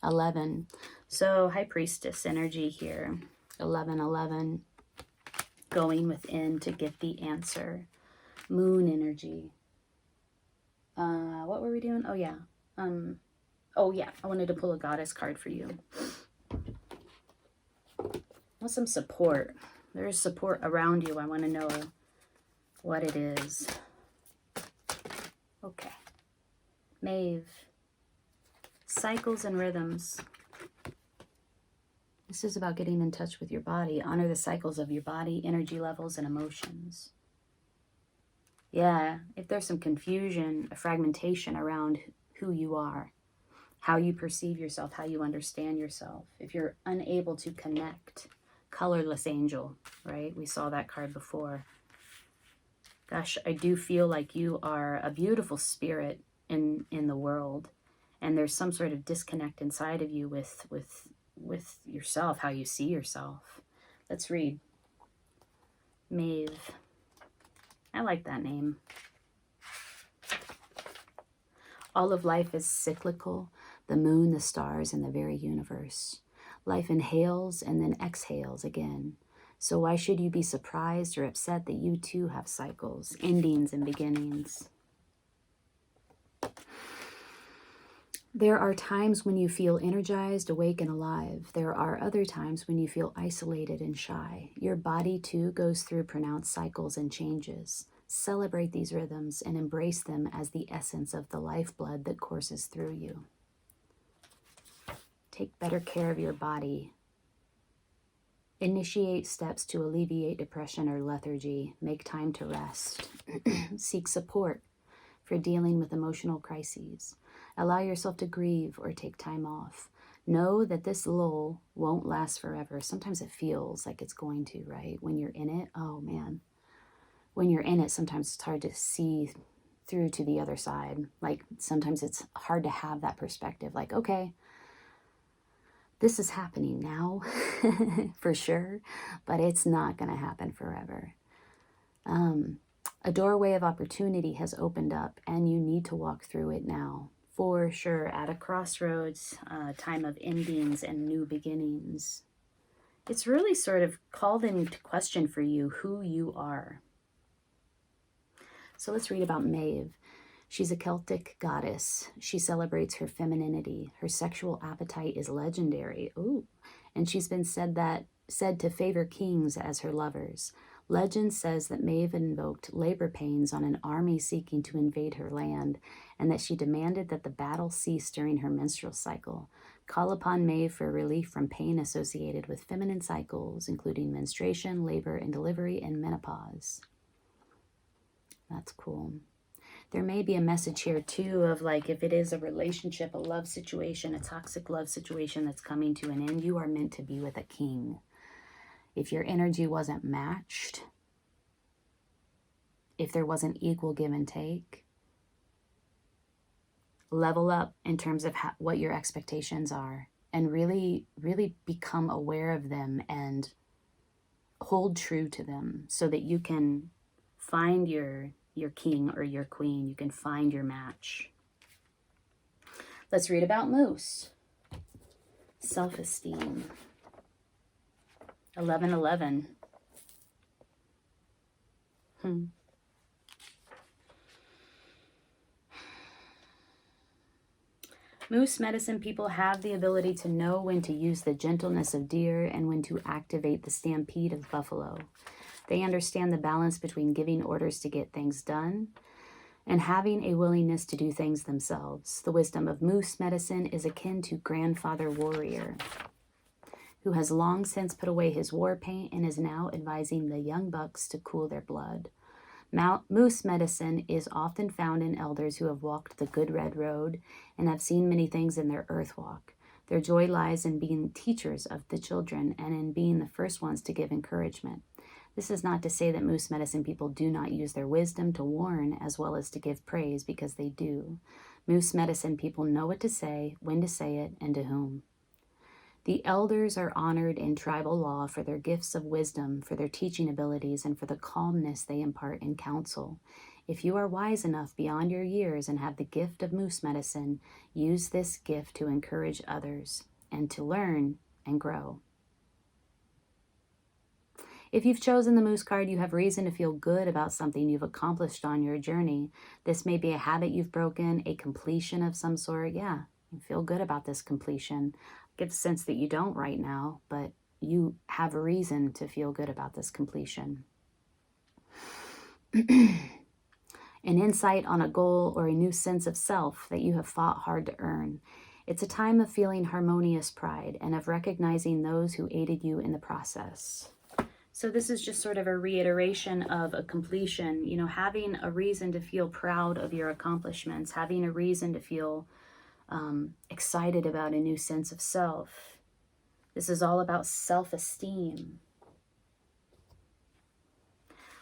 11. So, High Priestess energy here. 11, going within to get the answer. Moon energy. What were we doing? Oh, yeah. I wanted to pull a goddess card for you. Want some support. There is support around you. I want to know what it is. Okay. Maeve. Cycles and rhythms. This is about getting in touch with your body. Honor the cycles of your body, energy levels, and emotions. Yeah, if there's some confusion, a fragmentation around who you are, how you perceive yourself, how you understand yourself, if you're unable to connect, colorless angel, right? We saw that card before. Gosh, I do feel like you are a beautiful spirit in the world, and there's some sort of disconnect inside of you with yourself, how you see yourself. Let's read. Maeve. I like that name. All of life is cyclical. The moon, the stars, and the very universe. Life inhales and then exhales again. So why should you be surprised or upset that you too have cycles, endings and beginnings? There are times when you feel energized, awake, and alive. There are other times when you feel isolated and shy. Your body too goes through pronounced cycles and changes. Celebrate these rhythms and embrace them as the essence of the lifeblood that courses through you. Take better care of your body. Initiate steps to alleviate depression or lethargy. Make time to rest. Seek support for dealing with emotional crises. Allow yourself to grieve or take time off. Know that this lull won't last forever. Sometimes it feels like it's going to, right? When you're in it, oh man. When you're in it, sometimes it's hard to see through to the other side. Like sometimes it's hard to have that perspective. Like, okay, this is happening now for sure, but it's not going to happen forever. A doorway of opportunity has opened up and you need to walk through it now. For sure, at a crossroads, time of endings and new beginnings. It's really sort of called into question for you who you are. So let's read about Maeve. She's a Celtic goddess. She celebrates her femininity. Her sexual appetite is legendary. Ooh. And she's been said to favor kings as her lovers. Legend says that Maeve invoked labor pains on an army seeking to invade her land, and that she demanded that the battle cease during her menstrual cycle. Call upon Maeve for relief from pain associated with feminine cycles, including menstruation, labor and delivery, and menopause. That's cool. There may be a message here too of like, if it is a relationship, a love situation, a toxic love situation that's coming to an end, you are meant to be with a king. If your energy wasn't matched, if there wasn't equal give and take, level up in terms of what your expectations are and really, really become aware of them and hold true to them so that you can find your king or your queen. You can find your match. Let's read about Moose. Self-esteem. 11:11. Moose medicine people have the ability to know when to use the gentleness of deer and when to activate the stampede of buffalo. They understand the balance between giving orders to get things done and having a willingness to do things themselves. The wisdom of Moose medicine is akin to grandfather warrior, who has long since put away his war paint and is now advising the young bucks to cool their blood. Moose medicine is often found in elders who have walked the good red road and have seen many things in their earth walk. Their joy lies in being teachers of the children and in being the first ones to give encouragement. This is not to say that Moose medicine people do not use their wisdom to warn as well as to give praise, because they do. Moose medicine people know what to say, when to say it, and to whom. The elders are honored in tribal law for their gifts of wisdom, for their teaching abilities, and for the calmness they impart in counsel. If you are wise enough beyond your years and have the gift of Moose medicine, use this gift to encourage others and to learn and grow. If you've chosen the Moose card, you have reason to feel good about something you've accomplished on your journey. This may be a habit you've broken, a completion of some sort. Yeah, you feel good about this completion. Get the sense that you don't right now, but you have a reason to feel good about this completion. An insight on a goal or a new sense of self that you have fought hard to earn. It's a time of feeling harmonious pride and of recognizing those who aided you in the process. So this is just sort of a reiteration of a completion, you know, having a reason to feel proud of your accomplishments, having a reason to feel excited about a new sense of self. This is all about self-esteem.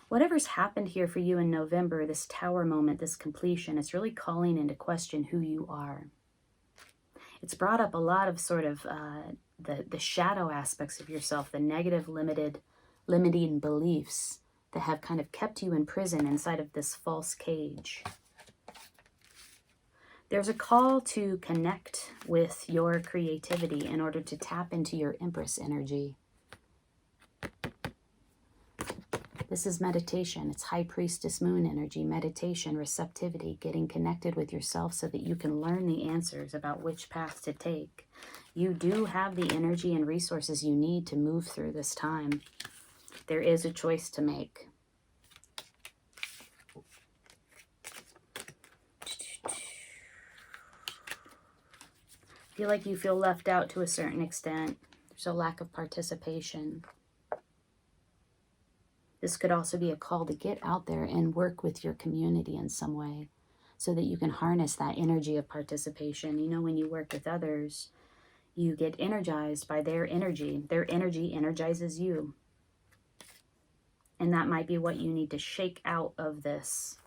Whatever's happened here for you in November, this tower moment, this completion, it's really calling into question who you are. It's brought up a lot of sort of the shadow aspects of yourself, the negative limiting beliefs that have kind of kept you in prison inside of this false cage. There's a call to connect with your creativity in order to tap into your Empress energy. This is meditation. It's High Priestess Moon energy, meditation, receptivity, getting connected with yourself so that you can learn the answers about which path to take. You do have the energy and resources you need to move through this time. There is a choice to make. Feel like you feel left out to a certain extent. There's a lack of participation. This could also be a call to get out there and work with your community in some way. so that you can harness that energy of participation. You know, when you work with others, you get energized by their energy. Their energy energizes you. And that might be what you need to shake out of this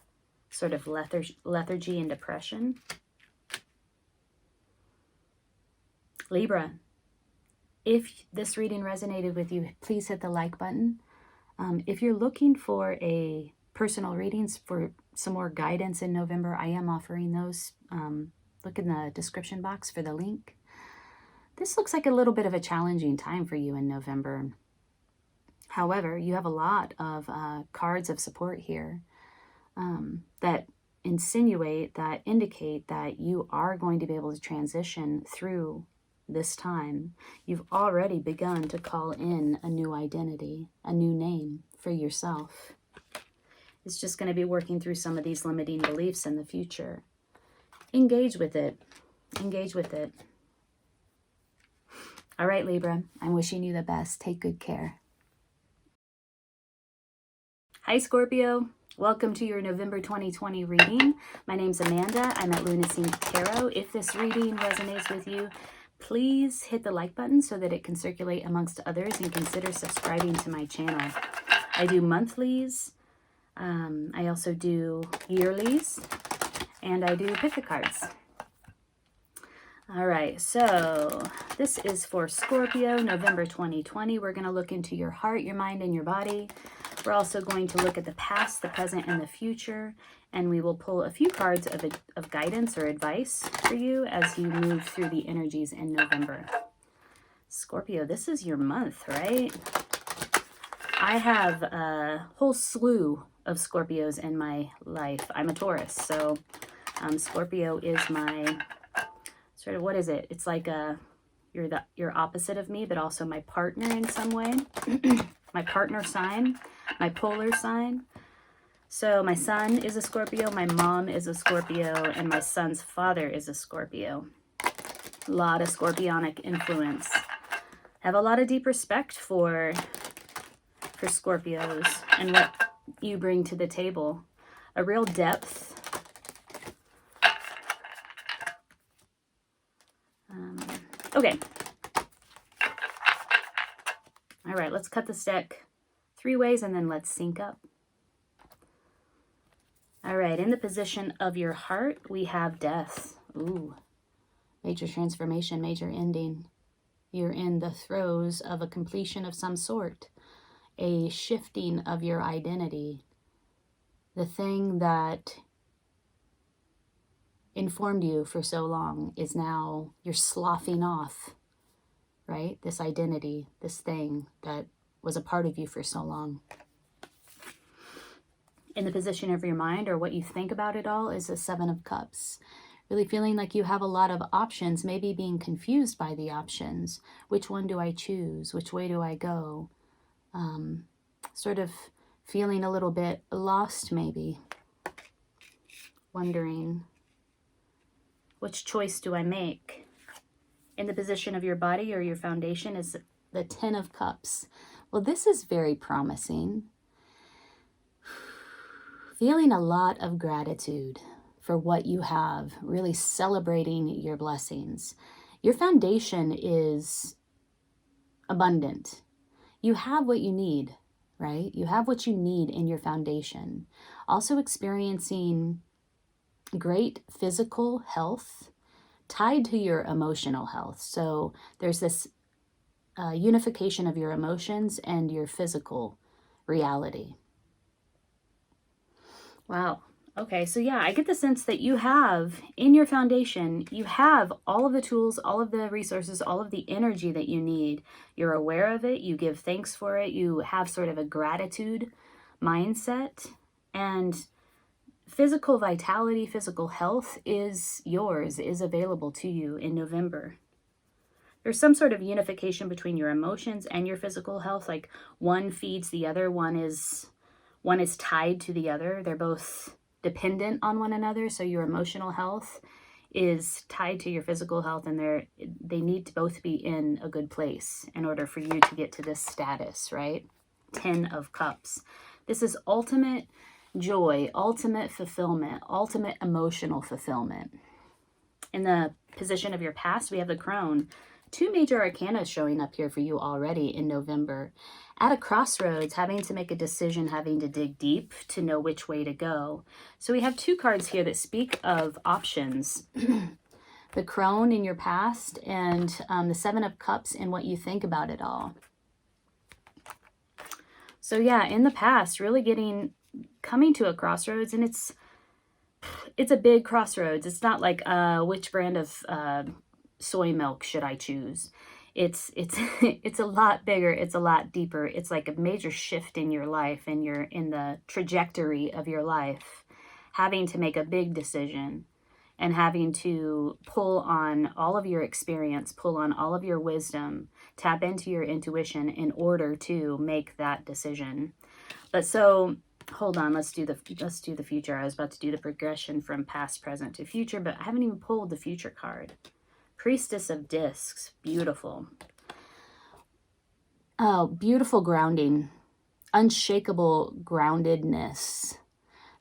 sort of lethargy and depression. Libra, if this reading resonated with you, please hit the like button. If you're looking for a personal readings for some more guidance in November, I am offering those. Look in the description box for the link. This looks like a little bit of a challenging time for you in November. However, you have a lot of cards of support here that insinuate, that indicate that you are going to be able to transition through this time. You've already begun to call in a new identity, a new name for yourself. It's just going to be working through some of these limiting beliefs in the future. Engage with it. Engage with it. All right, Libra, I'm wishing you the best. Take good care. Hi, Scorpio. Welcome to your November 2020 reading. My name's Amanda. I'm at Lunacy Tarot. If this reading resonates with you, please hit the like button so that it can circulate amongst others, and consider subscribing to my channel. I do monthlies. I also do yearlies, and I do pick the cards. All right, so this is for Scorpio, November 2020. We're going to look into your heart, your mind, and your body. We're also going to look at the past, the present, and the future, and we will pull a few cards of guidance or advice for you as you move through the energies in November. Scorpio, this is your month, right? I have a whole slew of Scorpios in my life. I'm a Taurus, so Scorpio is my sort of, what is it? It's like you're opposite of me, but also my partner in some way. My partner sign, my polar sign. So my son is a Scorpio, my mom is a Scorpio, and my son's father is a Scorpio. A lot of Scorpionic influence. I have a lot of deep respect for Scorpios and what you bring to the table. A real depth. Okay. All right, let's cut this deck 3 ways and then let's sync up. All right, in the position of your heart, we have death. Ooh, major transformation, major ending. You're in the throes of a completion of some sort, a shifting of your identity. The thing that informed you for so long is now, you're sloughing off, right? This identity, this thing that was a part of you for so long. In the position of your mind, or what you think about it all, is the 7 of Cups. Really feeling like you have a lot of options, maybe being confused by the options. Which one do I choose? Which way do I go? Sort of feeling a little bit lost, maybe. Wondering, which choice do I make? In the position of your body or your foundation is the 10 of Cups. Well, this is very promising. Feeling a lot of gratitude for what you have, really celebrating your blessings. Your foundation is abundant. You have what you need, right? You have what you need in your foundation. Also experiencing great physical health tied to your emotional health. So there's this unification of your emotions and your physical reality. Wow. Okay, so yeah, I get the sense that you have, in your foundation, you have all of the tools, all of the resources, all of the energy that you need. You're aware of it, you give thanks for it, you have sort of a gratitude mindset, and physical vitality, physical health is yours, is available to you in November. There's some sort of unification between your emotions and your physical health, like one feeds the other, one is tied to the other. They're both dependent on one another. So your emotional health is tied to your physical health, and they need to both be in a good place in order for you to get to this status, right? 10 of Cups. This is ultimate joy, ultimate fulfillment, ultimate emotional fulfillment. In the position of your past, we have the crone. 2 major arcana showing up here for you already in November. At a crossroads, having to make a decision, having to dig deep to know which way to go. So we have 2 cards here that speak of options. The crone in your past and the 7 of Cups in what you think about it all. So yeah, in the past, really coming to a crossroads, and it's a big crossroads. It's not like which brand of soy milk should I choose. It's it's a lot bigger. It's a lot deeper. It's like a major shift in your life, and you're in the trajectory of your life, having to make a big decision and having to pull on all of your experience, pull on all of your wisdom, tap into your intuition in order to make that decision. But so hold on, let's do the future. I was about to do the progression from past, present to future, but I haven't even pulled the future card. Priestess of Discs, beautiful. Oh, beautiful grounding, unshakable groundedness.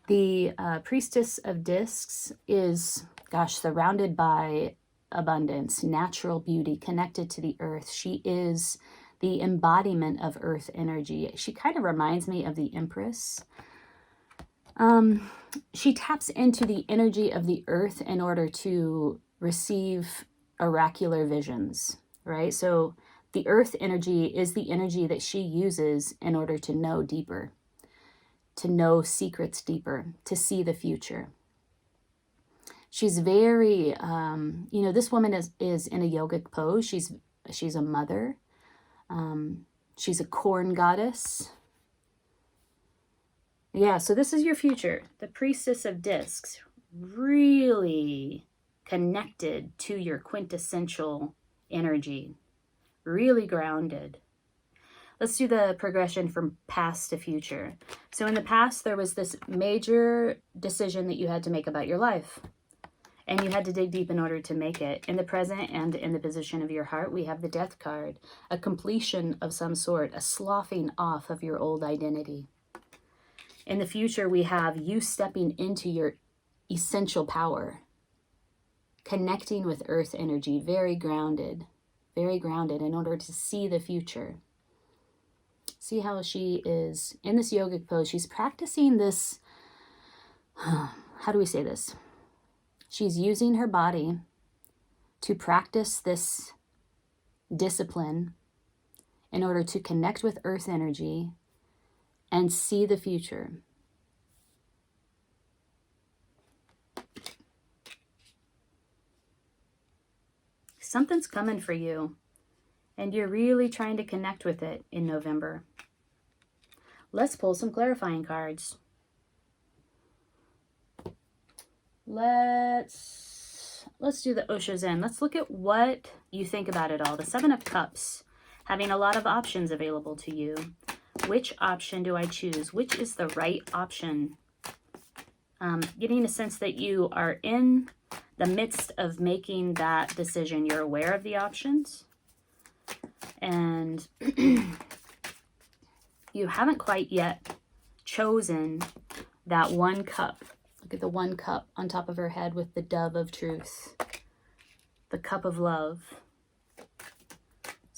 The Priestess of Discs is, gosh, surrounded by abundance, natural beauty, connected to the earth. She is the embodiment of earth energy. She kind of reminds me of the Empress. She taps into the energy of the earth in order to receive oracular visions, right? So the earth energy is the energy that she uses in order to know deeper, to know secrets deeper, to see the future. She's very, this woman is in a yogic pose. She's a mother. She's a corn goddess. Yeah, so this is your future. The Priestess of Discs, really connected to your quintessential energy, really grounded. Let's do the progression from past to future. So in the past, there was this major decision that you had to make about your life, and you had to dig deep in order to make it. In the present and in the position of your heart, we have the Death card, a completion of some sort, a sloughing off of your old identity. In the future, we have you stepping into your essential power, connecting with earth energy, very grounded in order to see the future. See how she is in this yogic pose. She's practicing this, how do we say this? She's using her body to practice this discipline in order to connect with earth energy and see the future. Something's coming for you, and you're really trying to connect with it in November. Let's pull some clarifying cards. Let's do the Osho Zen. Let's look at what you think about it all. The 7 of Cups, having a lot of options available to you. Which option do I choose? Which is the right option? Getting a sense that you are in the midst of making that decision. You're aware of the options, and you haven't quite yet chosen that one cup. Look at the one cup on top of her head with the dove of truth, the cup of love.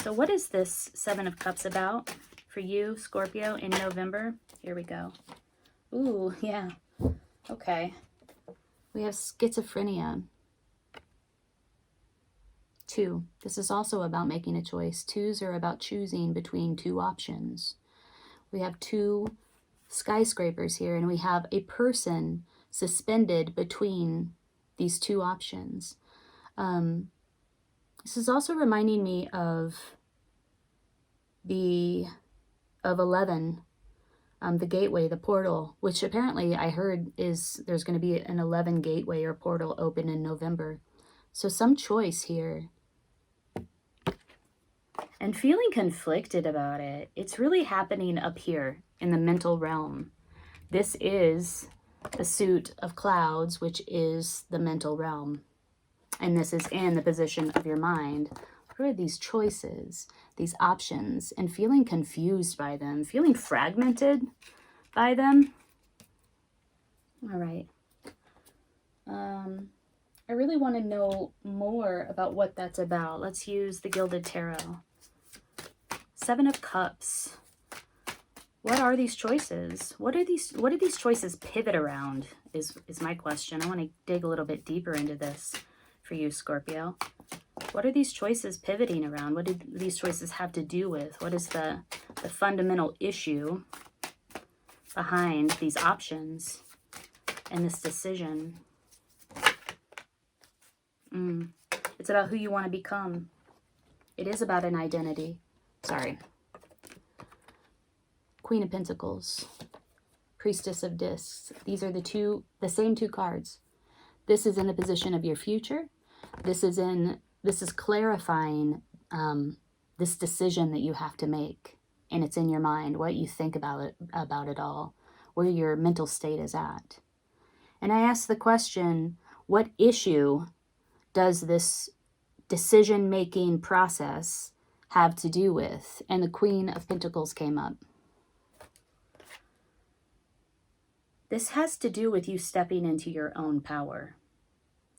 So what is this 7 of Cups about for you, Scorpio, in November? Here we go. Ooh, yeah. Okay. We have schizophrenia. 2. This is also about making a choice. 2s are about choosing between 2 options. We have 2 skyscrapers here, and we have a person suspended between these 2 options. This is also reminding me of 11, the gateway, the portal, which apparently I heard there's going to be an 11 gateway or portal open in November. So some choice here. And feeling conflicted about it. It's really happening up here in the mental realm. This is the suit of clouds, which is the mental realm. And this is in the position of your mind. What are these choices, these options, and feeling confused by them, feeling fragmented by them? All right. I really want to know more about what that's about. Let's use the Gilded Tarot. 7 of Cups. What are these choices? What do these choices pivot around is my question. I want to dig a little bit deeper into this for you, Scorpio. What are these choices pivoting around? What do these choices have to do with? What is the fundamental issue behind these options and this decision? It's about who you want to become. It is about an identity. Sorry. Queen of Pentacles. Priestess of Discs. These are the same two cards. This is in the position of your future. This is clarifying this decision that you have to make. And it's in your mind, what you think about it all, where your mental state is at. And I ask the question, what issue does this decision-making process have to do with? And the Queen of Pentacles came up. This has to do with you stepping into your own power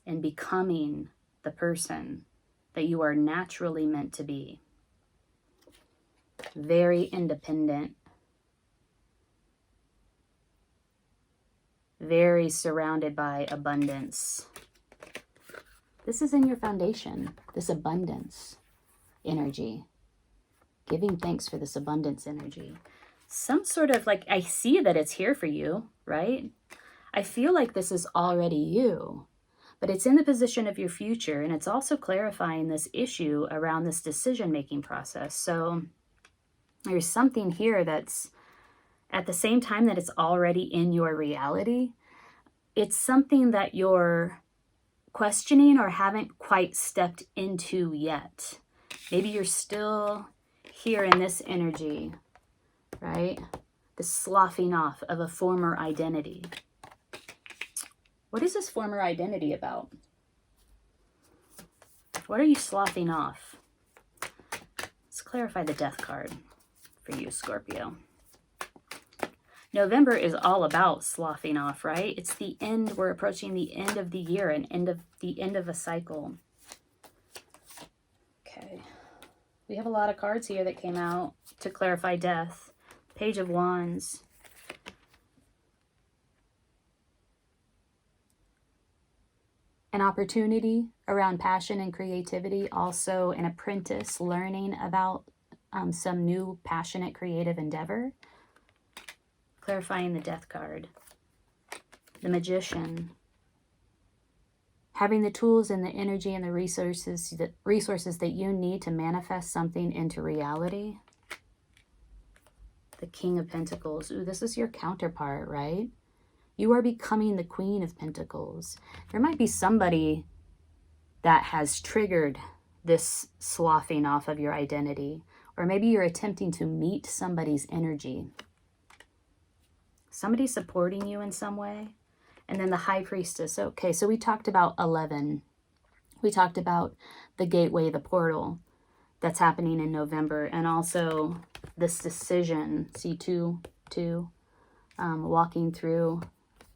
and becoming the person that you are naturally meant to be. Very independent. Very surrounded by abundance. This is in your foundation, this abundance energy. Giving thanks for this abundance energy. Some sort of like, I see that it's here for you, right? I feel like this is already you, but it's in the position of your future, and it's also clarifying this issue around this decision-making process. So there's something here that's at the same time that it's already in your reality. It's something that you're questioning or haven't quite stepped into yet. Maybe you're still here in this energy, right? The sloughing off of a former identity. What is this former identity about? What are you sloughing off? Let's clarify the Death card for you, Scorpio. November is all about sloughing off, right? It's the end. We're approaching the end of the year and the end of a cycle. Okay. We have a lot of cards here that came out to clarify death. Page of Wands. An opportunity around passion and creativity. Also an apprentice learning about some new passionate creative endeavor. Clarifying the Death card. The Magician. Having the tools and the energy and the resources that you need to manifest something into reality. The King of Pentacles. Ooh, this is your counterpart, right? You are becoming the Queen of Pentacles. There might be somebody that has triggered this sloughing off of your identity. Or maybe you're attempting to meet somebody's energy. Somebody supporting you in some way. And then the High Priestess. Okay, so we talked about 11. We talked about the gateway, the portal that's happening in November. And also this decision. See two, walking through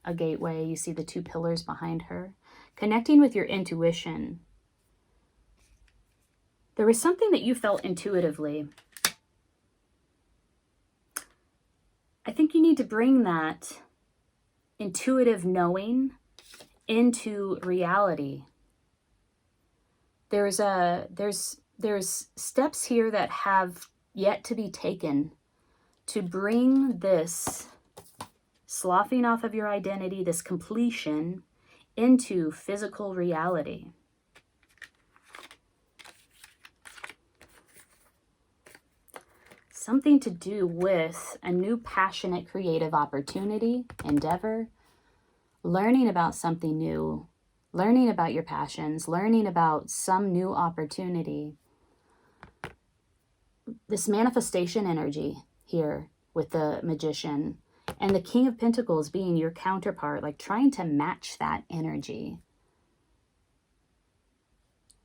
a gateway. You see the 2 pillars behind her. Connecting with your intuition. There was something that you felt intuitively. I think you need to bring that intuitive knowing into reality. There's steps here that have yet to be taken to bring this sloughing off of your identity, this completion, into physical reality. Something to do with a new passionate creative opportunity, endeavor, learning about something new, learning about your passions, learning about some new opportunity. This manifestation energy here with the Magician and the King of Pentacles being your counterpart, like trying to match that energy.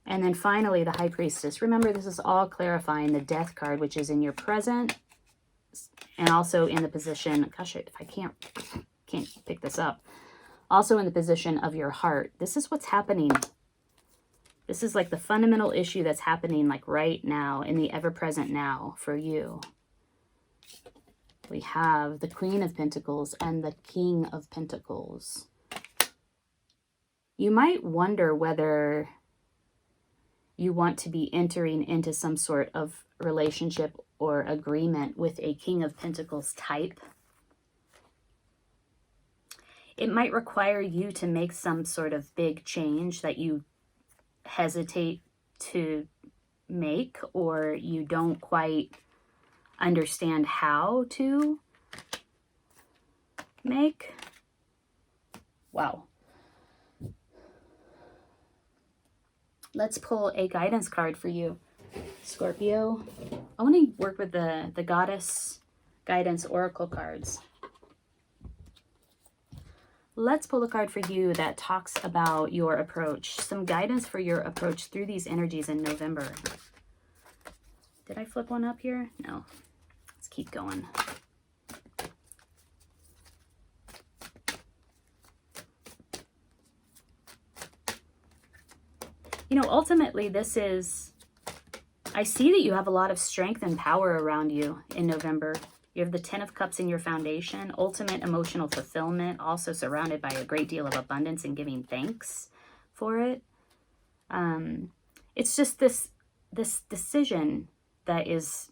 And then finally, the High Priestess. Remember, this is all clarifying the Death card, which is in your present and also in the position. Gosh, if I can't pick this up. Also in the position of your heart. This is what's happening. This is like the fundamental issue that's happening like right now, in the ever-present now for you. We have the Queen of Pentacles and the King of Pentacles. You might wonder whether you want to be entering into some sort of relationship or agreement with a King of Pentacles type. It might require you to make some sort of big change that you hesitate to make, or you don't quite understand how to make. Wow. Let's pull a guidance card for you, Scorpio. I want to work with the Goddess Guidance Oracle cards. Let's pull a card for you that talks about your approach. Some guidance for your approach through these energies in November. Did I flip one up here? No. Let's keep going. You know, ultimately, this is... I see that you have a lot of strength and power around you in November. You have the Ten of Cups in your foundation, ultimate emotional fulfillment, also surrounded by a great deal of abundance and giving thanks for it. It's just this decision that is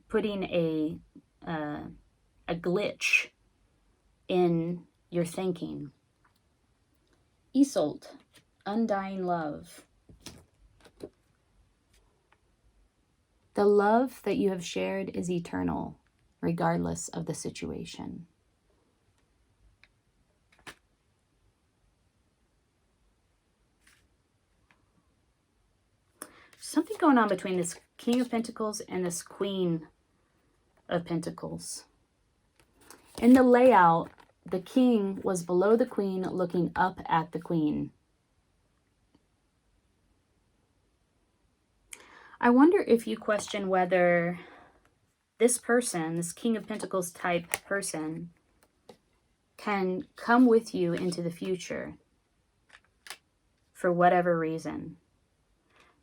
putting a glitch in your thinking. Isolde, undying love. The love that you have shared is eternal, regardless of the situation. Something going on between this King of Pentacles and this Queen of Pentacles. In the layout, the King was below the Queen, looking up at the Queen. I wonder if you question whether this person, this King of Pentacles type person, can come with you into the future for whatever reason.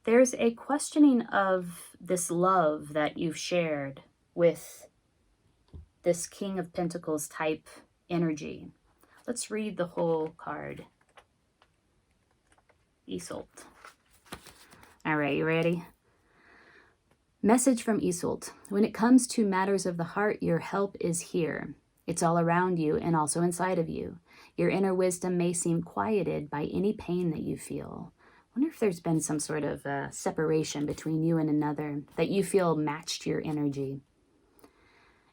There's a questioning of this love that you've shared with this King of Pentacles type energy. Let's read the whole card. Isolde. All right, you ready? Message from Isolde. When it comes to matters of the heart, your help is here. It's all around you and also inside of you. Your inner wisdom may seem quieted by any pain that you feel. I wonder if there's been some sort of separation between you and another that you feel matched your energy.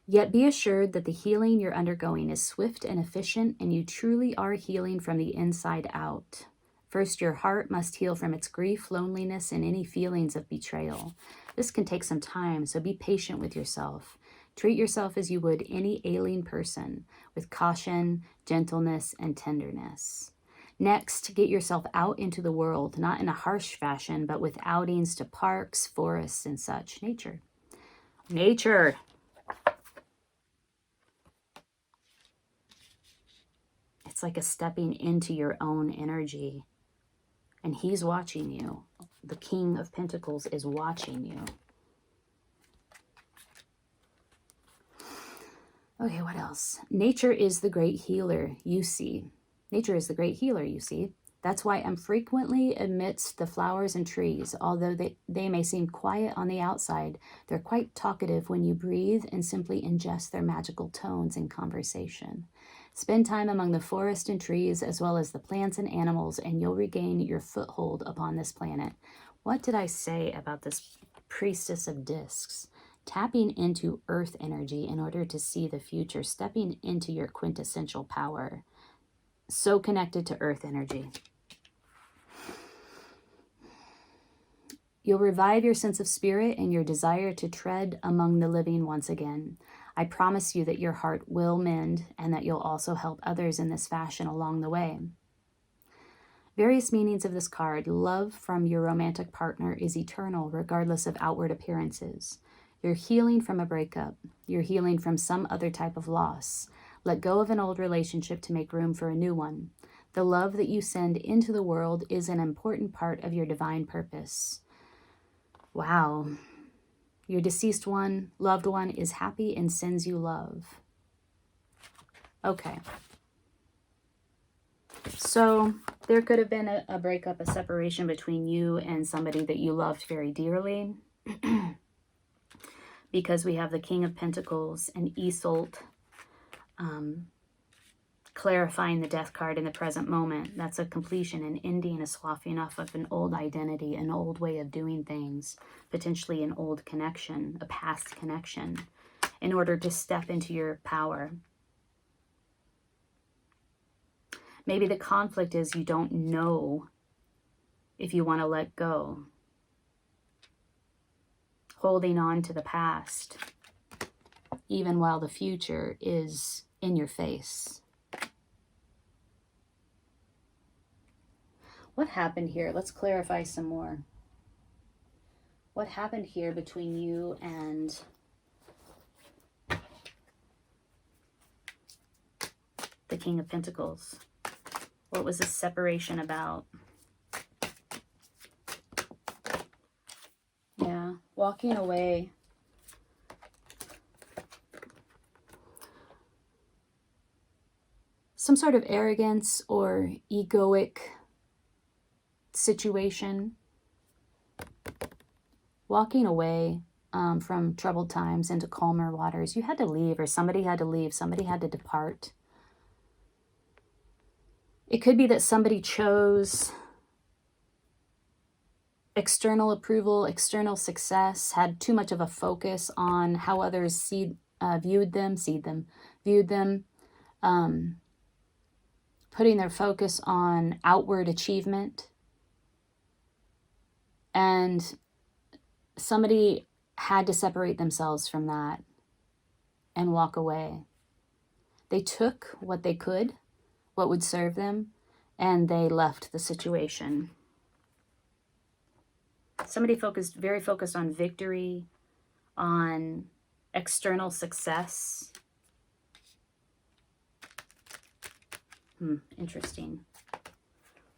Yet be assured that the healing you're undergoing is swift and efficient, and you truly are healing from the inside out. First, your heart must heal from its grief, loneliness, and any feelings of betrayal. This can take some time, so be patient with yourself. Treat yourself as you would any ailing person, with caution, gentleness, and tenderness. Next, get yourself out into the world, not in a harsh fashion, but with outings to parks, forests, and such. Nature. Nature. It's like a stepping into your own energy. And he's watching you. The King of Pentacles is watching you. Okay, what else? Nature is the great healer you see. Nature is the great healer you see. That's why I'm frequently amidst the flowers and trees. Although they may seem quiet on the outside, they're quite talkative when you breathe and simply ingest their magical tones in conversation. Spend time among the forest and trees as well as the plants and animals, and you'll regain your foothold upon this planet. What did I say about this Priestess of Discs? Tapping into earth energy in order to see the future, stepping into your quintessential power. So connected to earth energy. You'll revive your sense of spirit and your desire to tread among the living once again. I promise you that your heart will mend and that you'll also help others in this fashion along the way. Various meanings of this card. Love from your romantic partner is eternal regardless of outward appearances. You're healing from a breakup. You're healing from some other type of loss. Let go of an old relationship to make room for a new one. The love that you send into the world is an important part of your divine purpose. Wow. Your deceased one, loved one, is happy and sends you love. Okay. So there could have been a breakup, a separation between you and somebody that you loved very dearly. Because we have the King of Pentacles and Isolde clarifying the Death card in the present moment. That's a completion, an ending, a sloughing off of an old identity, an old way of doing things, potentially an old connection, a past connection, in order to step into your power. Maybe the conflict is you don't know if you want to let go. Holding on to the past, even while the future is in your face. What happened here? Let's clarify some more. What happened here between you and the King of Pentacles? What was this separation about? Yeah, walking away. Some sort of arrogance or egoic situation. Walking away from troubled times into calmer waters. You had to leave, or somebody had to leave. Somebody had to depart. It could be that somebody chose external approval, external success, had too much of a focus on how others viewed them, putting their focus on outward achievement. And somebody had to separate themselves from that and walk away. They took what they could, what would serve them, and they left the situation. Somebody very focused on victory, on external success. Interesting.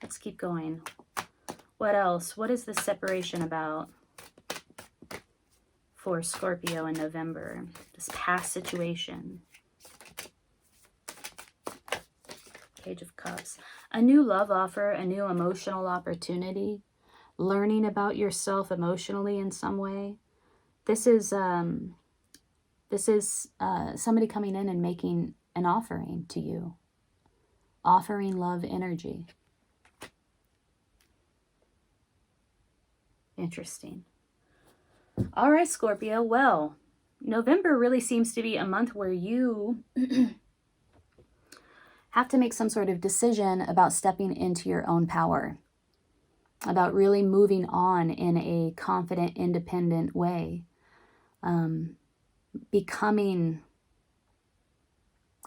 Let's keep going. What else? What is this separation about for Scorpio in November? This past situation. Page of Cups. A new love offer, a new emotional opportunity, learning about yourself emotionally in some way. This is somebody coming in and making an offering to you. Offering love energy. Interesting. All right, Scorpio. Well, November really seems to be a month where you have to make some sort of decision about stepping into your own power, about really moving on in a confident, independent way, becoming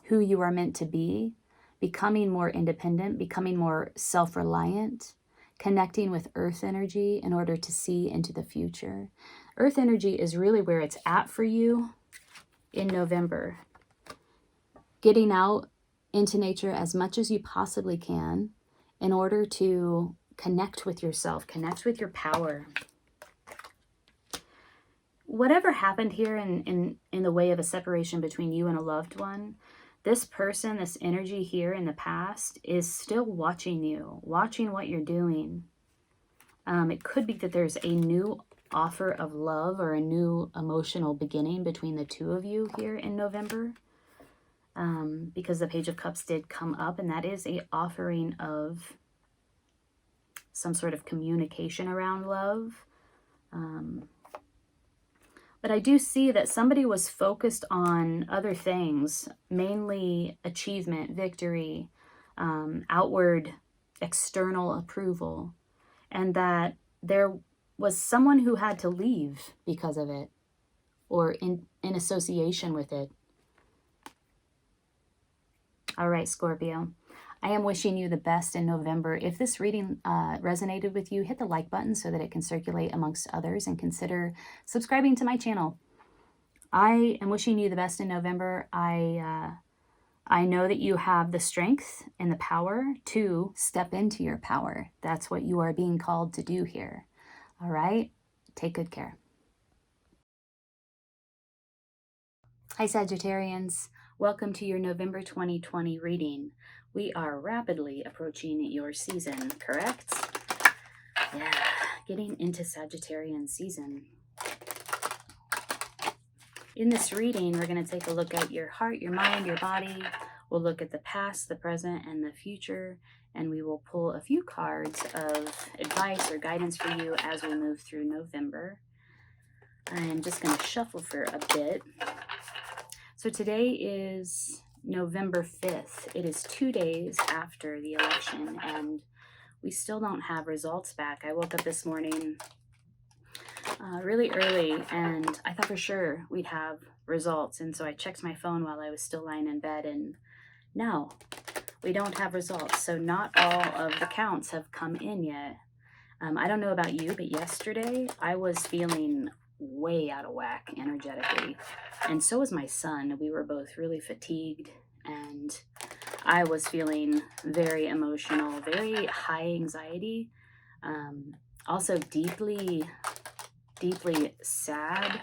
who you are meant to be, becoming more independent, becoming more self-reliant, connecting with earth energy in order to see into the future. Earth energy is really where it's at for you in November. Getting out into nature as much as you possibly can in order to connect with yourself, connect with your power. Whatever happened here in the way of a separation between you and a loved one, this person, this energy here in the past is still watching you, watching what you're doing. It could be that there's a new offer of love or a new emotional beginning between the two of you here in November. Because the Page of Cups did come up, and that is a offering of some sort of communication around love. But I do see that somebody was focused on other things, mainly achievement, victory, outward, external approval, and that there was someone who had to leave because of it, or in association with it. All right, Scorpio. I am wishing you the best in November. If this reading resonated with you, hit the like button so that it can circulate amongst others, and consider subscribing to my channel. I am wishing you the best in November. I I know that you have the strength and the power to step into your power. That's what you are being called to do here. All right? Take good care. Hi, Sagittarians. Welcome to your November 2020 reading. We are rapidly approaching your season, correct? Yeah, getting into Sagittarian season. In this reading, we're going to take a look at your heart, your mind, your body. We'll look at the past, the present, and the future, and we will pull a few cards of advice or guidance for you as we move through November. I'm just going to shuffle for a bit. So today is November 5th. It is 2 days after the election, and we still don't have results back. I woke up this morning really early, and I thought for sure we'd have results. And so I checked my phone while I was still lying in bed, and no, we don't have results. So not all of the counts have come in yet. I don't know about you, but yesterday I was feeling way out of whack energetically, and so was my son. We were both really fatigued, and I was feeling very emotional, very high anxiety, also deeply sad,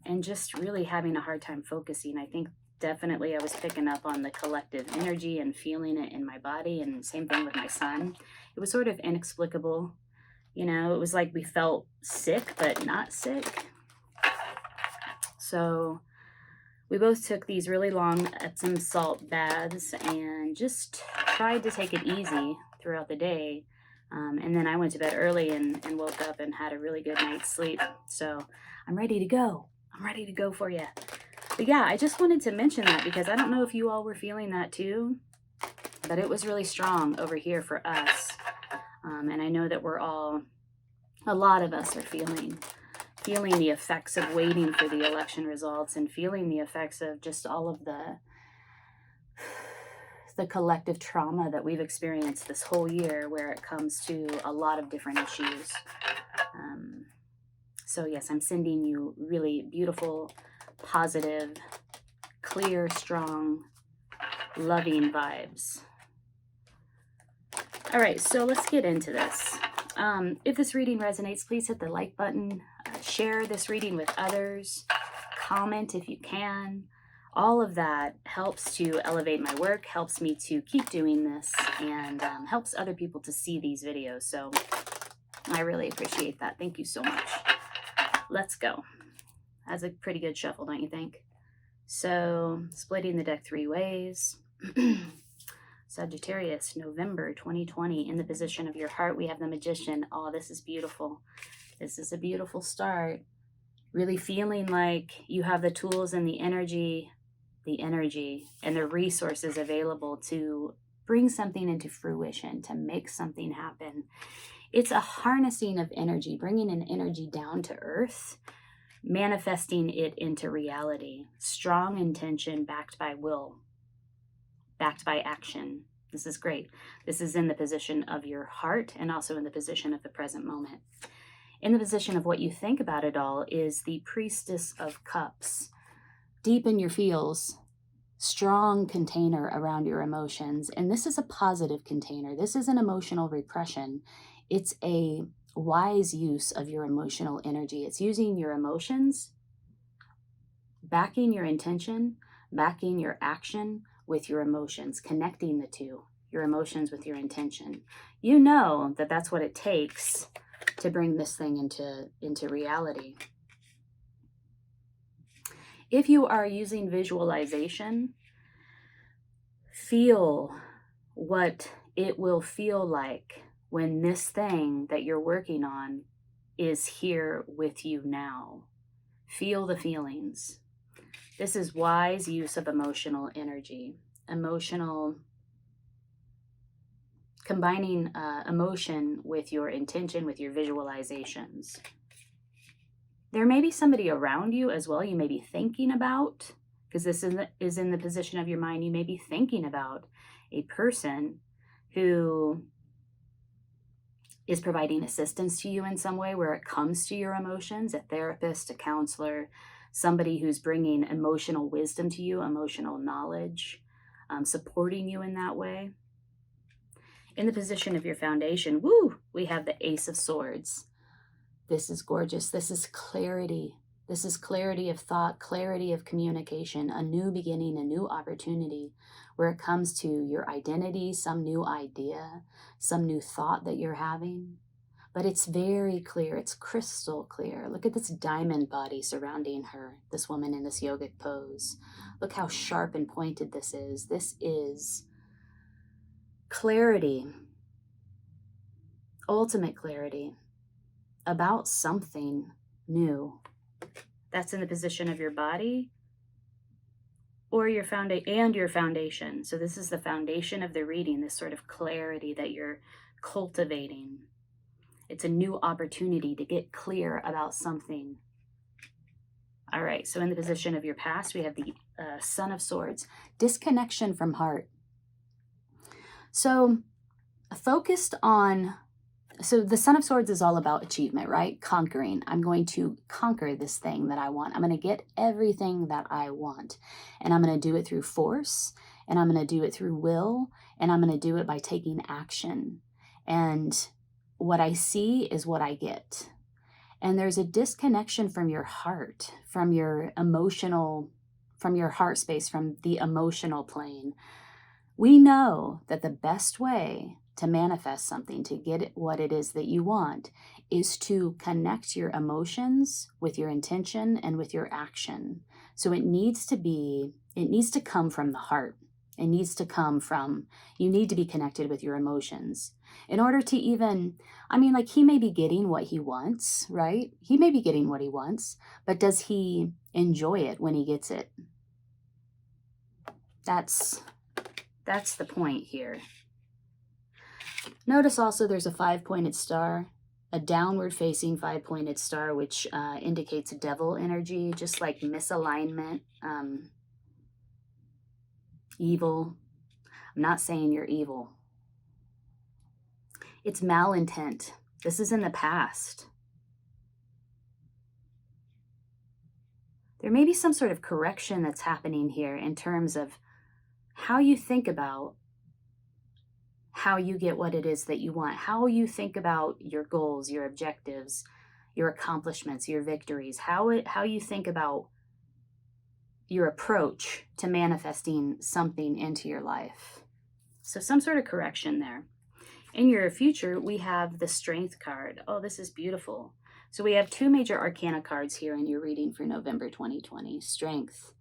and just really having a hard time focusing. I think definitely I was picking up on the collective energy and feeling it in my body, and same thing with my son. It was sort of inexplicable. You know, it was like we felt sick, but not sick. So we both took these really long Epsom salt baths and just tried to take it easy throughout the day. And then I went to bed early and woke up and had a really good night's sleep. So I'm ready to go. I'm ready to go for you. But yeah, I just wanted to mention that because I don't know if you all were feeling that too, but it was really strong over here for us. And I know that a lot of us are feeling the effects of waiting for the election results, and feeling the effects of just all of the collective trauma that we've experienced this whole year, where it comes to a lot of different issues. So yes, I'm sending you really beautiful, positive, clear, strong, loving vibes. All right, so let's get into this. If this reading resonates, please hit the like button, share this reading with others, comment if you can. All of that helps to elevate my work, helps me to keep doing this, and helps other people to see these videos. So I really appreciate that. Thank you so much. Let's go. That's a pretty good shuffle, don't you think? So splitting the deck 3 ways. Sagittarius, November 2020. In the position of your heart, we have the Magician. Oh, this is beautiful. This is a beautiful start. Really feeling like you have the tools and the energy and the resources available to bring something into fruition, to make something happen. It's a harnessing of energy, bringing an energy down to earth, manifesting it into reality. Strong intention backed by will, backed by action. This is great. This is in the position of your heart and also in the position of the present moment. In the position of what you think about it all is the Priestess of Cups. Deep in your feels, strong container around your emotions. And this is a positive container. This is an emotional repression. It's a wise use of your emotional energy. It's using your emotions, backing your intention, backing your action with your emotions, connecting the two, your emotions with your intention. You know that that's what it takes to bring this thing into reality. If you are using visualization, feel what it will feel like when this thing that you're working on is here with you now. Feel the feelings. This is wise use of emotional energy. Combining emotion with your intention, with your visualizations. There may be somebody around you as well you may be thinking about, because this is in the position of your mind. You may be thinking about a person who is providing assistance to you in some way where it comes to your emotions, a therapist, a counselor, somebody who's bringing emotional wisdom to you, emotional knowledge, supporting you in that way. In the position of your foundation, woo, we have the Ace of Swords. This is gorgeous. This is clarity. This is clarity of thought, clarity of communication, a new beginning, a new opportunity where it comes to your identity, some new idea, some new thought that you're having. But it's very clear. It's crystal clear. Look at this diamond body surrounding her, this woman in this yogic pose. Look how sharp and pointed this is. This is clarity, ultimate clarity about something new. That's in the position of your body or your foundation. So this is the foundation of the reading, this sort of clarity that you're cultivating. It's a new opportunity to get clear about something. All right, so in the position of your past, we have the Son of Swords, disconnection from heart. So focused on, so the Son of Swords is all about achievement, right? Conquering. I'm going to conquer this thing that I want. I'm going to get everything that I want. And I'm going to do it through force, and I'm going to do it through will, and I'm going to do it by taking action. And what I see is what I get. And there's a disconnection from your heart, from your emotional, from your heart space, from the emotional plane. We know that the best way to manifest something, to get what it is that you want, is to connect your emotions with your intention and with your action. So it needs to come from the heart. It needs to come from, you need to be connected with your emotions. In order to even, like he may be getting what he wants, right? He may be getting what he wants, but does he enjoy it when he gets it? That's the point here. Notice also there's a 5-pointed star, a downward facing 5-pointed star, which indicates devil energy, just like misalignment, evil. I'm not saying you're evil. It's malintent. This is in the past. There may be some sort of correction that's happening here in terms of how you think about how you get what it is that you want, how you think about your goals, your objectives, your accomplishments, your victories, how you think about your approach to manifesting something into your life. So some sort of correction there. In your future, we have the Strength card. Oh, this is beautiful. So we have 2 major arcana cards here in your reading for November 2020. Strength.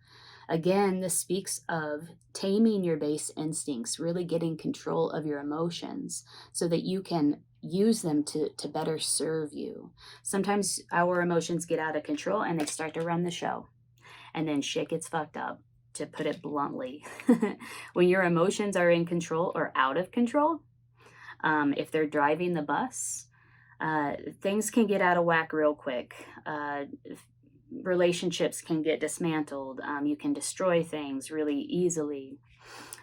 Again, this speaks of taming your base instincts, really getting control of your emotions so that you can use them to better serve you. Sometimes our emotions get out of control and they start to run the show. And then shit gets fucked up, to put it bluntly. When your emotions are in control or out of control, if they're driving the bus, things can get out of whack real quick. Relationships can get dismantled. You can destroy things really easily.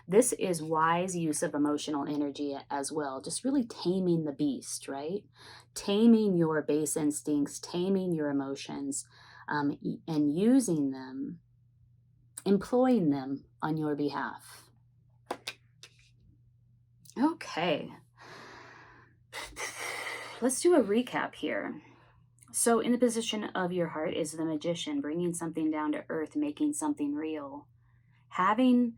This is wise use of emotional energy as well. Just really taming the beast, right? Taming your base instincts, taming your emotions, and using them, employing them on your behalf. Okay. Let's do a recap here. So in the position of your heart is the Magician, bringing something down to earth, making something real. Having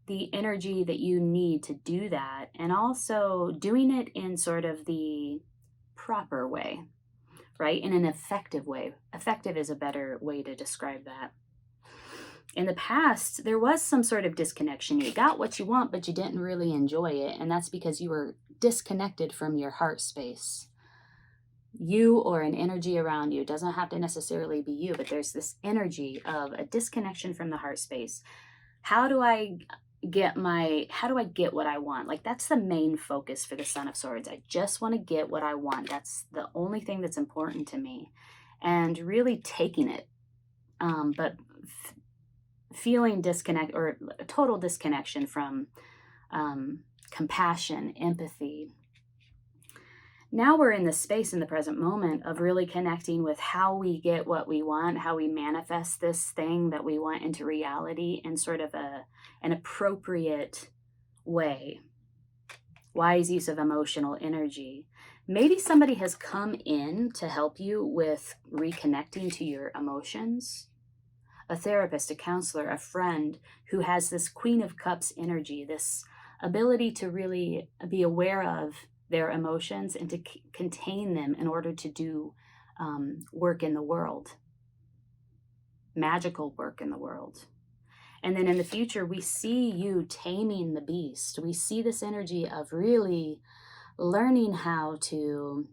the energy that you need to do that, and also doing it in sort of the proper way, right? In an effective way. Effective is a better way to describe that. In the past, there was some sort of disconnection. You got what you want, but you didn't really enjoy it, and that's because you were disconnected from your heart space. You or an energy around you, doesn't have to necessarily be you, but there's this energy of a disconnection from the heart space. How do I get what I want? Like, that's the main focus for the Son of Swords. I just want to get what I want. That's the only thing that's important to me, and really taking it, but feeling disconnect or a total disconnection from compassion, empathy. Now we're in the space in the present moment of really connecting with how we get what we want, how we manifest this thing that we want into reality in sort of an appropriate way. Wise use of emotional energy. Maybe somebody has come in to help you with reconnecting to your emotions. A therapist, a counselor, a friend who has this Queen of Cups energy, this ability to really be aware of their emotions and to contain them in order to do work in the world, magical work in the world. And then in the future, we see you taming the beast. We see this energy of really learning how to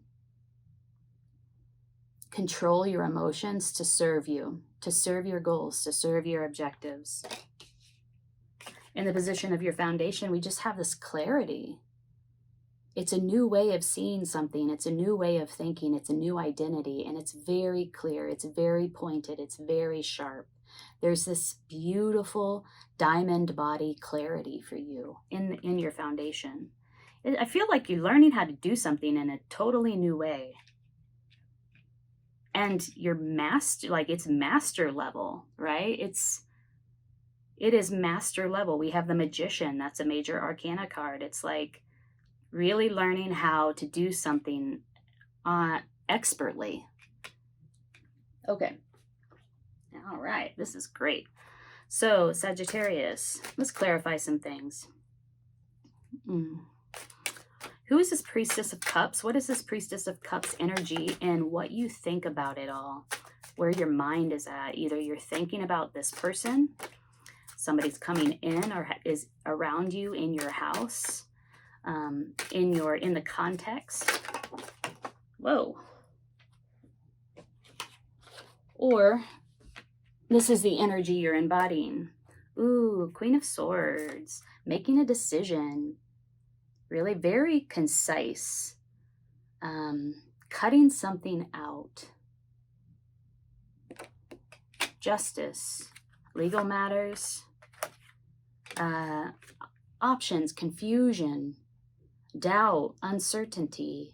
control your emotions to serve you, to serve your goals, to serve your objectives. In the position of your foundation, we just have this clarity. It's a new way of seeing something. It's a new way of thinking. It's a new identity. And it's very clear. It's very pointed. It's very sharp. There's this beautiful diamond body clarity for you in your foundation. I feel like you're learning how to do something in a totally new way. And you're it's master level, right? It is master level. We have the Magician. That's a major arcana card. It's like really learning how to do something expertly. Okay. All right. This is great. So, Sagittarius, let's clarify some things. Who is this Priestess of Cups? What is this Priestess of Cups energy and what you think about it all? Where your mind is at. Either you're thinking about this person, somebody's coming in or is around you in your house, in the context. Whoa. Or this is the energy you're embodying. Ooh, Queen of Swords, making a decision. Really very concise. Cutting something out. Justice, legal matters, options, confusion, doubt, uncertainty.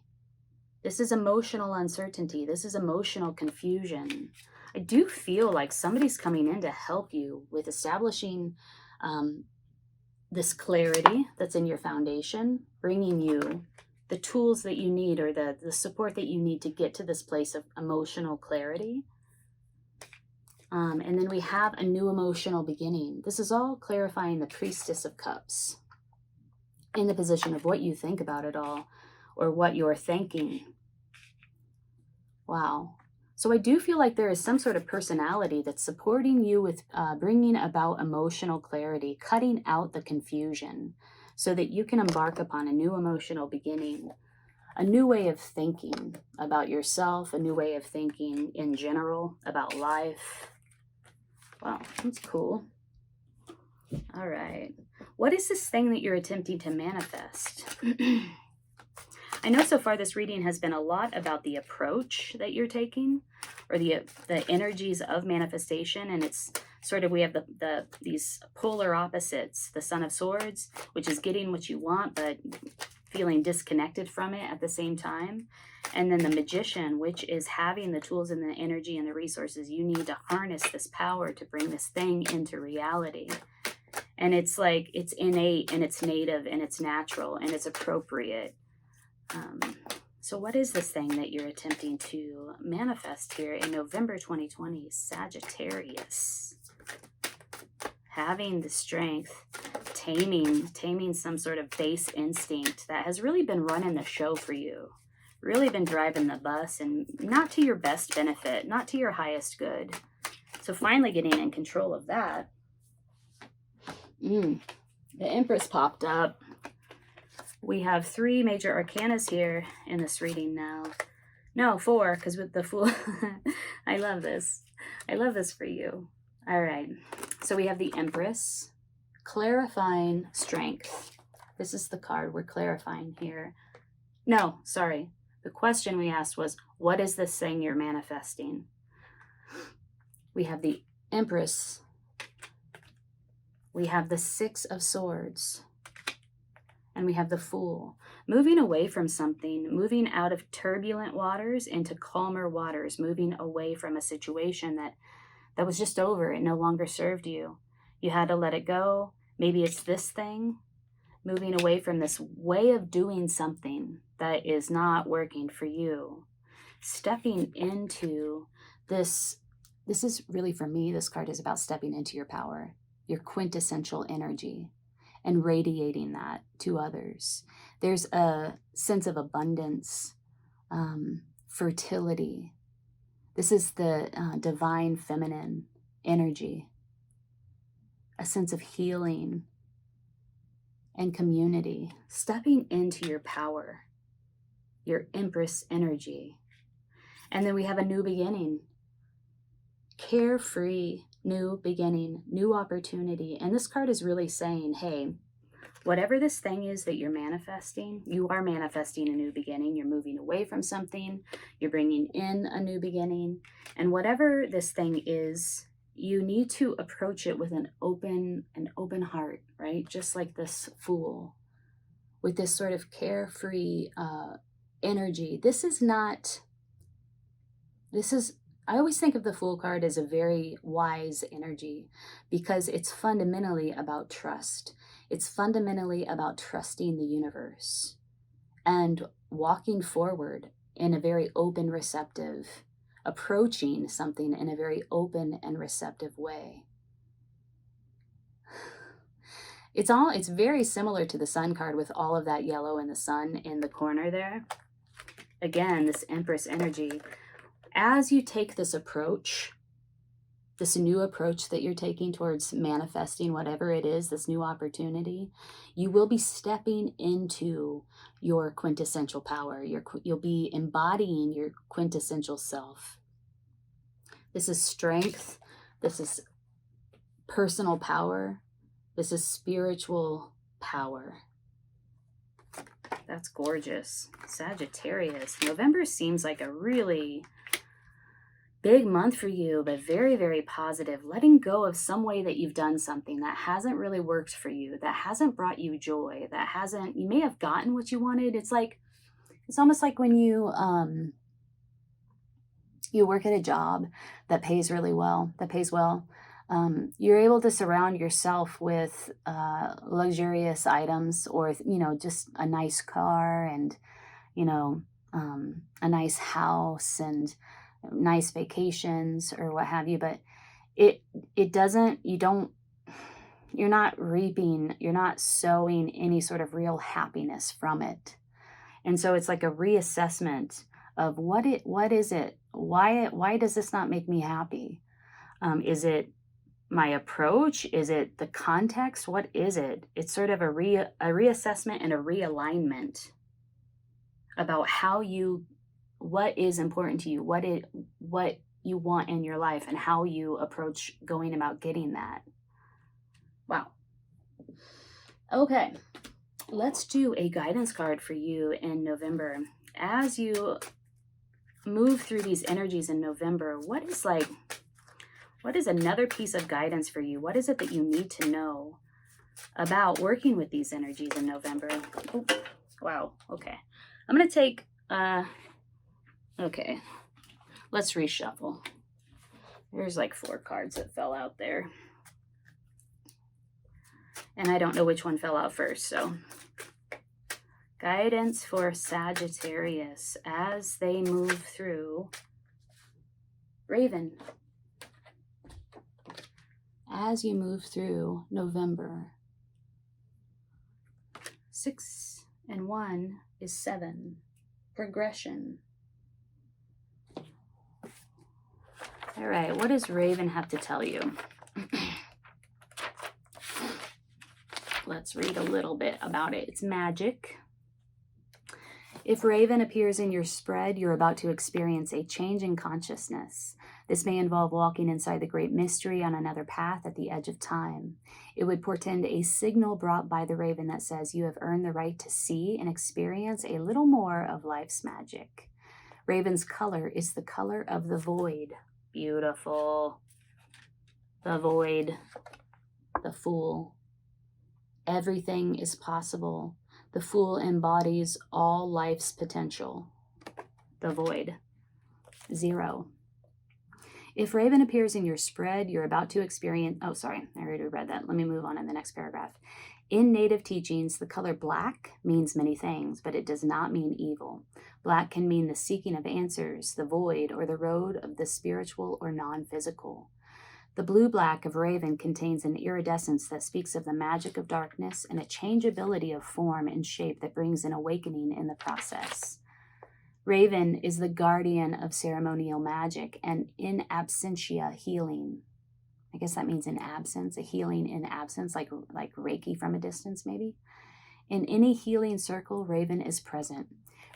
This is emotional uncertainty. This is emotional confusion. I do feel like somebody's coming in to help you with establishing this clarity that's in your foundation, bringing you the tools that you need or the support that you need to get to this place of emotional clarity. And then we have a new emotional beginning. This is all clarifying the Priestess of Cups in the position of what you think about it all or what you're thinking. Wow. So I do feel like there is some sort of personality that's supporting you with bringing about emotional clarity, cutting out the confusion so that you can embark upon a new emotional beginning, a new way of thinking about yourself, a new way of thinking in general about life. Wow, that's cool. All right. What is this thing that you're attempting to manifest? I know so far this reading has been a lot about the approach that you're taking or the energies of manifestation. And it's sort of, we have these polar opposites, the Son of Swords, which is getting what you want, but feeling disconnected from it at the same time. And then the Magician, which is having the tools and the energy and the resources you need to harness this power to bring this thing into reality. And it's like, it's innate and it's native and it's natural and it's appropriate. So what is this thing that you're attempting to manifest here in November 2020? Sagittarius. Having the strength, taming some sort of base instinct that has really been running the show for you. Really been driving the bus and not to your best benefit, not to your highest good. So finally getting in control of that. The Empress popped up. We have 3 major arcanas here in this reading now. No, 4, because with the Fool. I love this. I love this for you. All right. So we have the Empress, clarifying strength. This is the card we're clarifying here. No, sorry. The question we asked was, what is this thing you're manifesting? We have the Empress. We have the 6 of Swords. And we have the Fool, moving away from something, moving out of turbulent waters into calmer waters, moving away from a situation that was just over. It no longer served you. You had to let it go. Maybe it's this thing, moving away from this way of doing something that is not working for you. Stepping into this. This is really, for me, this card is about stepping into your power, your quintessential energy, and radiating that to others. There's a sense of abundance, fertility. This is the divine feminine energy, a sense of healing and community, stepping into your power, your Empress energy. And then we have a new beginning, carefree, new beginning, new opportunity. And this card is really saying, hey, whatever this thing is that you're manifesting, you are manifesting a new beginning. You're moving away from something. You're bringing in a new beginning. And whatever this thing is, you need to approach it with an open heart, right? Just like this Fool, with this sort of carefree energy. I always think of the Fool card as a very wise energy, because it's fundamentally about trust. It's fundamentally about trusting the universe and walking forward in a very open, receptive, approaching something in a very open and receptive way. It's very similar to the Sun card, with all of that yellow and the sun in the corner there. Again, this Empress energy. As you take this approach, this new approach that you're taking towards manifesting whatever it is, this new opportunity, you will be stepping into your quintessential power. You'll be embodying your quintessential self. This is strength. This is personal power. This is spiritual power. That's gorgeous. Sagittarius. November seems like a really big month for you, but very, very positive. Letting go of some way that you've done something that hasn't really worked for you, that hasn't brought you joy, you may have gotten what you wanted. It's almost like when you work at a job that pays really well, you're able to surround yourself with luxurious items, or, just a nice car and, a nice house and nice vacations or what have you, but you're not reaping, you're not sowing any sort of real happiness from it. And so it's like a reassessment of what is it? Why does this not make me happy? Is it my approach? Is it the context? What is it? It's sort of a reassessment and a realignment about what is important to you, what you want in your life, and how you approach going about getting that. Wow. Okay, let's do a guidance card for you in November. As you move through these energies in November, what is another piece of guidance for you? What is it that you need to know about working with these energies in November? Oh, wow, okay. I'm going to take... Okay, let's reshuffle. There's like 4 cards that fell out there. And I don't know which one fell out first, so. Guidance for Sagittarius as they move through Raven. As you move through November. 6 and 1 is 7. Progression. All right, what does Raven have to tell you? Let's read a little bit about it. It's magic. If Raven appears in your spread, you're about to experience a change in consciousness. This may involve walking inside the great mystery on another path at the edge of time. It would portend a signal brought by the Raven that says you have earned the right to see and experience a little more of life's magic. Raven's color is the color of the void. Beautiful. The void. The Fool. Everything is possible. The Fool embodies all life's potential. The Void. 0. If Raven appears in your spread, you're about to experience... Oh, sorry. I already read that. Let me move on in the next paragraph. In native teachings, the color black means many things, but it does not mean evil. Black can mean the seeking of answers, the void, or the road of the spiritual or non-physical. The blue-black of Raven contains an iridescence that speaks of the magic of darkness and a changeability of form and shape that brings an awakening in the process. Raven is the guardian of ceremonial magic and in absentia healing. I guess that means in absence, a healing in absence, like Reiki from a distance maybe. In any healing circle, Raven is present.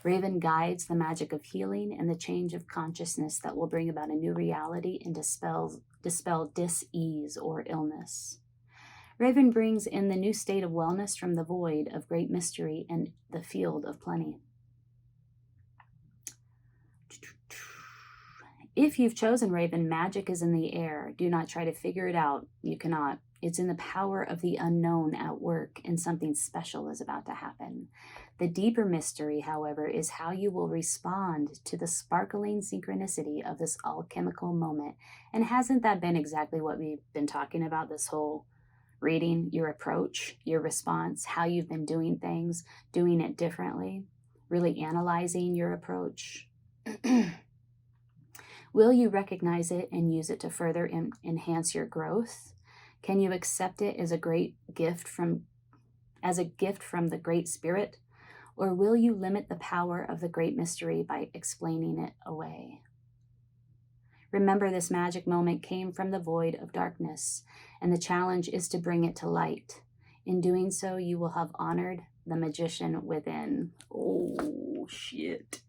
Raven guides the magic of healing and the change of consciousness that will bring about a new reality and dispel dis-ease or illness. Raven brings in the new state of wellness from the void of great mystery and the field of plenty. If you've chosen Raven, magic is in the air. Do not try to figure it out. You cannot. It's in the power of the unknown at work, and something special is about to happen. The deeper mystery, however, is how you will respond to the sparkling synchronicity of this alchemical moment. And hasn't that been exactly what we've been talking about this whole reading? Your approach, your response, how you've been doing things, doing it differently, really analyzing your approach. Will you recognize it and use it to further enhance your growth? Can you accept it as a great gift from the Great Spirit? Or will you limit the power of the great mystery by explaining it away? Remember, this magic moment came from the void of darkness, and the challenge is to bring it to light. In doing so, you will have honored the magician within. Oh, shit.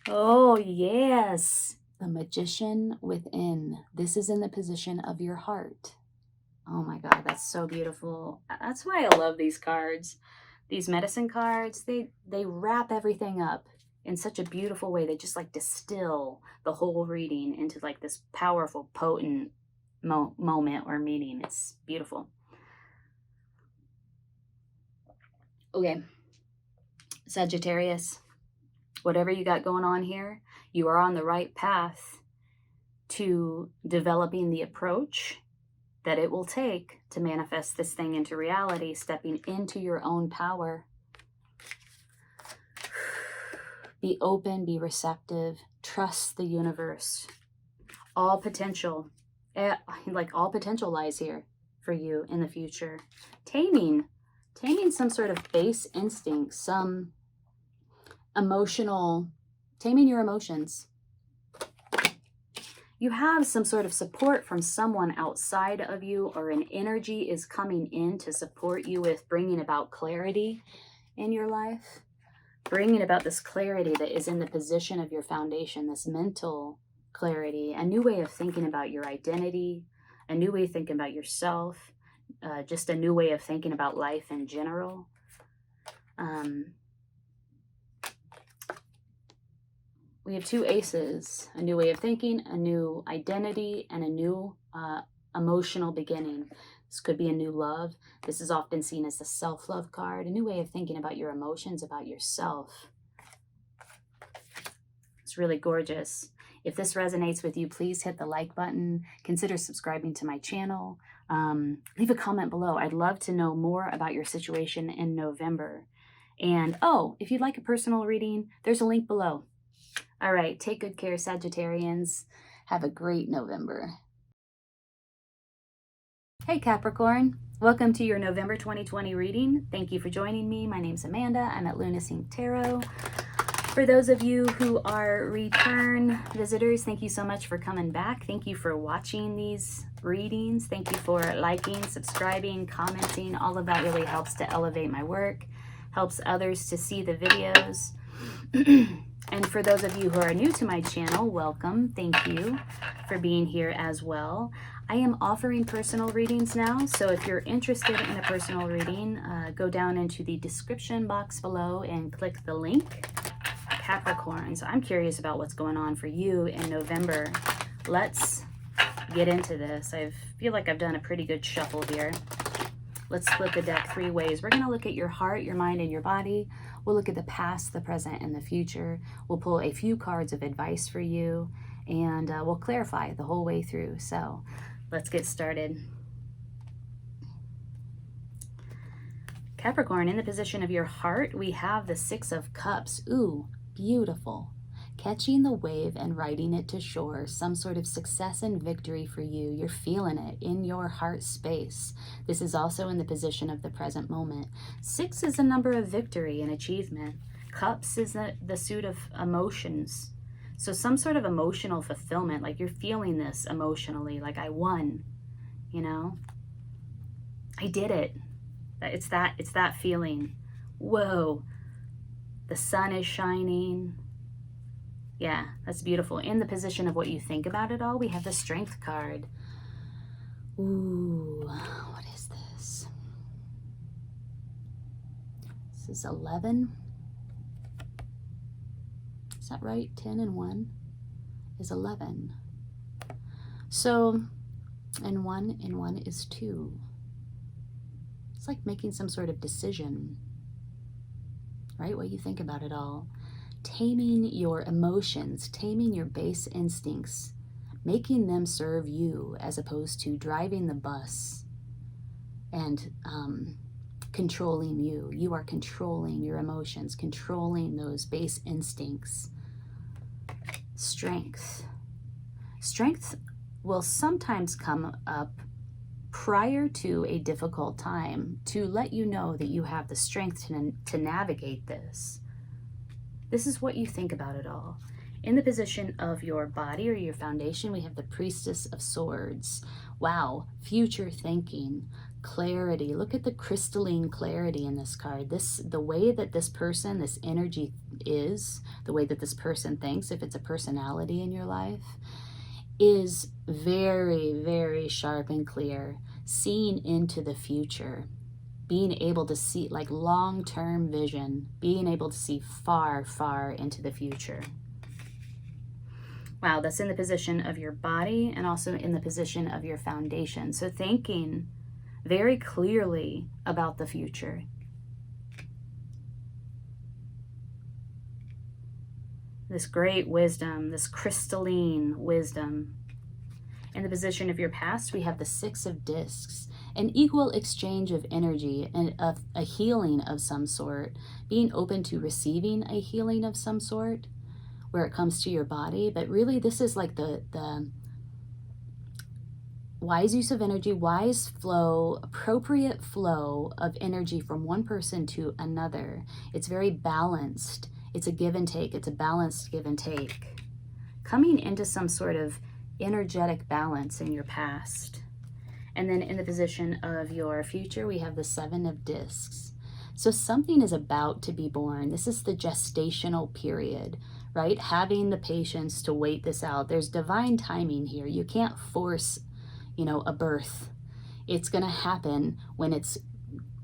Oh, yes. The magician within. This is in the position of your heart. Oh my God, that's so beautiful. That's why I love these cards. These medicine cards, they wrap everything up in such a beautiful way. They just like distill the whole reading into like this powerful, potent moment or meaning. It's beautiful. Okay, Sagittarius. Whatever you got going on here, you are on the right path to developing the approach that it will take to manifest this thing into reality, stepping into your own power. Be open, be receptive, trust the universe. All potential lies here for you in the future. Taming some sort of base instinct, some taming your emotions. You have some sort of support from someone outside of you, or an energy is coming in to support you with bringing about clarity in your life, bringing about this clarity that is in the position of your foundation, this mental clarity, a new way of thinking about your identity, a new way of thinking about yourself, just a new way of thinking about life in general. We have 2 aces, a new way of thinking, a new identity, and a new emotional beginning. This could be a new love. This is often seen as the self-love card, a new way of thinking about your emotions, about yourself. It's really gorgeous. If this resonates with you, please hit the like button. Consider subscribing to my channel. Leave a comment below. I'd love to know more about your situation in November. And, if you'd like a personal reading, there's a link below. All right, take good care, Sagittarians. Have a great November. Hey, Capricorn. Welcome to your November 2020 reading. Thank you for joining me. My name's Amanda. I'm at Lunacy Tarot. For those of you who are return visitors, thank you so much for coming back. Thank you for watching these readings. Thank you for liking, subscribing, commenting. All of that really helps to elevate my work, helps others to see the videos. And for those of you who are new to my channel, welcome. Thank you for being here as well. I am offering personal readings now, so if you're interested in a personal reading, go down into the description box below and click the link. Capricorn. So I'm curious about what's going on for you in November. Let's get into this. I feel like I've done a pretty good shuffle here. Let's split the deck 3 ways. We're going to look at your heart, your mind, and your body. We'll look at the past, the present, and the future. We'll pull a few cards of advice for you, and we'll clarify the whole way through. So let's get started. Capricorn, in the position of your heart, we have the 6 of Cups. Ooh, beautiful. Catching the wave and riding it to shore, some sort of success and victory for you. You're feeling it in your heart space. This is also in the position of the present moment. 6 is a number of victory and achievement. Cups is the suit of emotions. So some sort of emotional fulfillment, like you're feeling this emotionally, like I won, you know? I did it. It's that feeling. Whoa, the sun is shining. Yeah, that's beautiful. In the position of what you think about it all, we have the Strength card. Ooh, what is this? This is 11. Is that right? 10 and 1 is 11. So, and 1 is 2. It's like making some sort of decision, right? What you think about it all. Taming your emotions, taming your base instincts, making them serve you as opposed to driving the bus and controlling you. You are controlling your emotions, controlling those base instincts. Strength. Strength will sometimes come up prior to a difficult time to let you know that you have the strength to navigate this. This is what you think about it all. In the position of your body or your foundation, we have the Priestess of Swords. Wow, future thinking, clarity. Look at the crystalline clarity in this card. The way that this person, this energy is, the way that this person thinks, if it's a personality in your life, is very, very sharp and clear, seeing into the future, being able to see like long-term vision, being able to see far, far into the future. Wow, that's in the position of your body and also in the position of your foundation. So thinking very clearly about the future. This great wisdom, this crystalline wisdom. In the position of your past, we have the 6 of Discs, an equal exchange of energy and of a healing of some sort, being open to receiving a healing of some sort where it comes to your body. But really, this is like the wise use of energy, wise flow, appropriate flow of energy from one person to another. It's very balanced. It's a give and take. It's a balanced give and take. Coming into some sort of energetic balance in your past. And then in the position of your future, we have the 7 of Discs. So something is about to be born. This is the gestational period, right? Having the patience to wait this out. There's divine timing here. You can't force, a birth. It's going to happen when it's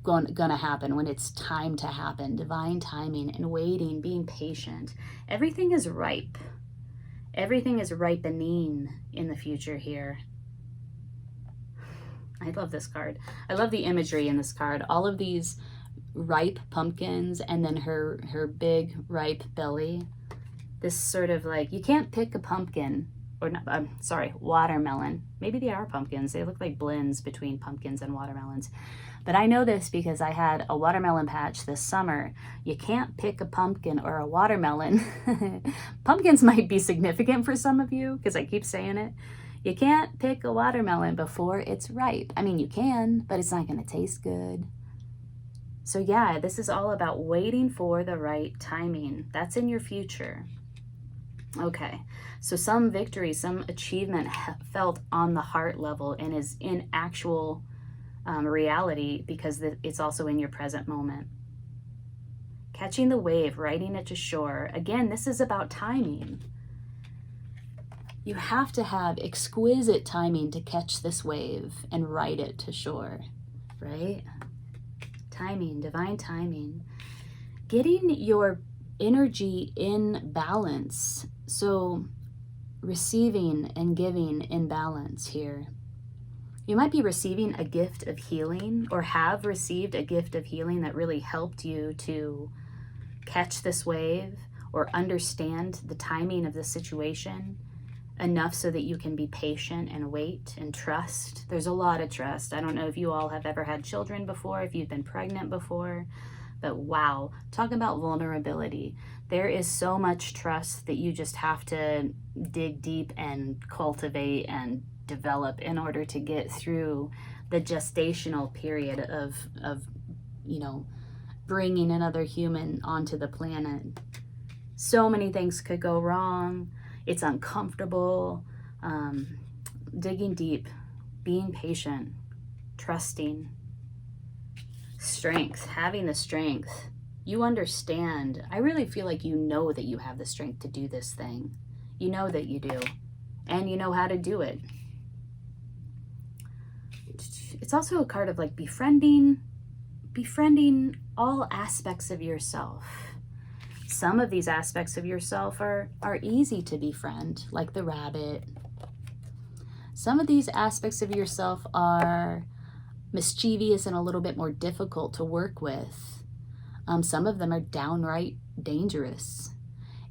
going to happen, when it's time to happen. Divine timing and waiting, being patient. Everything is ripe. Everything is ripening in the future here. I love this card. I love the imagery in this card. All of these ripe pumpkins and then her big ripe belly. This sort of like, you can't pick a pumpkin, or not, watermelon. Maybe they are pumpkins. They look like blends between pumpkins and watermelons. But I know this because I had a watermelon patch this summer. You can't pick a pumpkin or a watermelon. Pumpkins might be significant for some of you because I keep saying it. You can't pick a watermelon before it's ripe. I mean, you can, but it's not going to taste good. So yeah, this is all about waiting for the right timing. That's in your future. Okay, so some victory, some achievement felt on the heart level and is in actual reality because it's also in your present moment. Catching the wave, riding it to shore. Again, this is about timing. You have to have exquisite timing to catch this wave and ride it to shore, right? Timing, divine timing. Getting your energy in balance. So receiving and giving in balance here. You might be receiving a gift of healing, or have received a gift of healing that really helped you to catch this wave or understand the timing of the situation enough so that you can be patient and wait and trust. There's a lot of trust. I don't know if you all have ever had children before, if you've been pregnant before, but wow, talk about vulnerability. There is so much trust that you just have to dig deep and cultivate and develop in order to get through the gestational period of you know, bringing another human onto the planet. So many things could go wrong. It's uncomfortable. Digging deep, being patient, trusting, strength, having the strength. You understand. I really feel like you know that you have the strength to do this thing. You know that you do, and you know how to do it. It's also a card of like befriending all aspects of yourself. Some of these aspects of yourself are easy to befriend, like the rabbit. Some of these aspects of yourself are mischievous and a little bit more difficult to work with. Some of them are downright dangerous.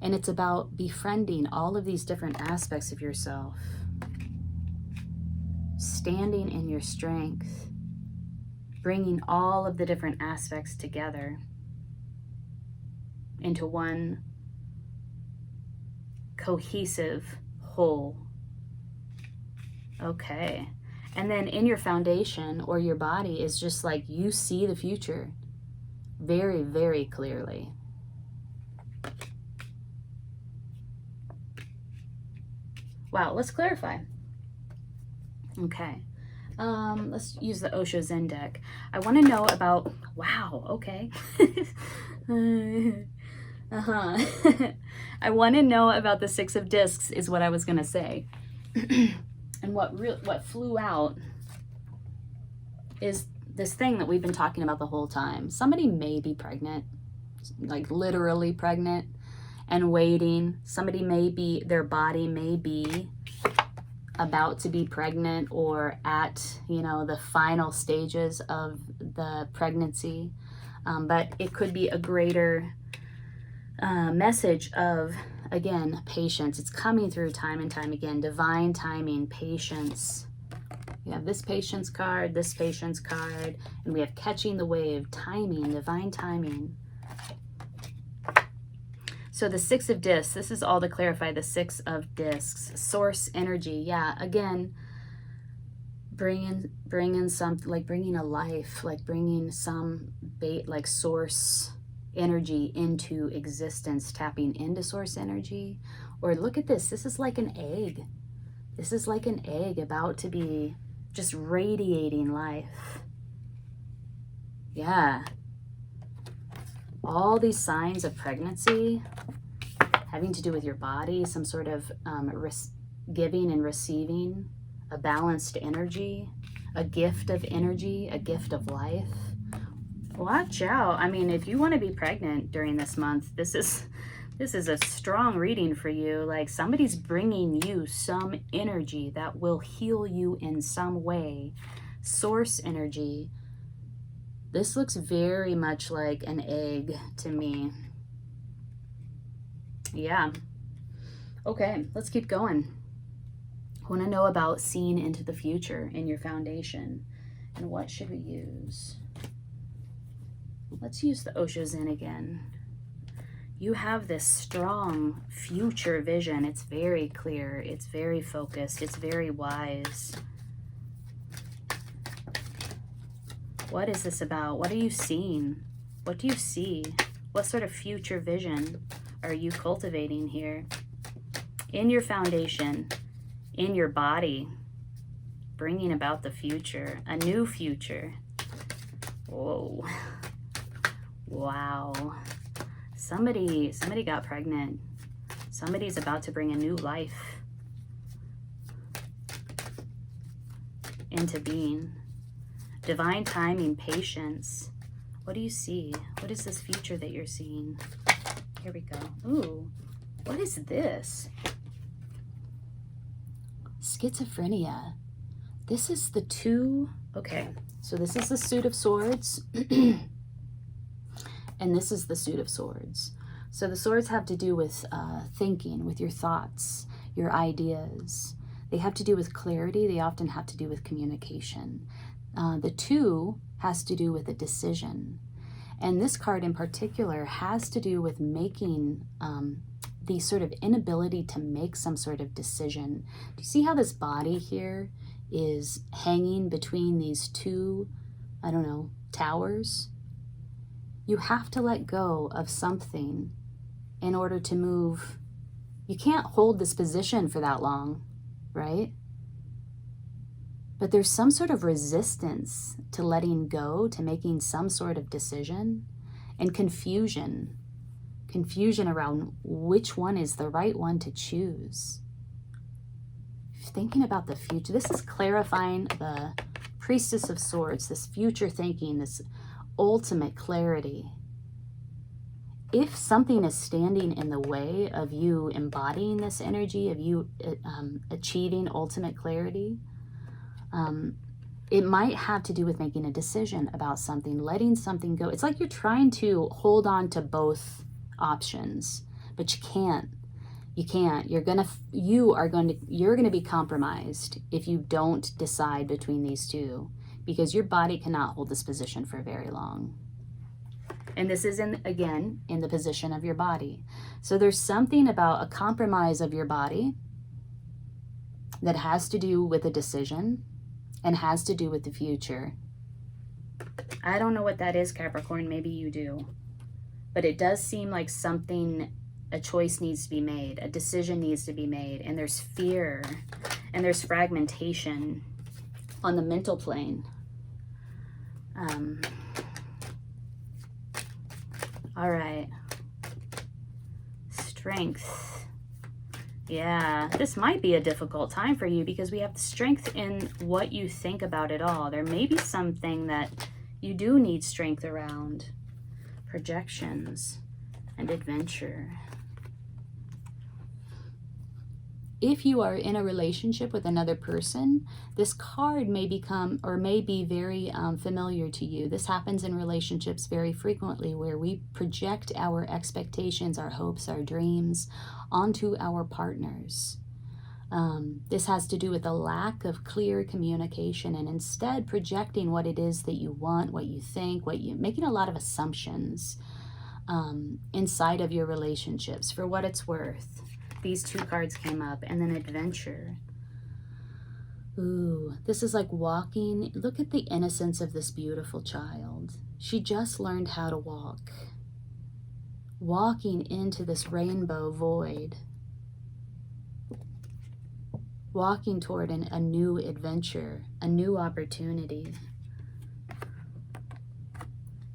And it's about befriending all of these different aspects of yourself. Standing in your strength, bringing all of the different aspects together into one cohesive whole. Okay. And then in your foundation or your body is just like you see the future very, very clearly. Wow, let's clarify. Okay. Let's use the Osho Zen deck. I want to know about, wow, okay. I want to know about the Six of Discs is what I was going to say. And what flew out is this thing that we've been talking about the whole time. Somebody may be pregnant, like literally pregnant and waiting. Somebody may be, their body may be about to be pregnant or at, you know, the final stages of the pregnancy. But it could be a greater message of, again, patience. It's coming through time and time again. Divine timing, patience. We have this patience card, and we have catching the wave, timing, divine timing. So the Six of Discs, this is all to clarify the Six of Discs. Source energy, yeah, again, bringing some, like bringing a life, like bringing some like source energy into existence, tapping into source energy. Or look at this is like an egg. This is like an egg about to be just radiating life. Yeah. All these signs of pregnancy having to do with your body, some sort of giving and receiving, a balanced energy, a gift of energy, a gift of life. Watch out. I mean, if you want to be pregnant during this month, this is a strong reading for you. Like somebody's bringing you some energy that will heal you in some way. Source energy. This looks very much like an egg to me. Yeah. Okay, let's keep going. I want to know about seeing into the future in your foundation. And what should we use? Let's use the Osho Zen again. You have this strong future vision. It's very clear. It's very focused. It's very wise. What is this about? What are you seeing? What do you see? What sort of future vision are you cultivating here? In your foundation, in your body, bringing about the future, a new future. Whoa. Wow. Somebody got pregnant. Somebody's about to bring a new life into being. Divine timing, patience. What do you see? What is this future that you're seeing? Here we go. Ooh, what is this? Schizophrenia. This is the two. Okay, so this is the Suit of Swords. And this is the Suit of Swords. So the swords have to do with thinking, with your thoughts, your ideas. They have to do with clarity. They often have to do with communication. The two has to do with a decision. And this card in particular has to do with making the sort of inability to make some sort of decision. Do you see how this body here is hanging between these two, I don't know, towers? You have to let go of something in order to move. You can't hold this position for that long, right? But there's some sort of resistance to letting go, to making some sort of decision, and confusion around which one is the right one to choose. Thinking about the future, this is clarifying the Priestess of Swords, this future thinking, this ultimate clarity. If something is standing in the way of you embodying this energy, of you achieving ultimate clarity, it might have to do with making a decision about something, letting something go. It's like you're trying to hold on to both options, but you can't. You can't. You're gonna be compromised if you don't decide between these two, because your body cannot hold this position for very long. And this is, again, in the position of your body. So there's something about a compromise of your body that has to do with a decision and has to do with the future. I don't know what that is, Capricorn. Maybe you do. But it does seem like something, a choice needs to be made. A decision needs to be made. And there's fear and there's fragmentation on the mental plane. All right. Strength. Yeah, this might be a difficult time for you because we have the strength in what you think about it all. There may be something that you do need strength around. Projections and adventure. If you are in a relationship with another person, this card may become or may be very familiar to you. This happens in relationships very frequently, where we project our expectations, our hopes, our dreams onto our partners. This has to do with a lack of clear communication and instead projecting what it is that you want, what you think, making a lot of assumptions inside of your relationships. For what it's worth, these two cards came up, and then adventure. Ooh, this is like walking. Look at the innocence of this beautiful child. She just learned how to walk. Walking into this rainbow void. Walking toward a new adventure, a new opportunity.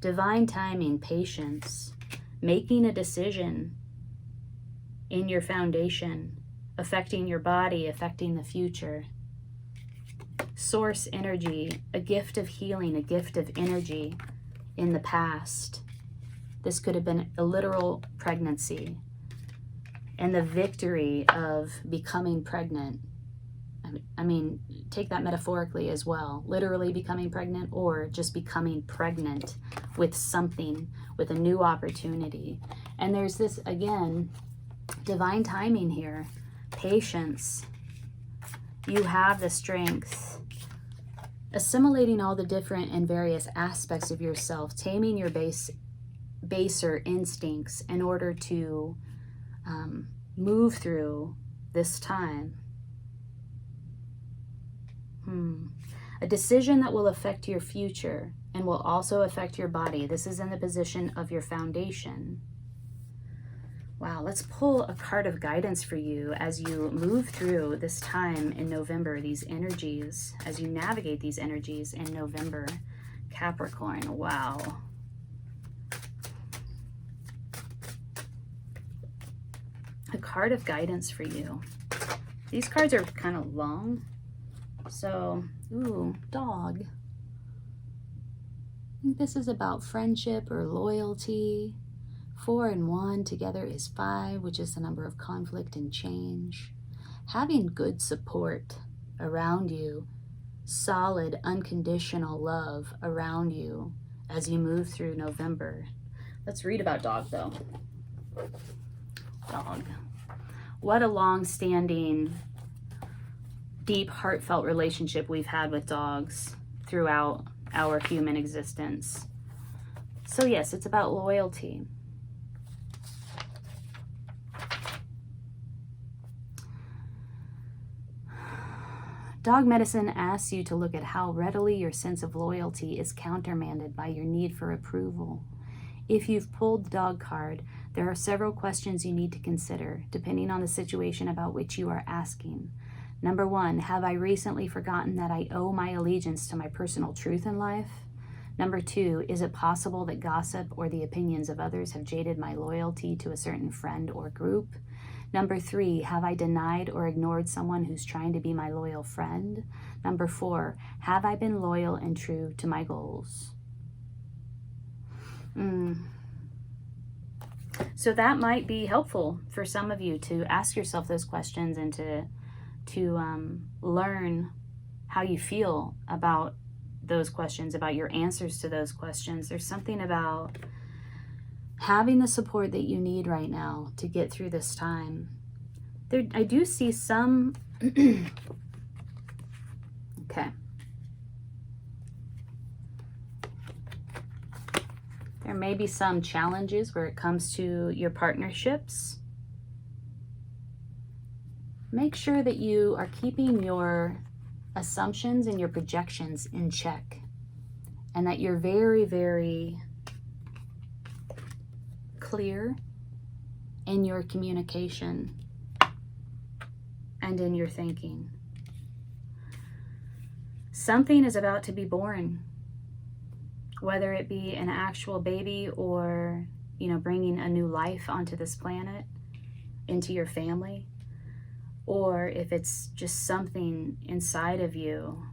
Divine timing, patience, making a decision in your foundation, affecting your body, affecting the future. Source energy, a gift of healing, a gift of energy in the past. This could have been a literal pregnancy and the victory of becoming pregnant. I mean, take that metaphorically as well, literally becoming pregnant or just becoming pregnant with something, with a new opportunity. And there's this, again, divine timing here, patience. You have the strength, assimilating all the different and various aspects of yourself, taming your baser instincts in order to move through this time. A decision that will affect your future and will also affect your body. This is in the position of your foundation. Wow, let's pull a card of guidance for you as you move through this time in November, these energies, as you navigate these energies in November. Capricorn, wow. A card of guidance for you. These cards are kind of long. So, ooh, dog. I think this is about friendship or loyalty. 4 and 1 together is 5, which is the number of conflict and change. Having good support around you solid, unconditional love around you as you move through November. Let's read about dog, though. Dog. What a long-standing, deep, heartfelt relationship we've had with dogs throughout our human existence. So yes, it's about loyalty. Dog medicine asks you to look at how readily your sense of loyalty is countermanded by your need for approval. If you've pulled the dog card, there are several questions you need to consider, depending on the situation about which you are asking. Number 1, have I recently forgotten that I owe my allegiance to my personal truth in life? Number 2, is it possible that gossip or the opinions of others have jaded my loyalty to a certain friend or group? Number 3, have I denied or ignored someone who's trying to be my loyal friend? Number 4, have I been loyal and true to my goals? So that might be helpful for some of you to ask yourself those questions and to learn how you feel about those questions, about your answers to those questions. There's something about having the support that you need right now to get through this time. I do see some okay. There may be some challenges where it comes to your partnerships. Make sure that you are keeping your assumptions and your projections in check, and that you're very, very clear in your communication and in your thinking. Something is about to be born, whether it be an actual baby or, bringing a new life onto this planet, into your family, or if it's just something inside of you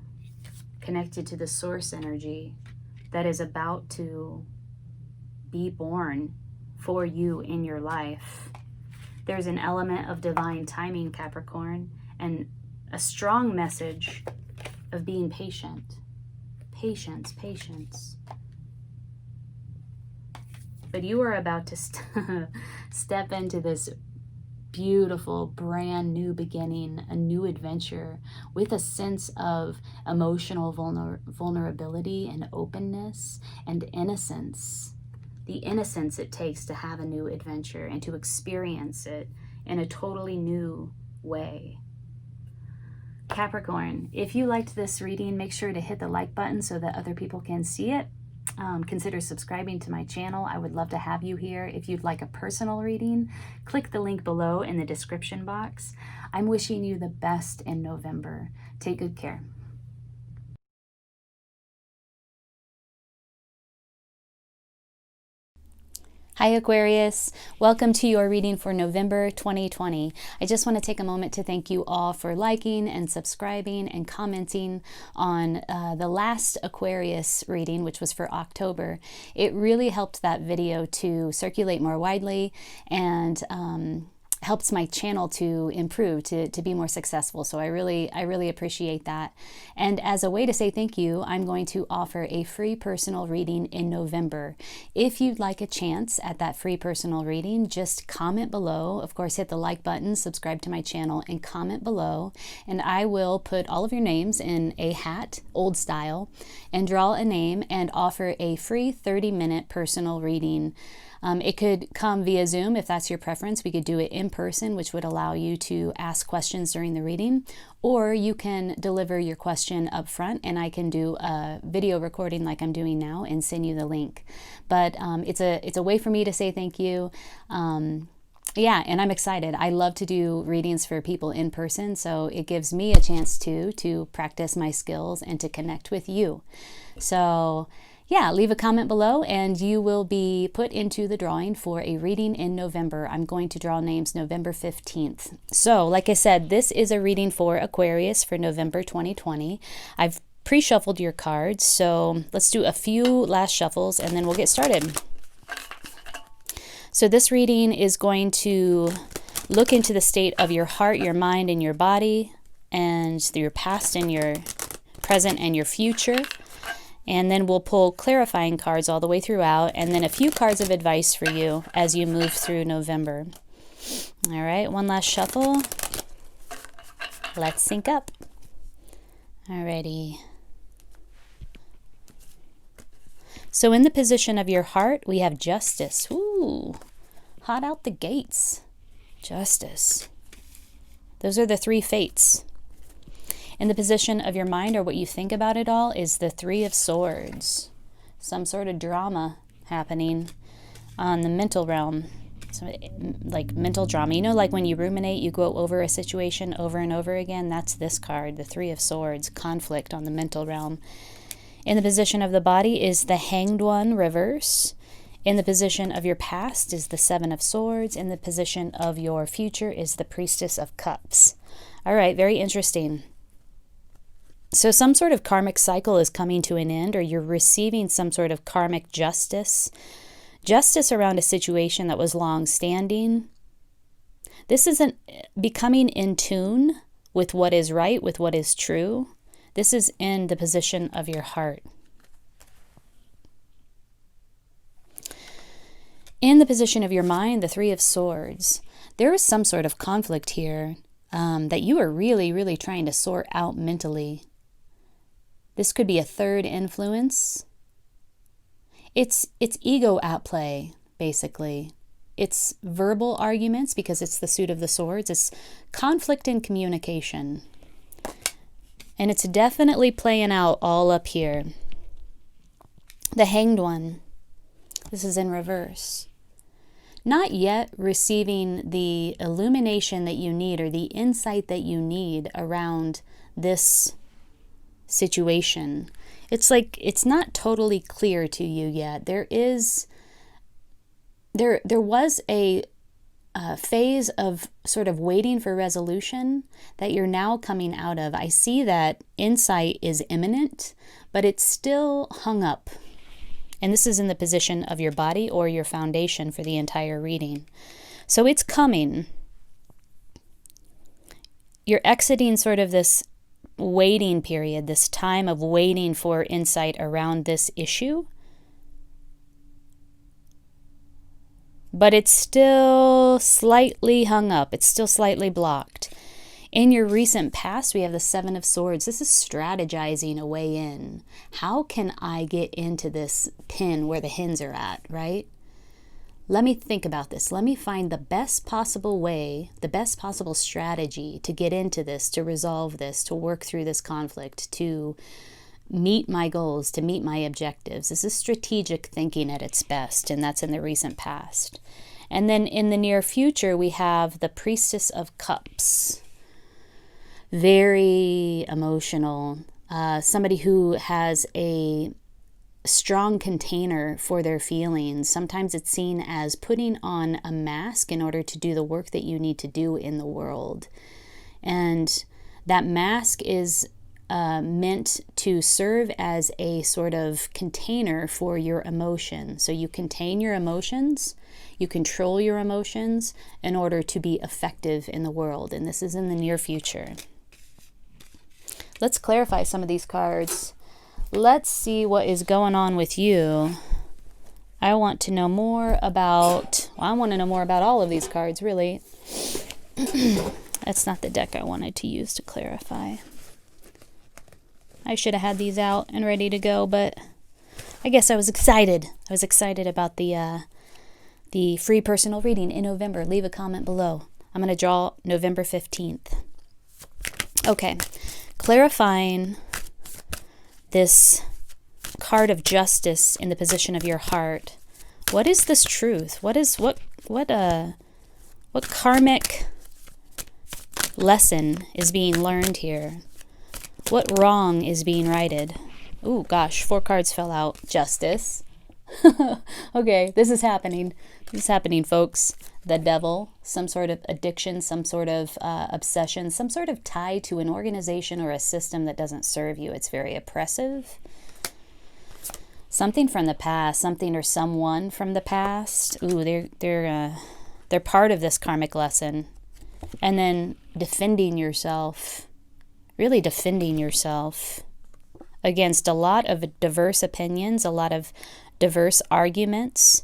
connected to the source energy that is about to be born for you in your life. There's an element of divine timing, Capricorn, and a strong message of being patient. Patience, patience. But you are about to step into this beautiful, brand new beginning, a new adventure with a sense of emotional vulnerability and openness and innocence. The innocence it takes to have a new adventure and to experience it in a totally new way. Capricorn, if you liked this reading, make sure to hit the like button so that other people can see it. Consider subscribing to my channel. I would love to have you here. If you'd like a personal reading, click the link below in the description box. I'm wishing you the best in November. Take good care. Hi Aquarius, welcome to your reading for November 2020. I just want to take a moment to thank you all for liking and subscribing and commenting on the last Aquarius reading, which was for October. It really helped that video to circulate more widely and helps my channel to improve, to be more successful. So I really appreciate that. And as a way to say thank you, I'm going to offer a free personal reading in November. If you'd like a chance at that free personal reading, just comment below. Of course, hit the like button, subscribe to my channel, and comment below. And I will put all of your names in a hat, old style, and draw a name and offer a free 30-minute personal reading. It could come via Zoom if that's your preference. We could do it in person, which would allow you to ask questions during the reading, or you can deliver your question up front and I can do a video recording like I'm doing now and send you the link. But it's a way for me to say thank you. Yeah, and I'm excited. I love to do readings for people in person, so it gives me a chance to practice my skills and to connect with you. So yeah, leave a comment below and you will be put into the drawing for a reading in November. I'm going to draw names November 15th. So like I said, this is a reading for Aquarius for November 2020. I've pre-shuffled your cards, so let's do a few last shuffles and then we'll get started. So this reading is going to look into the state of your heart, your mind, and your body, and your past and your present, and your future. And then we'll pull clarifying cards all the way throughout, and then a few cards of advice for you as you move through November. All right, one last shuffle. Let's sync up. Alrighty. So in the position of your heart, we have Justice. Ooh, hot out the gates. Justice. Those are the three fates. In the position of your mind, or what you think about it all, is the Three of Swords. Some sort of drama happening on the mental realm. So, like mental drama. You know, like when you ruminate, you go over a situation over and over again. That's this card, the Three of Swords, conflict on the mental realm. In the position of the body is the Hanged One, reverse. In the position of your past is the Seven of Swords. In the position of your future is the Priestess of Cups. All right, very interesting. So some sort of karmic cycle is coming to an end, or you're receiving some sort of karmic justice. Justice around a situation that was long-standing. This isn't becoming in tune with what is right, with what is true. This is in the position of your heart. In the position of your mind, the Three of Swords. There is some sort of conflict here that you are really, really trying to sort out mentally. This could be a third influence. It's ego at play, basically. It's verbal arguments because it's the suit of the swords. It's conflict in communication. And it's definitely playing out all up here. The Hanged One. This is in reverse. Not yet receiving the illumination that you need, or the insight that you need around this situation. It's like it's not totally clear to you yet. There was a phase of sort of waiting for resolution that you're now coming out of. I see that insight is imminent, but it's still hung up. And this is in the position of your body or your foundation for the entire reading. So it's coming. You're exiting sort of this waiting period, this time of waiting for insight around this issue. But it's still slightly hung up. It's still slightly blocked. In your recent past, we have the Seven of Swords. This is strategizing a way in. How can I get into this pin where the hens are at, right? Let me think about this. Let me find the best possible way, the best possible strategy to get into this, to resolve this, to work through this conflict, to meet my goals, to meet my objectives. This is strategic thinking at its best, and that's in the recent past. And then in the near future, we have the Priestess of Cups. Very emotional. Somebody who has a strong container for their feelings. Sometimes it's seen as putting on a mask in order to do the work that you need to do in the world. And that mask is meant to serve as a sort of container for your emotion. So you contain your emotions, you control your emotions in order to be effective in the world. And this is in the near future. Let's clarify some of these cards. Let's see what is going on with you. I want to know more about, I want to know more about all of these cards, really. That's not the deck I wanted to use to clarify. I should have had these out and ready to go, but I guess I was excited. I was excited about the free personal reading in November. Leave a comment below. I'm going to draw November 15th. Okay. Clarifying this card of justice in the position of your heart. What is this truth? What karmic lesson is being learned here? What wrong is being righted? Ooh, gosh, 4 cards fell out. Justice. Okay, this is happening. This is happening, folks. The devil, some sort of addiction, some sort of obsession, some sort of tie to an organization or a system that doesn't serve you. It's very oppressive. Something from the past, something or someone from the past. Ooh, they're part of this karmic lesson. And then defending yourself, really defending yourself. against a lot of diverse opinions, a lot of diverse arguments,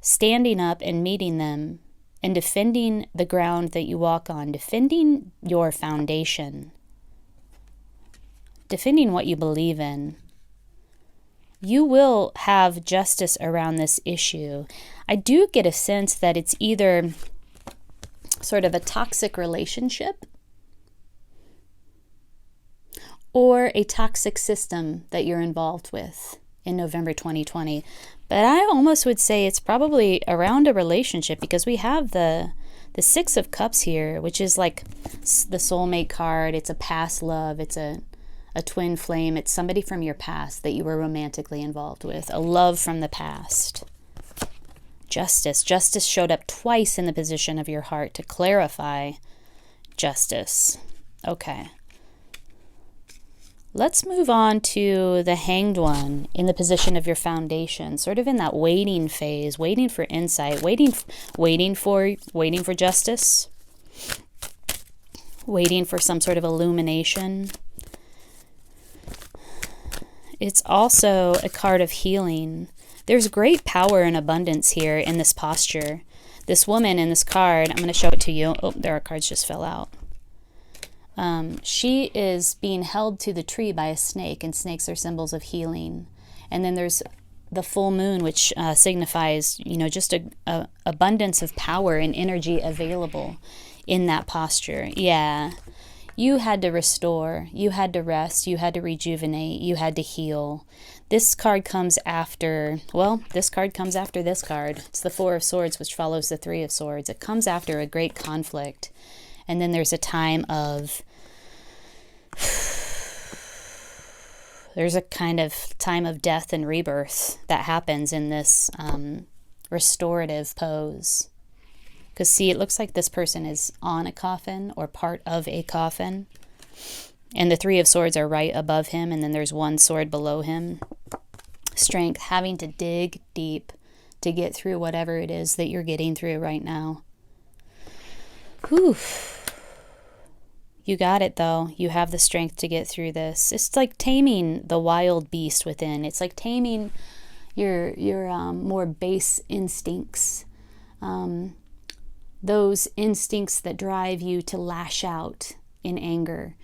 standing up and meeting them and defending the ground that you walk on, defending your foundation, defending what you believe in. You will have justice around this issue. I do get a sense that it's either sort of a toxic relationship or a toxic system that you're involved with in November 2020. But I almost would say it's probably around a relationship, because we have the Six of Cups here, which is like the soulmate card. It's a past love. It's a twin flame. It's somebody from your past that you were romantically involved with, a love from the past. Justice. Justice showed up twice in the position of your heart to clarify justice. Okay. Let's move on to the Hanged One in the position of your foundation, sort of in that waiting phase, waiting for insight, waiting for justice, waiting for some sort of illumination. It's also a card of healing. There's great power and abundance here in this posture. This woman in this card, I'm going to show it to you. Oh, there, our cards just fell out. She is being held to the tree by a snake, and snakes are symbols of healing. And then there's the full moon, which signifies, just a abundance of power and energy available in that posture. Yeah. You had to restore, you had to rest, you had to rejuvenate, you had to heal. This card comes after, this card comes after this card. It's the Four of Swords, which follows the Three of Swords. It comes after a great conflict. And then there's a time of, there's a kind of time of death and rebirth that happens in this restorative pose. Because see, it looks like this person is on a coffin or part of a coffin. And the Three of Swords are right above him, and then there's one sword below him. Strength, having to dig deep to get through whatever it is that you're getting through right now. Whew. You got it, though. You have the strength to get through this. It's like taming the wild beast within. It's like taming your more base instincts. Those instincts that drive you to lash out in anger.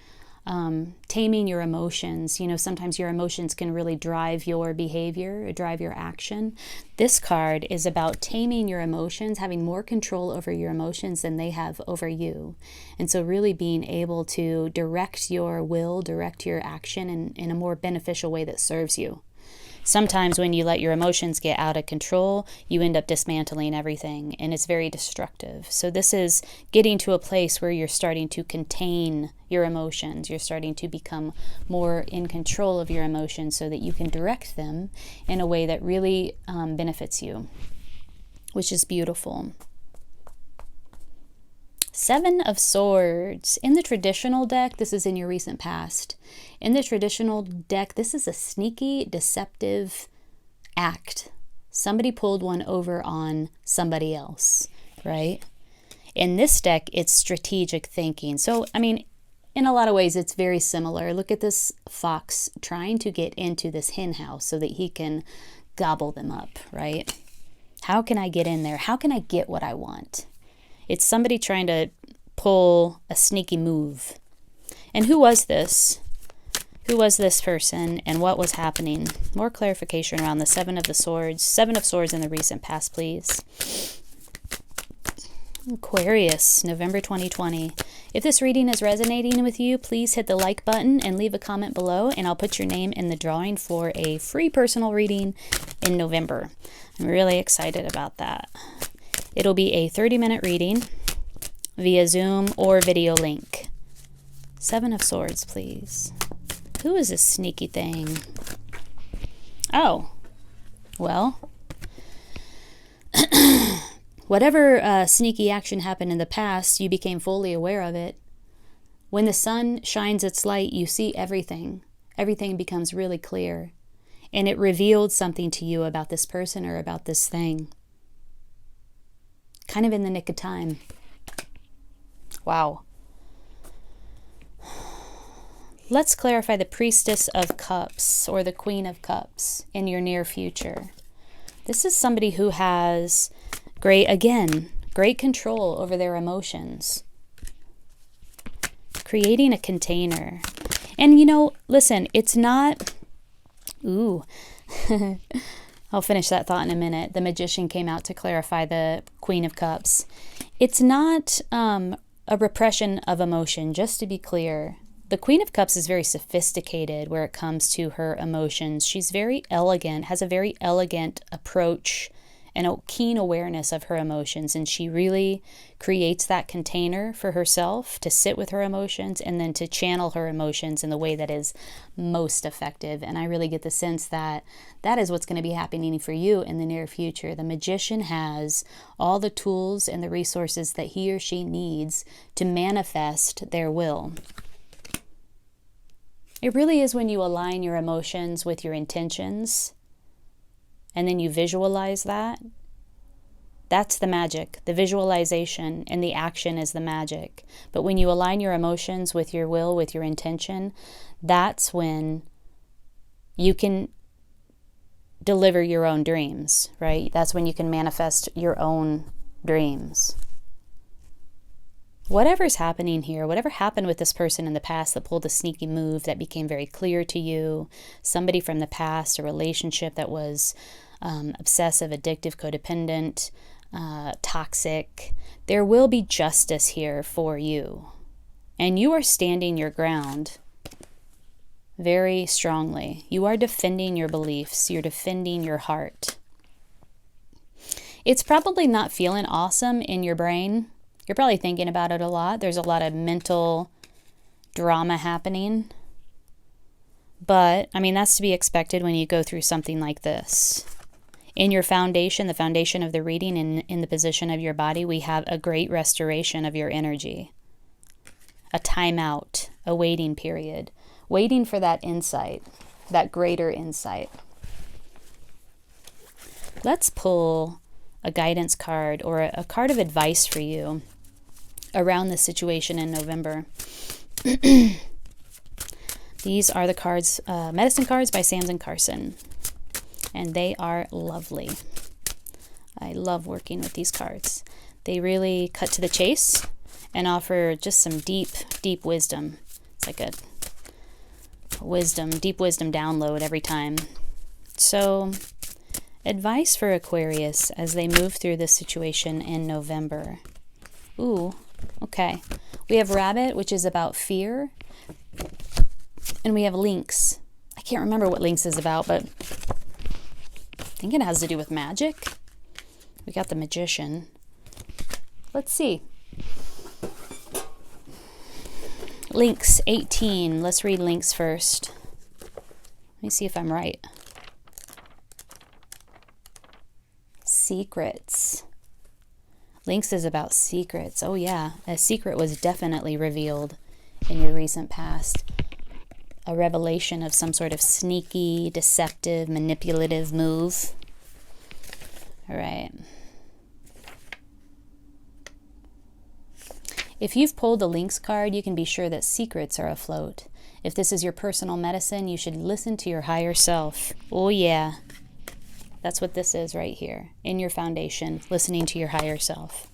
Taming your emotions. Sometimes your emotions can really drive your behavior, drive your action. This card is about taming your emotions, having more control over your emotions than they have over you. And so really being able to direct your will, direct your action in a more beneficial way that serves you. Sometimes when you let your emotions get out of control, you end up dismantling everything, and it's very destructive. So this is getting to a place where you're starting to contain your emotions. You're starting to become more in control of your emotions so that you can direct them in a way that really benefits you, which is beautiful. Seven of Swords. In the traditional deck, this is in your recent past. In the traditional deck, this is a sneaky, deceptive act. Somebody pulled one over on somebody else, right? In this deck, it's strategic thinking. So, in a lot of ways, it's very similar. Look at this fox trying to get into this hen house so that he can gobble them up, right? How can I get in there? How can I get what I want? It's somebody trying to pull a sneaky move. And who was this? Who was this person and what was happening? More clarification around the Seven of the Swords. Seven of Swords in the recent past, please. Aquarius, November 2020. If this reading is resonating with you, please hit the like button and leave a comment below, and I'll put your name in the drawing for a free personal reading in November. I'm really excited about that. It'll be a 30-minute reading via Zoom or video link. Seven of Swords, please. Who is this sneaky thing? Oh, well, whatever sneaky action happened in the past, you became fully aware of it. When the sun shines its light, you see everything. Everything becomes really clear. And it revealed something to you about this person or about this thing. Kind of in the nick of time. Wow. Let's clarify the Priestess of Cups or the Queen of Cups in your near future. This is somebody who has great control over their emotions. Creating a container. And, you know, listen, it's not... Ooh. I'll finish that thought in a minute. The Magician came out to clarify the Queen of Cups. It's not a repression of emotion, just to be clear. The Queen of Cups is very sophisticated where it comes to her emotions. She's very elegant, has a very elegant approach and a keen awareness of her emotions. And she really creates that container for herself to sit with her emotions and then to channel her emotions in the way that is most effective. And I really get the sense that that is what's going to be happening for you in the near future. The Magician has all the tools and the resources that he or she needs to manifest their will. It really is when you align your emotions with your intentions and then you visualize that. That's the magic. The visualization and the action is the magic. But when you align your emotions with your will, with your intention, that's when you can deliver your own dreams, right? That's when you can manifest your own dreams. Whatever's happening here, whatever happened with this person in the past that pulled a sneaky move that became very clear to you, somebody from the past, a relationship that was obsessive, addictive, codependent, toxic, there will be justice here for you. And you are standing your ground very strongly. You are defending your beliefs. You're defending your heart. It's probably not feeling awesome in your brain. You're probably thinking about it a lot. There's a lot of mental drama happening. But, I mean, that's to be expected when you go through something like this. In your foundation, the foundation of the reading, in the position of your body, we have a great restoration of your energy. A timeout, a waiting period. Waiting for that insight, that greater insight. Let's pull a guidance card or a card of advice for you around this situation in November. These are the cards, Medicine Cards by Sands and Carson. And they are lovely. I love working with these cards. They really cut to the chase and offer just some deep, deep wisdom. It's like a deep wisdom download every time. So, advice for Aquarius as they move through this situation in November. Ooh, okay. We have Rabbit, which is about fear. And we have Lynx. I can't remember what Lynx is about, but I think it has to do with magic. We got the Magician. Let's see. Lynx 18. Let's read Lynx first. Let me see if I'm right. Secrets. Lynx is about secrets. Oh yeah, a secret was definitely revealed in your recent past. A revelation of some sort of sneaky, deceptive, manipulative move. All right. If you've pulled the Lynx card, you can be sure that secrets are afloat. If this is your personal medicine, you should listen to your higher self. Oh yeah. That's what this is right here. In your foundation, listening to your higher self.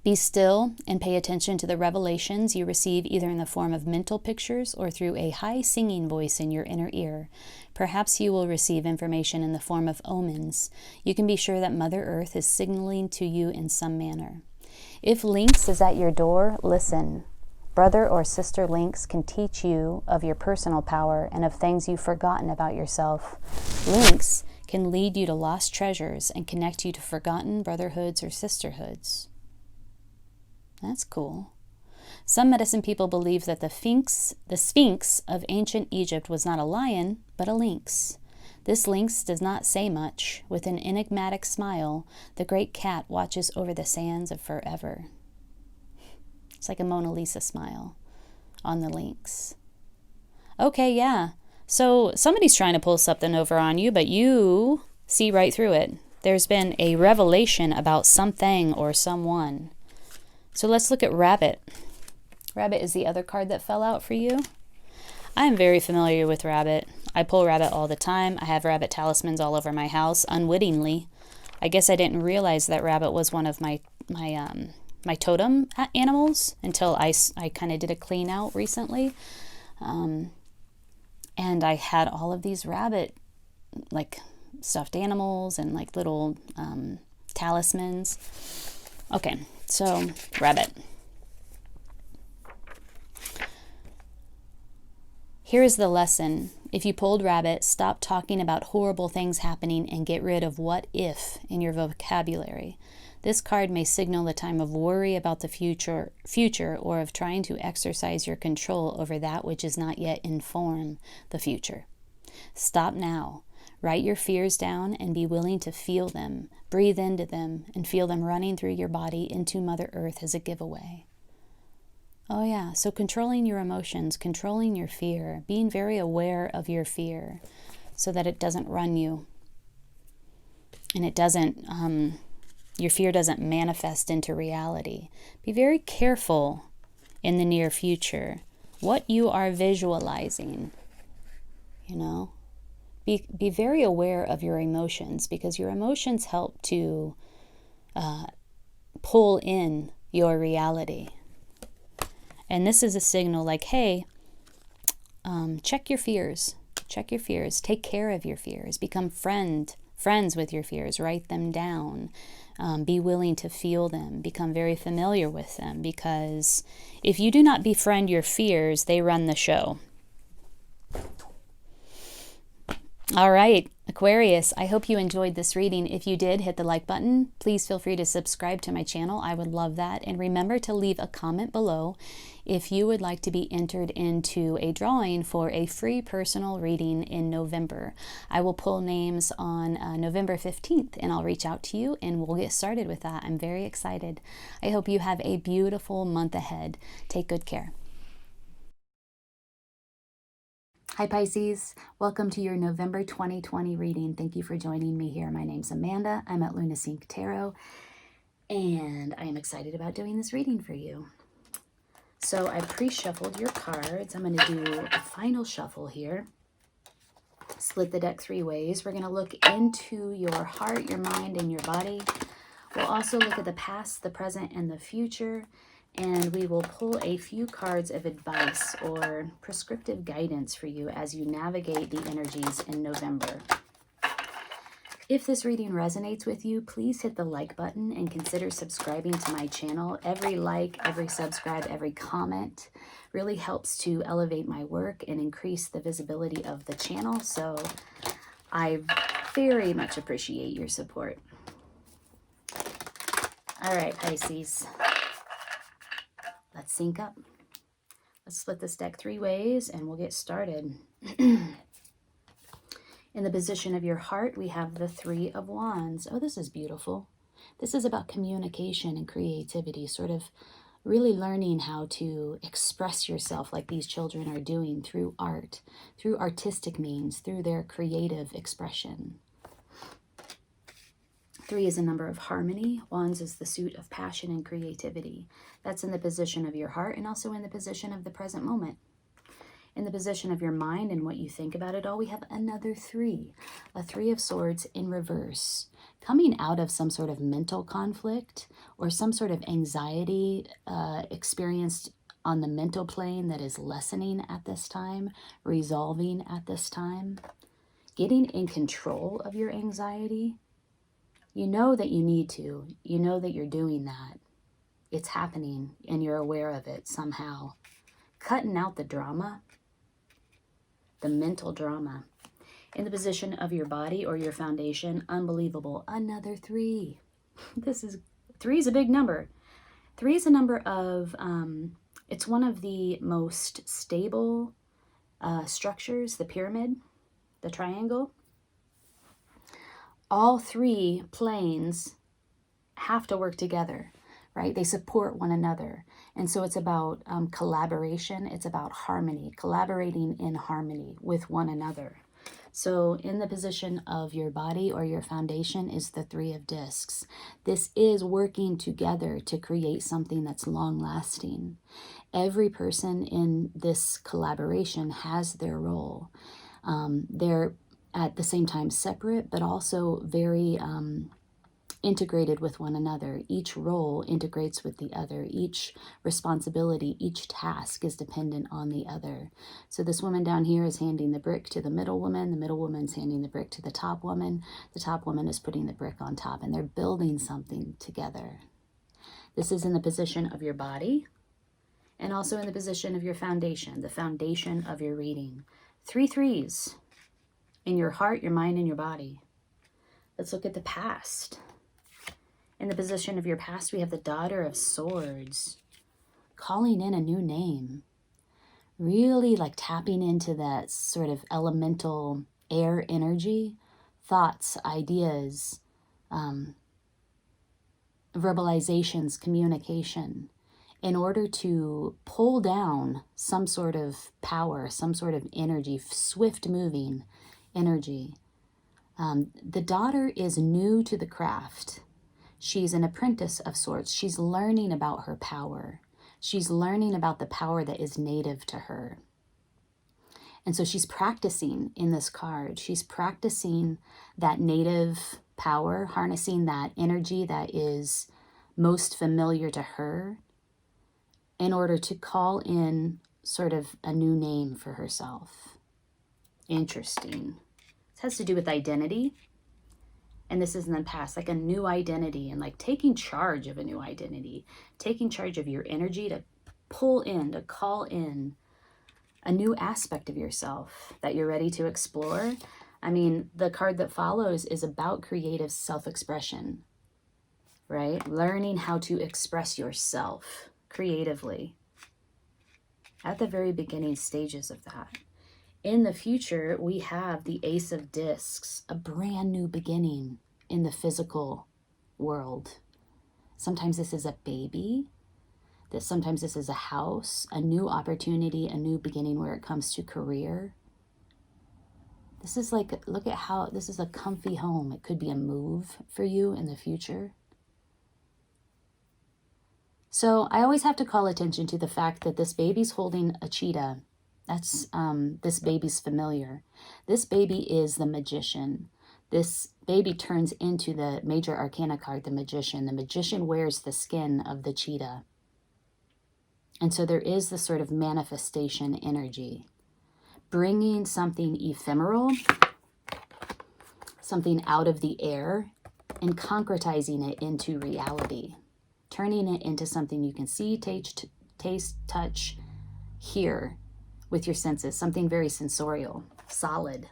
Be still and pay attention to the revelations you receive either in the form of mental pictures or through a high singing voice in your inner ear. Perhaps you will receive information in the form of omens. You can be sure that Mother Earth is signaling to you in some manner. If Lynx is at your door, listen. Brother or sister Lynx can teach you of your personal power and of things you've forgotten about yourself. Lynx can lead you to lost treasures and connect you to forgotten brotherhoods or sisterhoods. That's cool. Some medicine people believe that the Sphinx of ancient Egypt was not a lion, but a lynx. This lynx does not say much. With an enigmatic smile, the great cat watches over the sands of forever. It's like a Mona Lisa smile on the lynx. Okay, yeah. So somebody's trying to pull something over on you, but you see right through it. There's been a revelation about something or someone. So let's look at Rabbit. Rabbit is the other card that fell out for you. I am very familiar with rabbit. I pull rabbit all the time. I have rabbit talismans all over my house, unwittingly. I guess I didn't realize that rabbit was one of my totem animals until I kind of did a clean out recently. And I had all of these rabbit, like, stuffed animals and, like, little talismans. Okay, so rabbit. Here's the lesson. If you pulled rabbit, stop talking about horrible things happening and get rid of what if in your vocabulary. This card may signal the time of worry about the future or of trying to exercise your control over that which is not yet inform the future. Stop now. Write your fears down and be willing to feel them, breathe into them, and feel them running through your body into Mother Earth as a giveaway. Oh yeah, so controlling your emotions, controlling your fear, being very aware of your fear so that it doesn't run you. And it doesn't, your fear doesn't manifest into reality. Be very careful in the near future what you are visualizing, you know. Be very aware of your emotions, because your emotions help to pull in your reality. And this is a signal like, hey, check your fears. Check your fears. Take care of your fears. Become friends with your fears. Write them down. Be willing to feel them. Become very familiar with them. Because if you do not befriend your fears, they run the show. All right, Aquarius, I hope you enjoyed this reading. If you did, hit the like button. Please feel free to subscribe to my channel. I would love that. And remember to leave a comment below if you would like to be entered into a drawing for a free personal reading in November. I will pull names on November 15th, and I'll reach out to you and we'll get started with that. I'm very excited. I hope you have a beautiful month ahead. Take good care. Hi Pisces, welcome to your November 2020 reading. Thank you for joining me here. My name's Amanda. I'm at Lunasync Tarot, and I am excited about doing this reading for you. So I pre-shuffled your cards. I'm going to do a final shuffle here. Split the deck 3 ways. We're going to look into your heart, your mind, and your body. We'll also look at the past, the present, and the future. And we will pull a few cards of advice or prescriptive guidance for you as you navigate the energies in November. If this reading resonates with you, please hit the like button and consider subscribing to my channel. Every like, every subscribe, every comment really helps to elevate my work and increase the visibility of the channel. So I very much appreciate your support. All right, Pisces. Let's sync up. Let's split this deck 3 ways and we'll get started. In the position of your heart, we have the 3 of Wands. Oh, this is beautiful. This is about communication and creativity, sort of really learning how to express yourself like these children are doing through art, through artistic means, through their creative expression. 3 is a number of harmony. Wands is the suit of passion and creativity. That's in the position of your heart and also in the position of the present moment. In the position of your mind and what you think about it all, we have another 3. A 3 of Swords in reverse. Coming out of some sort of mental conflict or some sort of anxiety experienced on the mental plane that is lessening at this time, resolving at this time. Getting in control of your anxiety. You know that you need to. You know that you're doing that. It's happening and you're aware of it somehow. Cutting out the drama, the mental drama. In the position of your body or your foundation, unbelievable. Another 3. 3 is a big number. 3 is a number of, it's one of the most stable structures, the pyramid, the triangle. All 3 planes have to work together, right? They support one another. And so it's about collaboration. It's about harmony, collaborating in harmony with one another. So in the position of your body or your foundation is the Three of Discs. This is working together to create something that's long-lasting. Every person in this collaboration has their role. They're at the same time separate, but also very integrated with one another. Each role integrates with the other. Each responsibility, each task is dependent on the other. So this woman down here is handing the brick to the middle woman. The middle woman's handing the brick to the top woman. The top woman is putting the brick on top, and they're building something together. This is in the position of your body and also in the position of your foundation, the foundation of your reading. 3 threes in your heart, your mind, and your body. Let's look at the past. In the position of your past, we have the Daughter of Swords, calling in a new name. Really like tapping into that sort of elemental air energy, thoughts, ideas, verbalizations, communication, in order to pull down some sort of power, some sort of energy, swift moving energy. The daughter is new to the craft. She's an apprentice of sorts. She's learning about her power. She's learning about the power that is native to her. And so she's practicing in this card. She's practicing that native power, harnessing that energy that is most familiar to her in order to call in sort of a new name for herself. Interesting. This has to do with identity. And this is in the past, like a new identity and like taking charge of a new identity, taking charge of your energy to pull in, to call in a new aspect of yourself that you're ready to explore. I mean, the card that follows is about creative self-expression, right? Learning how to express yourself creatively at the very beginning stages of that. In the future, we have the Ace of Discs, a brand new beginning in the physical world. Sometimes this is a baby. Sometimes this is a house, a new opportunity, a new beginning where it comes to career. This is like, look at how this is a comfy home. It could be a move for you in the future. So I always have to call attention to the fact that this baby's holding a cheetah. That's this baby's familiar. This baby is the Magician. This baby turns into the major arcana card, the Magician. The Magician wears the skin of the cheetah. And so there is this sort of manifestation energy, bringing something ephemeral, something out of the air, and concretizing it into reality, turning it into something you can see, taste, touch, hear with your senses, something very sensorial, solid.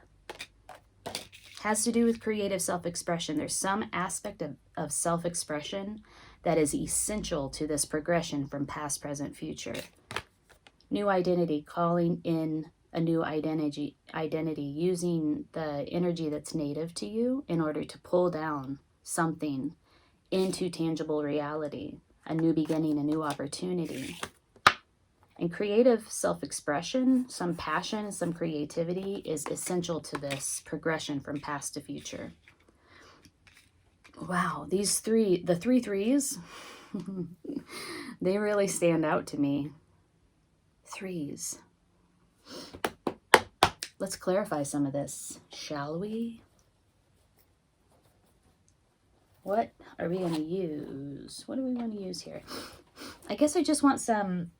Has to do with creative self-expression. There's some aspect of self-expression that is essential to this progression from past, present, future. New identity, calling in a new identity, using the energy that's native to you in order to pull down something into tangible reality, a new beginning, a new opportunity. And creative self-expression, some passion, some creativity is essential to this progression from past to future. Wow, the 3 threes, they really stand out to me. Threes. Let's clarify some of this, shall we? What are we going to use? What do we want to use here? I guess I just want some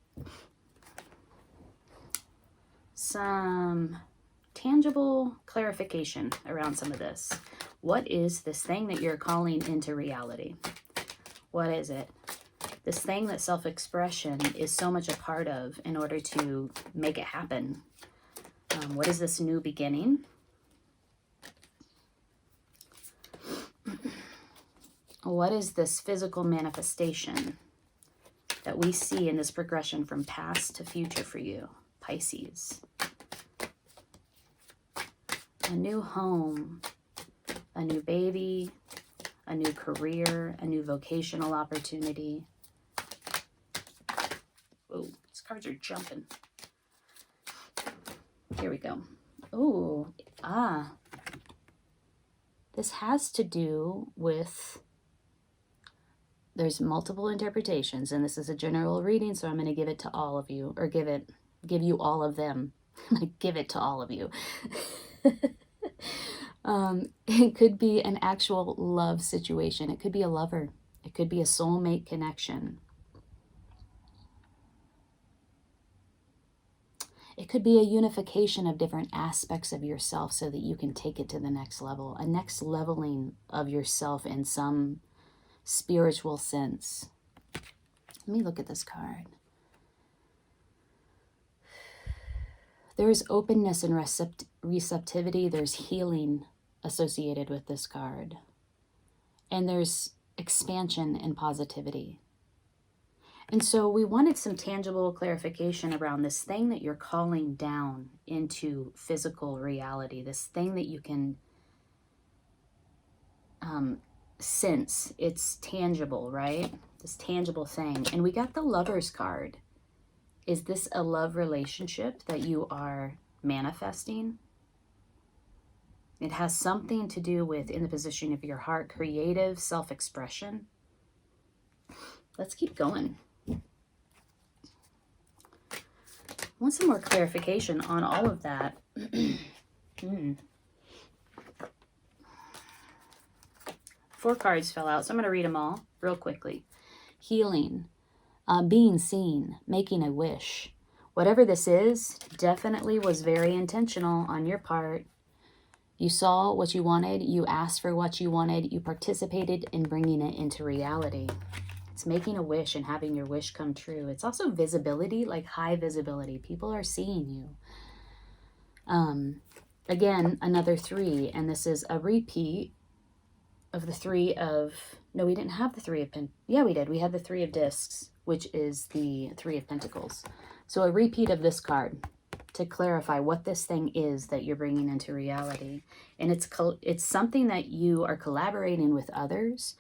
tangible clarification around some of this. What is this thing that you're calling into reality? What is it? This thing that self-expression is so much a part of in order to make it happen. What is this new beginning? What is this physical manifestation that we see in this progression from past to future for you, Pisces? A new home, a new baby, a new career, a new vocational opportunity. Whoa, these cards are jumping. Here we go. Oh, this has to do with, there's multiple interpretations, and this is a general reading, so I'm going to give it to all of you, or give you all of them. Give it to all of you. It could be an actual love situation. It could be a lover. It could be a soulmate connection. It could be a unification of different aspects of yourself so that you can take it to the next level, a next leveling of yourself in some spiritual sense. Let me look at this card. There is openness and receptivity. There's healing associated with this card. And there's expansion and positivity. And so we wanted some tangible clarification around this thing that you're calling down into physical reality, this thing that you can sense. It's tangible, right? This tangible thing. And we got the Lover's card. Is this a love relationship that you are manifesting? It has something to do with, in the position of your heart, creative self-expression. Let's keep going. I want some more clarification on all of that. 4 cards fell out, so I'm going to read them all real quickly. Healing, being seen, making a wish. Whatever this is, definitely was very intentional on your part. You saw what you wanted, you asked for what you wanted, you participated in bringing it into reality. It's making a wish and having your wish come true. It's also visibility, like high visibility. People are seeing you. Again, another 3, and this is a repeat of the 3 of, no, we didn't have the 3 of yeah, we did. We had the 3 of discs, which is the 3 of pentacles. So a repeat of this card to clarify what this thing is that you're bringing into reality. And it's something that you are collaborating with others.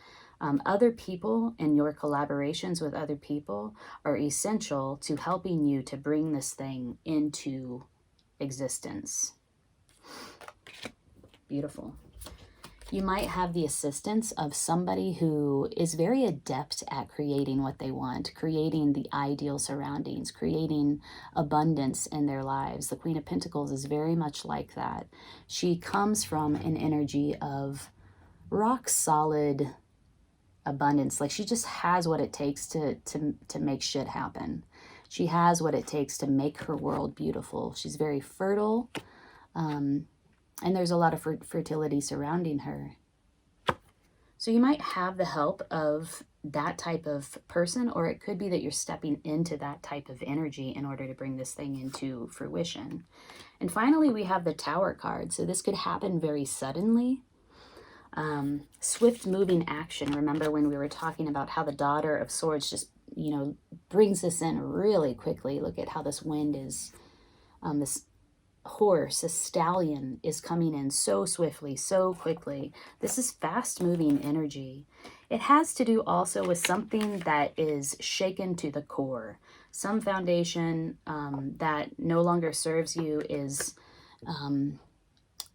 Other people and your collaborations with other people are essential to helping you to bring this thing into existence. Beautiful. You might have the assistance of somebody who is very adept at creating what they want, creating the ideal surroundings, creating abundance in their lives. The Queen of Pentacles is very much like that. She comes from an energy of rock solid abundance. Like she just has what it takes to make shit happen. She has what it takes to make her world beautiful. She's very fertile. And there's a lot of fertility surrounding her. So you might have the help of that type of person, or it could be that you're stepping into that type of energy in order to bring this thing into fruition. And finally, we have the Tower card. So this could happen very suddenly. Swift moving action. Remember when we were talking about how the Daughter of Swords just, brings this in really quickly. Look at how this wind is, this horse, a stallion, is coming in so swiftly, so quickly. This is fast moving energy. It has to do also with something that is shaken to the core. Some foundation that no longer serves you is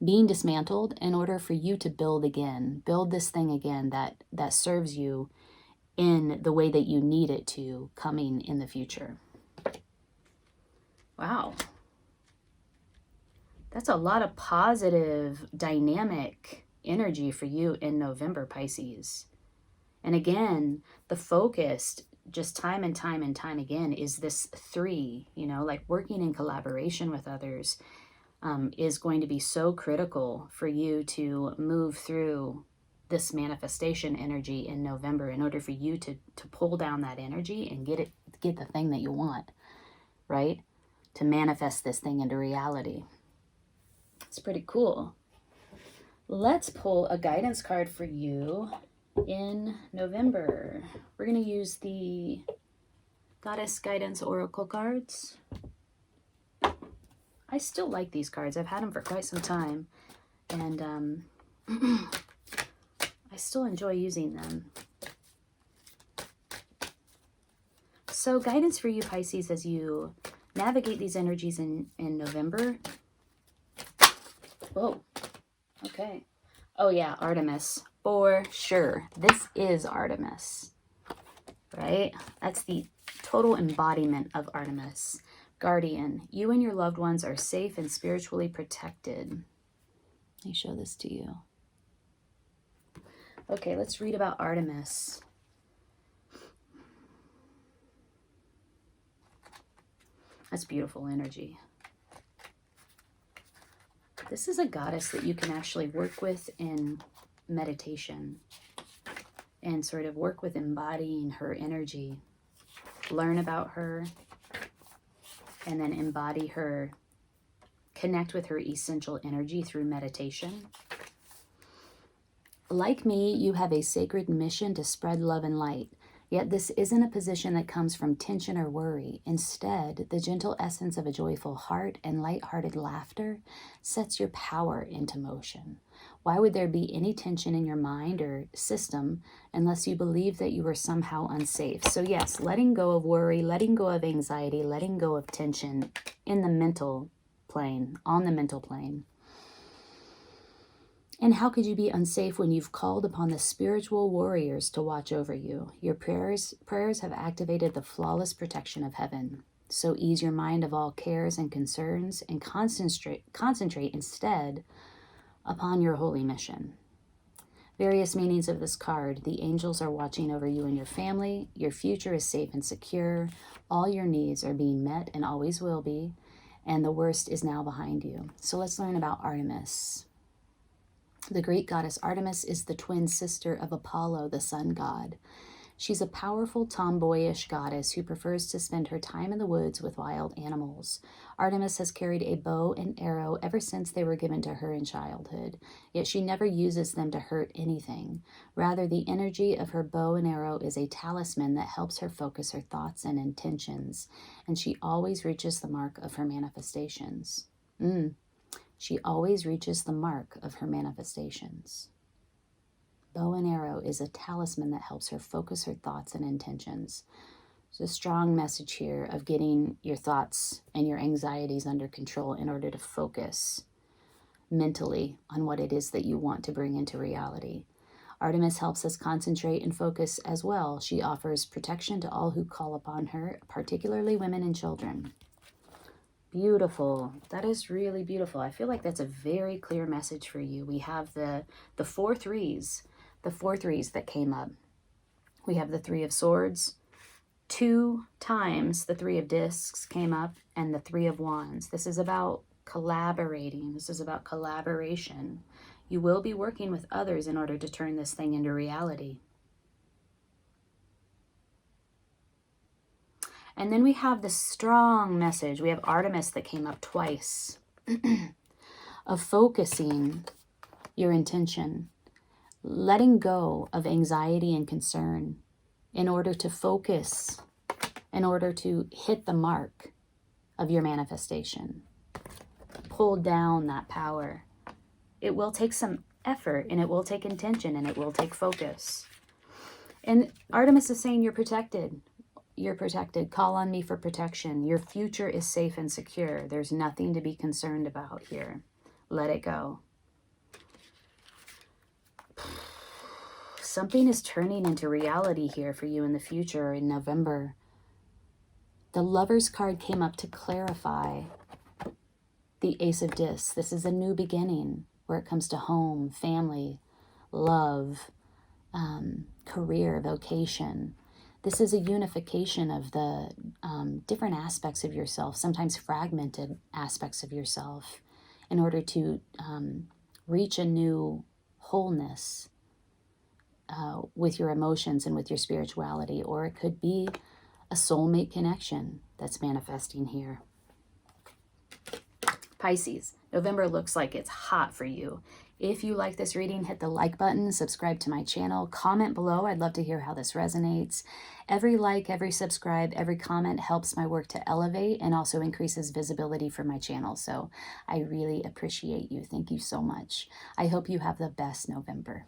being dismantled in order for you to build again, build this thing again that serves you in the way that you need it to coming in the future. Wow. That's a lot of positive, dynamic energy for you in November, Pisces. And again, the focus, just time and time and time again, is this 3, like working in collaboration with others is going to be so critical for you to move through this manifestation energy in November in order for you to pull down that energy and get the thing that you want, right? To manifest this thing into reality. It's pretty cool. Let's pull a guidance card for you in November. We're going to use the Goddess Guidance Oracle cards. I still like these cards. I've had them for quite some time. And I still enjoy using them. So guidance for you, Pisces, as you navigate these energies in November. Whoa. Okay. Oh yeah, Artemis. For sure. This is Artemis. Right? That's the total embodiment of Artemis. Guardian. You and your loved ones are safe and spiritually protected. Let me show this to you. Okay, let's read about Artemis. That's beautiful energy. This is a goddess that you can actually work with in meditation and sort of work with embodying her energy. Learn about her and then embody her, connect with her essential energy through meditation. Like me, you have a sacred mission to spread love and light. Yet this isn't a position that comes from tension or worry. Instead, the gentle essence of a joyful heart and light-hearted laughter sets your power into motion. Why would there be any tension in your mind or system unless you believe that you are somehow unsafe? So yes, letting go of worry, letting go of anxiety, letting go of tension in the mental plane, on the mental plane. And how could you be unsafe when you've called upon the spiritual warriors to watch over you? Your prayers have activated the flawless protection of heaven. So ease your mind of all cares and concerns and concentrate instead upon your holy mission. Various meanings of this card. The angels are watching over you and your family. Your future is safe and secure. All your needs are being met and always will be. And the worst is now behind you. So let's learn about Artemis. The Greek goddess Artemis is the twin sister of Apollo, the sun god. She's a powerful, tomboyish goddess who prefers to spend her time in the woods with wild animals. Artemis has carried a bow and arrow ever since they were given to her in childhood, yet she never uses them to hurt anything. Rather, the energy of her bow and arrow is a talisman that helps her focus her thoughts and intentions, and she always reaches the mark of her manifestations. She always reaches the mark of her manifestations. Bow and arrow is a talisman that helps her focus her thoughts and intentions. There's a strong message here of getting your thoughts and your anxieties under control in order to focus mentally on what it is that you want to bring into reality. Artemis helps us concentrate and focus as well. She offers protection to all who call upon her, particularly women and children. Beautiful. That is really beautiful. I feel like that's a very clear message for you. We have the four threes that came up. We have the Three of Swords. 2 times the Three of Discs came up and the Three of Wands. This is about collaborating. This is about collaboration. You will be working with others in order to turn this thing into reality. And then we have the strong message. We have Artemis that came up twice of focusing your intention, letting go of anxiety and concern in order to focus, in order to hit the mark of your manifestation. Pull down that power. It will take some effort and it will take intention and it will take focus. And Artemis is saying you're protected. You're protected. Call on me for protection. Your future is safe and secure. There's nothing to be concerned about here. Let it go. Something is turning into reality here for you in the future in November. The Lover's card came up to clarify the Ace of Discs. This is a new beginning where it comes to home, family, love, career, vocation. This is a unification of the different aspects of yourself, sometimes fragmented aspects of yourself, in order to reach a new wholeness with your emotions and with your spirituality. Or it could be a soulmate connection that's manifesting here. Pisces, November looks like it's hot for you. If you like this reading, hit the like button, subscribe to my channel, comment below. I'd love to hear how this resonates. Every like, every subscribe, every comment helps my work to elevate and also increases visibility for my channel. So I really appreciate you. Thank you so much. I hope you have the best November.